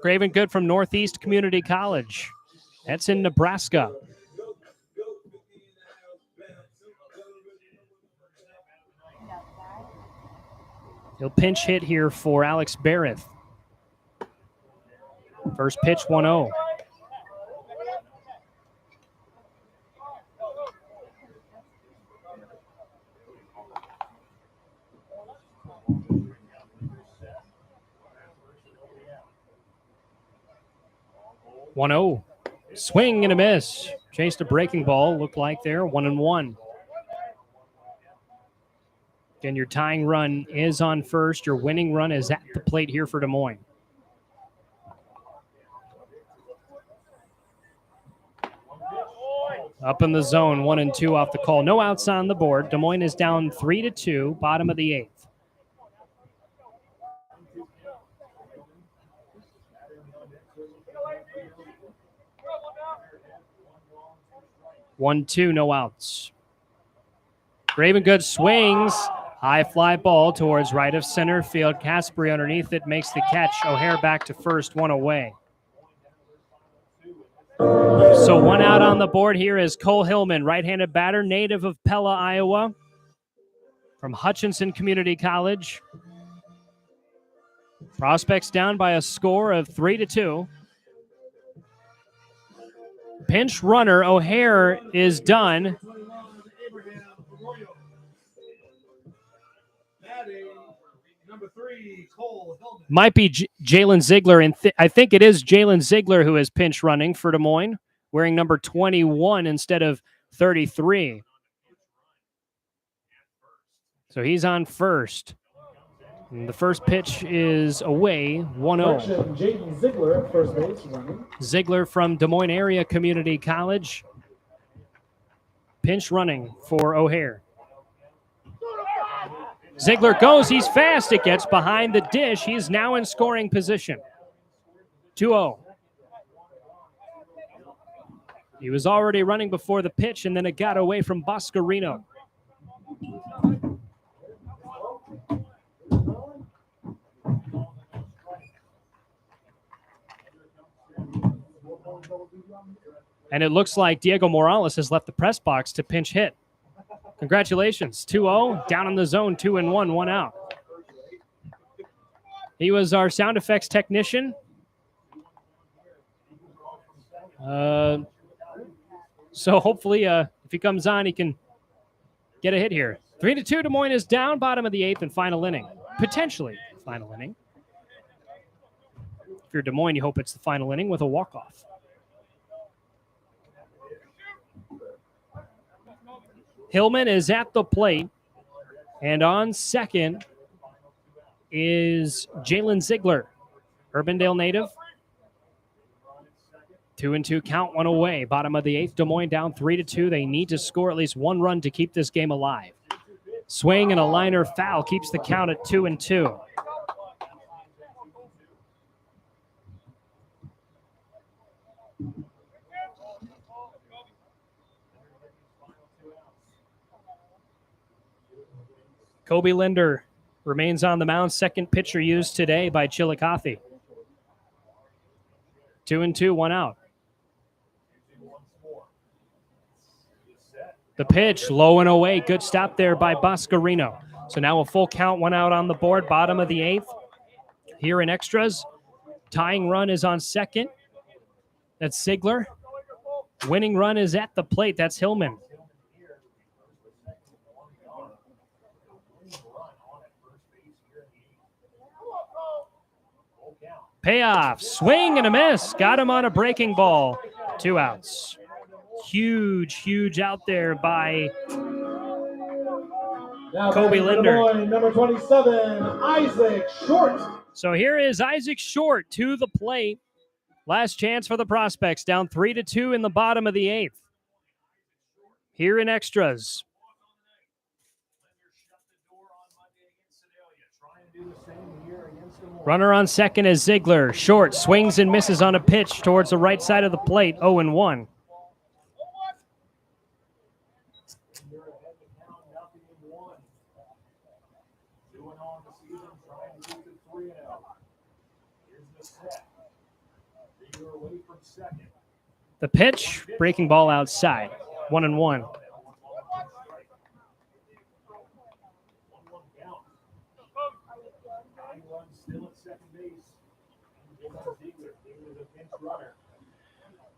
Gravengood from Northeast Community College. That's in Nebraska. He'll pinch hit here for Alex Barrett. First pitch, 1-0. Swing and a miss. Chased a breaking ball, looked like there, 1-1. Again, your tying run is on first. Your winning run is at the plate here for Des Moines. Up in the zone, 1-2 off the call. No outs on the board. Des Moines is down 3-2, bottom of the 8th. One, two, no outs. Gravengood swings. High fly ball towards right of center field. Caspery underneath it makes the catch. O'Hare back to first, one away. So one out on the board here is Cole Hillman, right-handed batter, native of Pella, Iowa, from Hutchinson Community College. Prospects down by a score of 3-2. Pinch runner, O'Hare is done. Might be Jalen Ziegler, and I think it is Jalen Ziegler who is pinch running for Des Moines, wearing number 21 instead of 33. So he's on first. And the first pitch is away, 1-0. Jaden Ziegler, first base, running. Ziegler from Des Moines Area Community College. Pinch running for O'Hare. Ziegler goes, he's fast, it gets behind the dish. He is now in scoring position. 2-0. He was already running before the pitch, and then it got away from Boscarino. And it looks like Diego Morales has left the press box to pinch hit. Congratulations, 2-0, down in the zone, 2-1, one out. He was our sound effects technician. So hopefully if he comes on, he can get a hit here. 3-2, Des Moines is down, bottom of the 8th and final inning. Potentially final inning. If you're Des Moines, you hope it's the final inning with a walk-off. Hillman is at the plate, and on second is Jalen Ziegler, Urbandale native. 2-2 count, one away. Bottom of the 8th, Des Moines down 3-2. They need to score at least one run to keep this game alive. Swing and a liner foul keeps the count at 2-2. Kobe Linder remains on the mound. Second pitcher used today by Chillicothe. 2-2, one out. The pitch, low and away. Good stop there by Boscarino. So now a full count, one out on the board. Bottom of the 8th. Here in extras. Tying run is on second. That's Ziegler. Winning run is at the plate. That's Hillman. Payoff, swing and a miss. Got him on a breaking ball. 2 outs. Huge out there by Kobe Linder. Number 27, Isaac Short. So here is Isaac Short to the plate. Last chance for the prospects, down 3-2 in the bottom of the 8th. Here in extras. Runner on second is Ziegler. Short swings and misses on a pitch towards the right side of the plate. 0-1. The pitch, breaking ball outside. 1-1.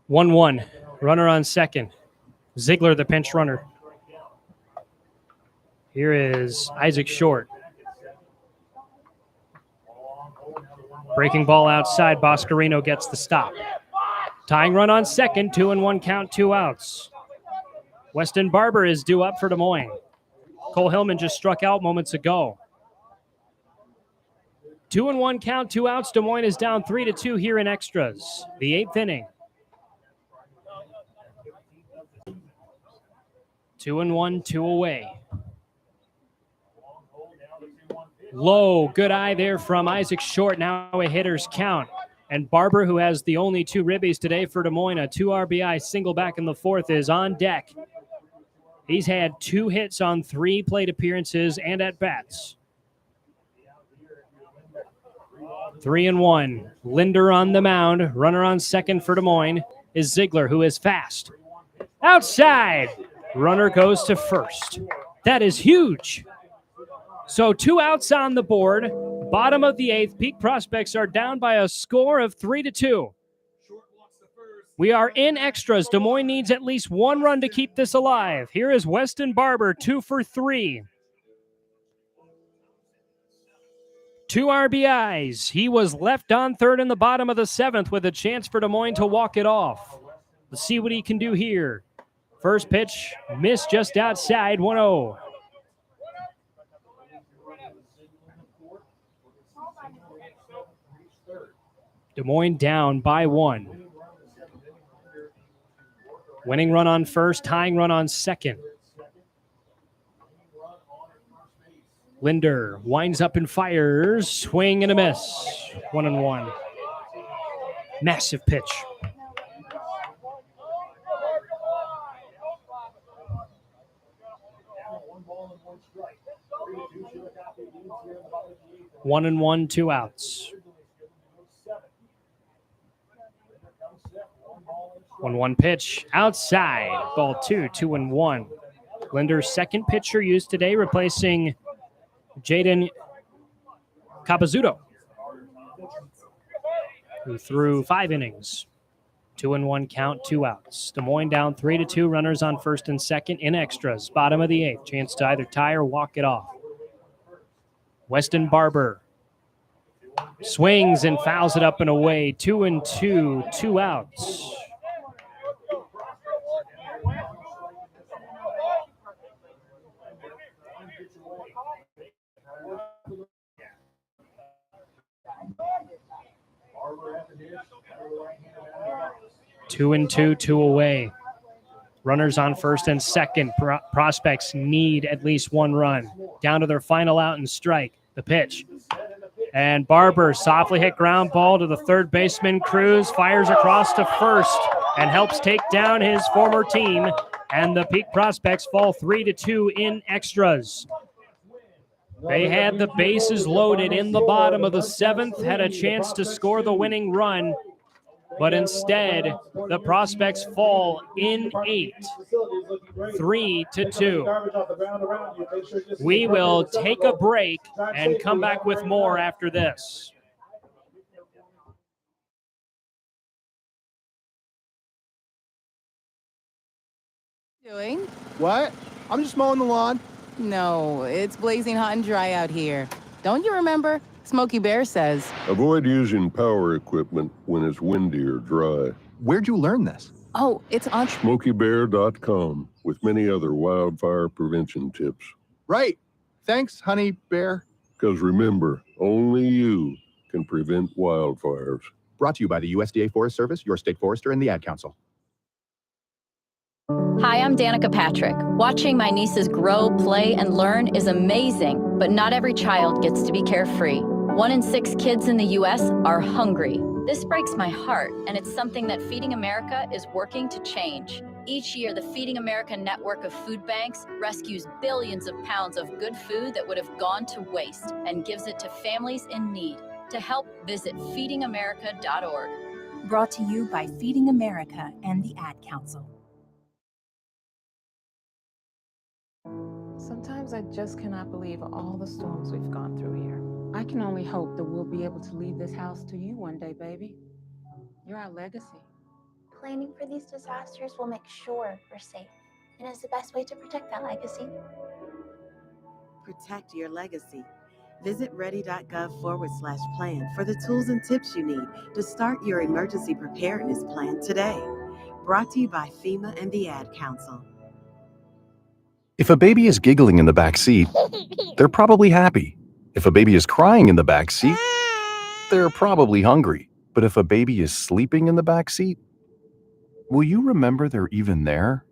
One. Runner on second. Ziegler, the pinch runner. Here is Isaac Short. Breaking ball outside. Boscarino gets the stop. Tying run on second. 2-1 count, 2 outs. Weston Barber is due up for Des Moines. Cole Hillman just struck out moments ago. 2-1 count, 2 outs. Des Moines is down 3-2 here in extras. The 8th inning. 2-1, 2 away. Low, good eye there from Isaac Short. Now a hitter's count. And Barber, who has the only 2 ribbies today for Des Moines, a 2 RBI single back in the 4th, is on deck. He's had 2 hits on 3 plate appearances and at-bats. 3-1. Linder on the mound. Runner on second for Des Moines is Ziegler, who is fast. Outside. Runner goes to first. That is huge. So 2 outs on the board. Bottom of the 8th. Peak Prospects are down by a score of 3-2. We are in extras. Des Moines needs at least 1 run to keep this alive. Here is Weston Barber, 2 for 3. 2 RBIs. He was left on third in the bottom of the 7th with a chance for Des Moines to walk it off. Let's see what he can do here. First pitch, missed just outside, 1-0. Des Moines down by 1. Winning run on first, tying run on second. Linder winds up and fires. Swing and a miss. 1-1. Massive pitch. One and 1, 2 outs. 1-1 pitch outside. Ball 2, 2-1. Linder's second pitcher used today, replacing Jaden Capizzuto, who threw 5 innings. 2-1 count, 2 outs. Des Moines down 3-2. Runners on first and second in extras. Bottom of the 8th. Chance to either tie or walk it off. Weston Barber swings and fouls it up and away. 2-2, 2 outs. Two and 2, 2 away. Runners on first and second. Prospects need at least 1 run. Down to their final out and strike. The pitch. And Barber softly hit ground ball to the third baseman. Cruz fires across to first and helps take down his former team. And the Peak Prospects fall 3-2 in extras. They had the bases loaded in the bottom of the 7th, had a chance to score the winning run, but instead the Prospects fall in 8, 3-2. We will take a break and come back with more after this. Doing? What? I'm just mowing the lawn. No, it's blazing hot and dry out here. Don't you remember? Smokey Bear says. Avoid using power equipment when it's windy or dry. Where'd you learn this? Oh, it's on SmokeyBear.com with many other wildfire prevention tips. Right. Thanks, honey bear. Because remember, only you can prevent wildfires. Brought to you by the USDA Forest Service, your state forester, and the Ad Council. Hi, I'm Danica Patrick. Watching my nieces grow, play, and learn is amazing, but not every child gets to be carefree. 1 in 6 kids in the U.S. are hungry. This breaks my heart, and it's something that Feeding America is working to change. Each year, the Feeding America network of food banks rescues billions of pounds of good food that would have gone to waste and gives it to families in need. To help, visit feedingamerica.org. Brought to you by Feeding America and the Ad Council. Sometimes I just cannot believe all the storms we've gone through here. I can only hope that we'll be able to leave this house to you one day, baby. You're our legacy. Planning for these disasters will make sure we're safe, and is the best way to protect that legacy. Protect your legacy. Visit ready.gov/plan for the tools and tips you need to start your emergency preparedness plan today. Brought to you by FEMA and the Ad Council. If a baby is giggling in the back seat, they're probably happy. If a baby is crying in the back seat, they're probably hungry. But if a baby is sleeping in the back seat, will you remember they're even there?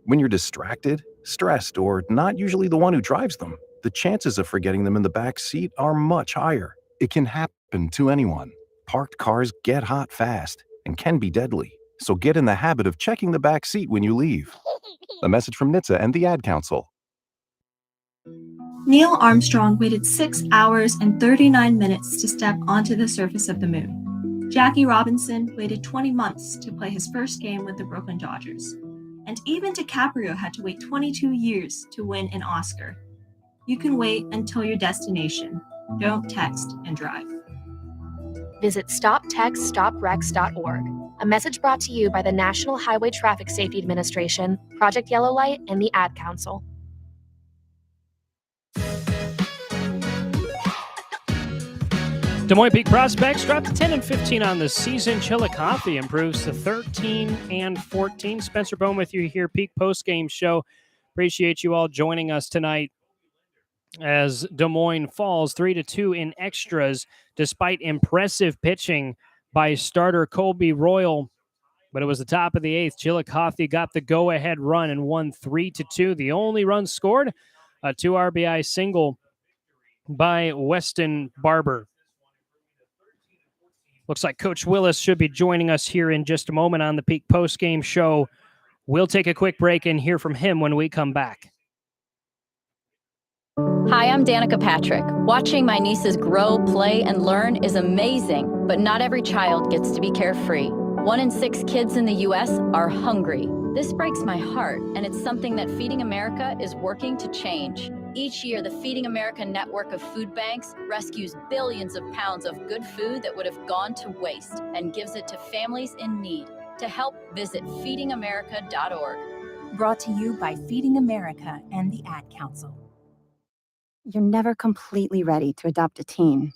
When you're distracted, stressed, or not usually the one who drives them, the chances of forgetting them in the back seat are much higher. It can happen to anyone. Parked cars get hot fast and can be deadly. So get in the habit of checking the back seat when you leave. A message from NHTSA and the Ad Council. Neil Armstrong waited 6 hours and 39 minutes to step onto the surface of the moon. Jackie Robinson waited 20 months to play his first game with the Brooklyn Dodgers. And even DiCaprio had to wait 22 years to win an Oscar. You can wait until your destination. Don't text and drive. Visit stoptextstoprex.org. A message brought to you by the National Highway Traffic Safety Administration, Project Yellow Light, and the Ad Council. Des Moines Peak prospects dropped to 10 and 15 on the season. Chillicothe improves to 13 and 14. Spencer Bone with you here, Peak postgame show. Appreciate you all joining us tonight as Des Moines falls 3-2 in extras, despite impressive pitching by starter Colby Royal. But it was the top of the eighth. Chillicothe got the go-ahead run and won 3-2. The only run scored, a 2 RBI single by Weston Barber. Looks like Coach Willis should be joining us here in just a moment on the Peak postgame show. We'll take a quick break and hear from him when we come back. Hi, I'm Danica Patrick. Watching my nieces grow, play, and learn is amazing, but not every child gets to be carefree. 1 in 6 kids in the U.S. are hungry. This breaks my heart, and it's something that Feeding America is working to change. Each year, the Feeding America network of food banks rescues billions of pounds of good food that would have gone to waste and gives it to families in need. To help, visit feedingamerica.org. Brought to you by Feeding America and the Ad Council. You're never completely ready to adopt a teen.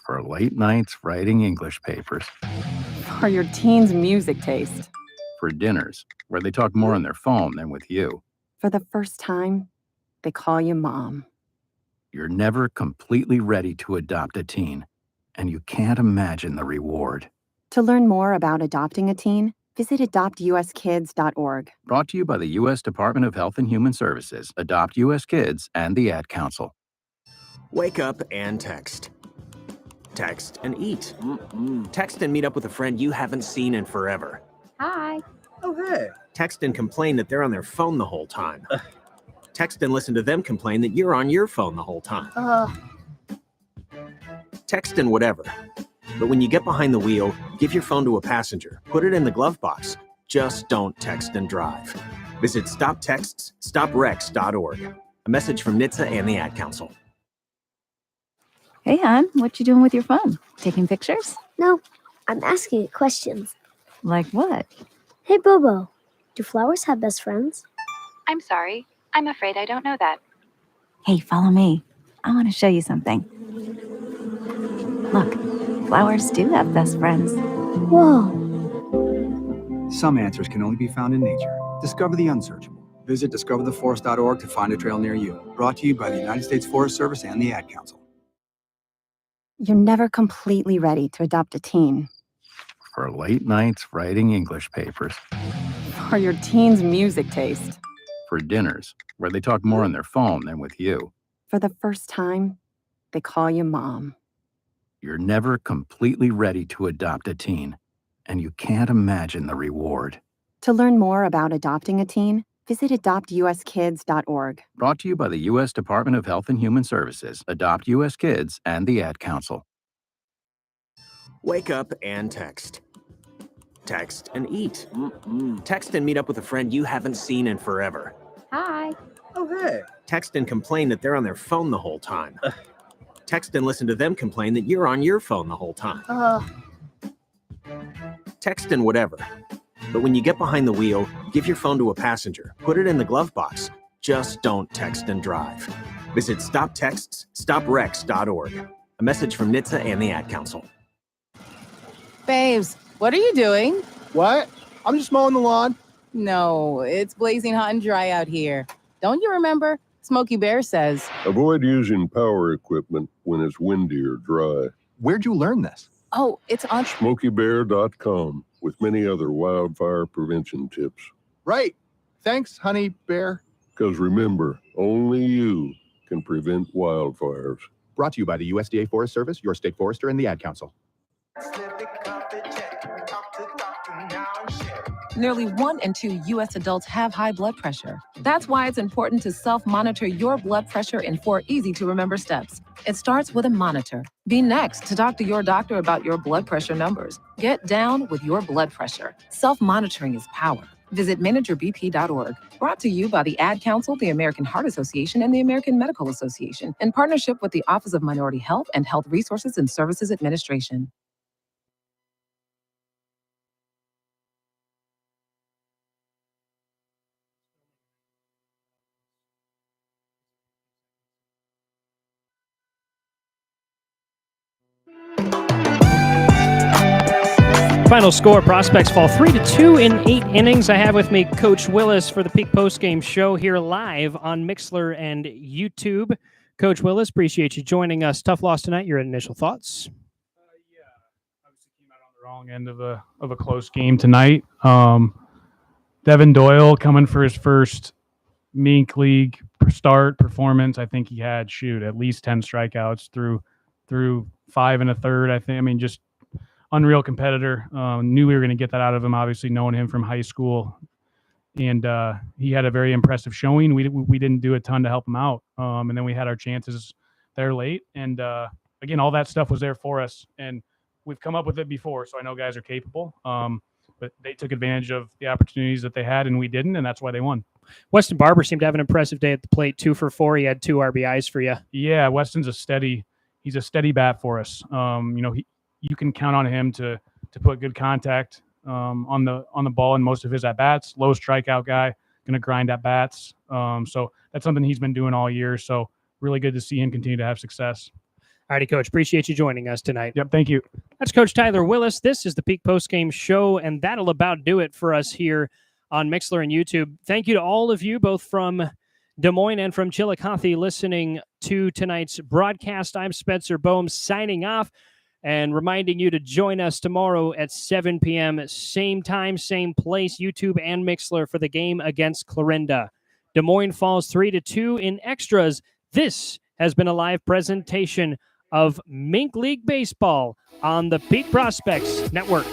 For late nights writing English papers. For your teen's music taste. For dinners where they talk more on their phone than with you. For the first time, they call you mom. You're never completely ready to adopt a teen, and you can't imagine the reward. To learn more about adopting a teen, visit adoptuskids.org. Brought to you by the U.S. Department of Health and Human Services, Adopt U.S. Kids, and the Ad Council. Wake up and text. Text and eat. Text and meet up with a friend you haven't seen in forever. Hi. Oh, hey. Text and complain that they're on their phone the whole time. Text and listen to them complain that you're on your phone the whole time. Text and whatever. But when you get behind the wheel, give your phone to a passenger. Put it in the glove box. Just don't text and drive. Visit stoptextstoprex.org. A message from NHTSA and the Ad Council. Hey, hon, what you doing with your phone? Taking pictures? No, I'm asking it questions. Like what? Hey, Bobo, do flowers have best friends? I'm sorry. I'm afraid I don't know that. Hey, follow me. I want to show you something. Look, flowers do have best friends. Whoa. Some answers can only be found in nature. Discover the unsearchable. Visit discovertheforest.org to find a trail near you. Brought to you by the United States Forest Service and the Ad Council. You're never completely ready to adopt a teen. For late nights writing English papers. For your teen's music taste. For dinners where they talk more on their phone than with you. For the first time, they call you mom. You're never completely ready to adopt a teen, and you can't imagine the reward. To learn more about adopting a teen, visit adoptuskids.org. Brought to you by the U.S. Department of Health and Human Services, Adopt U.S. Kids, and the Ad Council. Wake up and text. Text and eat. Text and meet up with a friend you haven't seen in forever. Hi. Oh, hey. Text and complain that they're on their phone the whole time. Text and listen to them complain that you're on your phone the whole time. Text and whatever. But when you get behind the wheel, give your phone to a passenger. Put it in the glove box. Just don't text and drive. Visit StopTextsStopWrecks.org. A message from NHTSA and the Ad Council. Babes, what are you doing? What? I'm just mowing the lawn. No, it's blazing hot and dry out here. Don't you remember? Smokey Bear says. Avoid using power equipment when it's windy or dry. Where'd you learn this? Oh, it's on SmokeyBear.com with many other wildfire prevention tips. Right. Thanks, honey bear. Because remember, only you can prevent wildfires. Brought to you by the USDA Forest Service, your state forester, and the Ad Council. Nearly 1 in 2 U.S. adults have high blood pressure. That's why it's important to self-monitor your blood pressure in 4 easy-to-remember steps. It starts with a monitor. Be next to talk to your doctor about your blood pressure numbers. Get down with your blood pressure. Self-monitoring is power. Visit managerbp.org. Brought to you by the Ad Council, the American Heart Association, and the American Medical Association, in partnership with the Office of Minority Health and Health Resources and Services Administration. Final score, Prospects fall 3-2 in 8 innings. I have with me Coach Willis for the Peak Postgame Show here live on Mixlr and YouTube. Coach Willis, appreciate you joining us. Tough loss tonight. Your initial thoughts? Obviously came out on the wrong end of a close game tonight. Devin Doyle coming for his first Mink League start performance. I think he had at least 10 strikeouts through 5 1/3. I mean, just unreal competitor. Knew we were going to get that out of him, obviously knowing him from high school. And he had a very impressive showing. We didn't do a ton to help him out. And then we had our chances there late. And again, all that stuff was there for us. And we've come up with it before, so I know guys are capable. But they took advantage of the opportunities that they had, and we didn't, and that's why they won. Weston Barber seemed to have an impressive day at the plate, 2 for 4. He had 2 RBIs for you. Yeah, Weston's he's a steady bat for us. You can count on him to put good contact on the ball in most of his at bats. Low strikeout guy, going to grind at bats. So that's something he's been doing all year. So really good to see him continue to have success. All righty, Coach. Appreciate you joining us tonight. Yep, thank you. That's Coach Tyler Willis. This is the Peak Postgame Show, and that'll about do it for us here on Mixlr and YouTube. Thank you to all of you, both from Des Moines and from Chillicothe, listening to tonight's broadcast. I'm Spencer Bohm signing off and reminding you to join us tomorrow at 7 p.m., same time, same place, YouTube and Mixlr for the game against Clarinda. Des Moines falls 3-2 in extras. This has been a live presentation of Mink League Baseball on the Peak Prospects Network.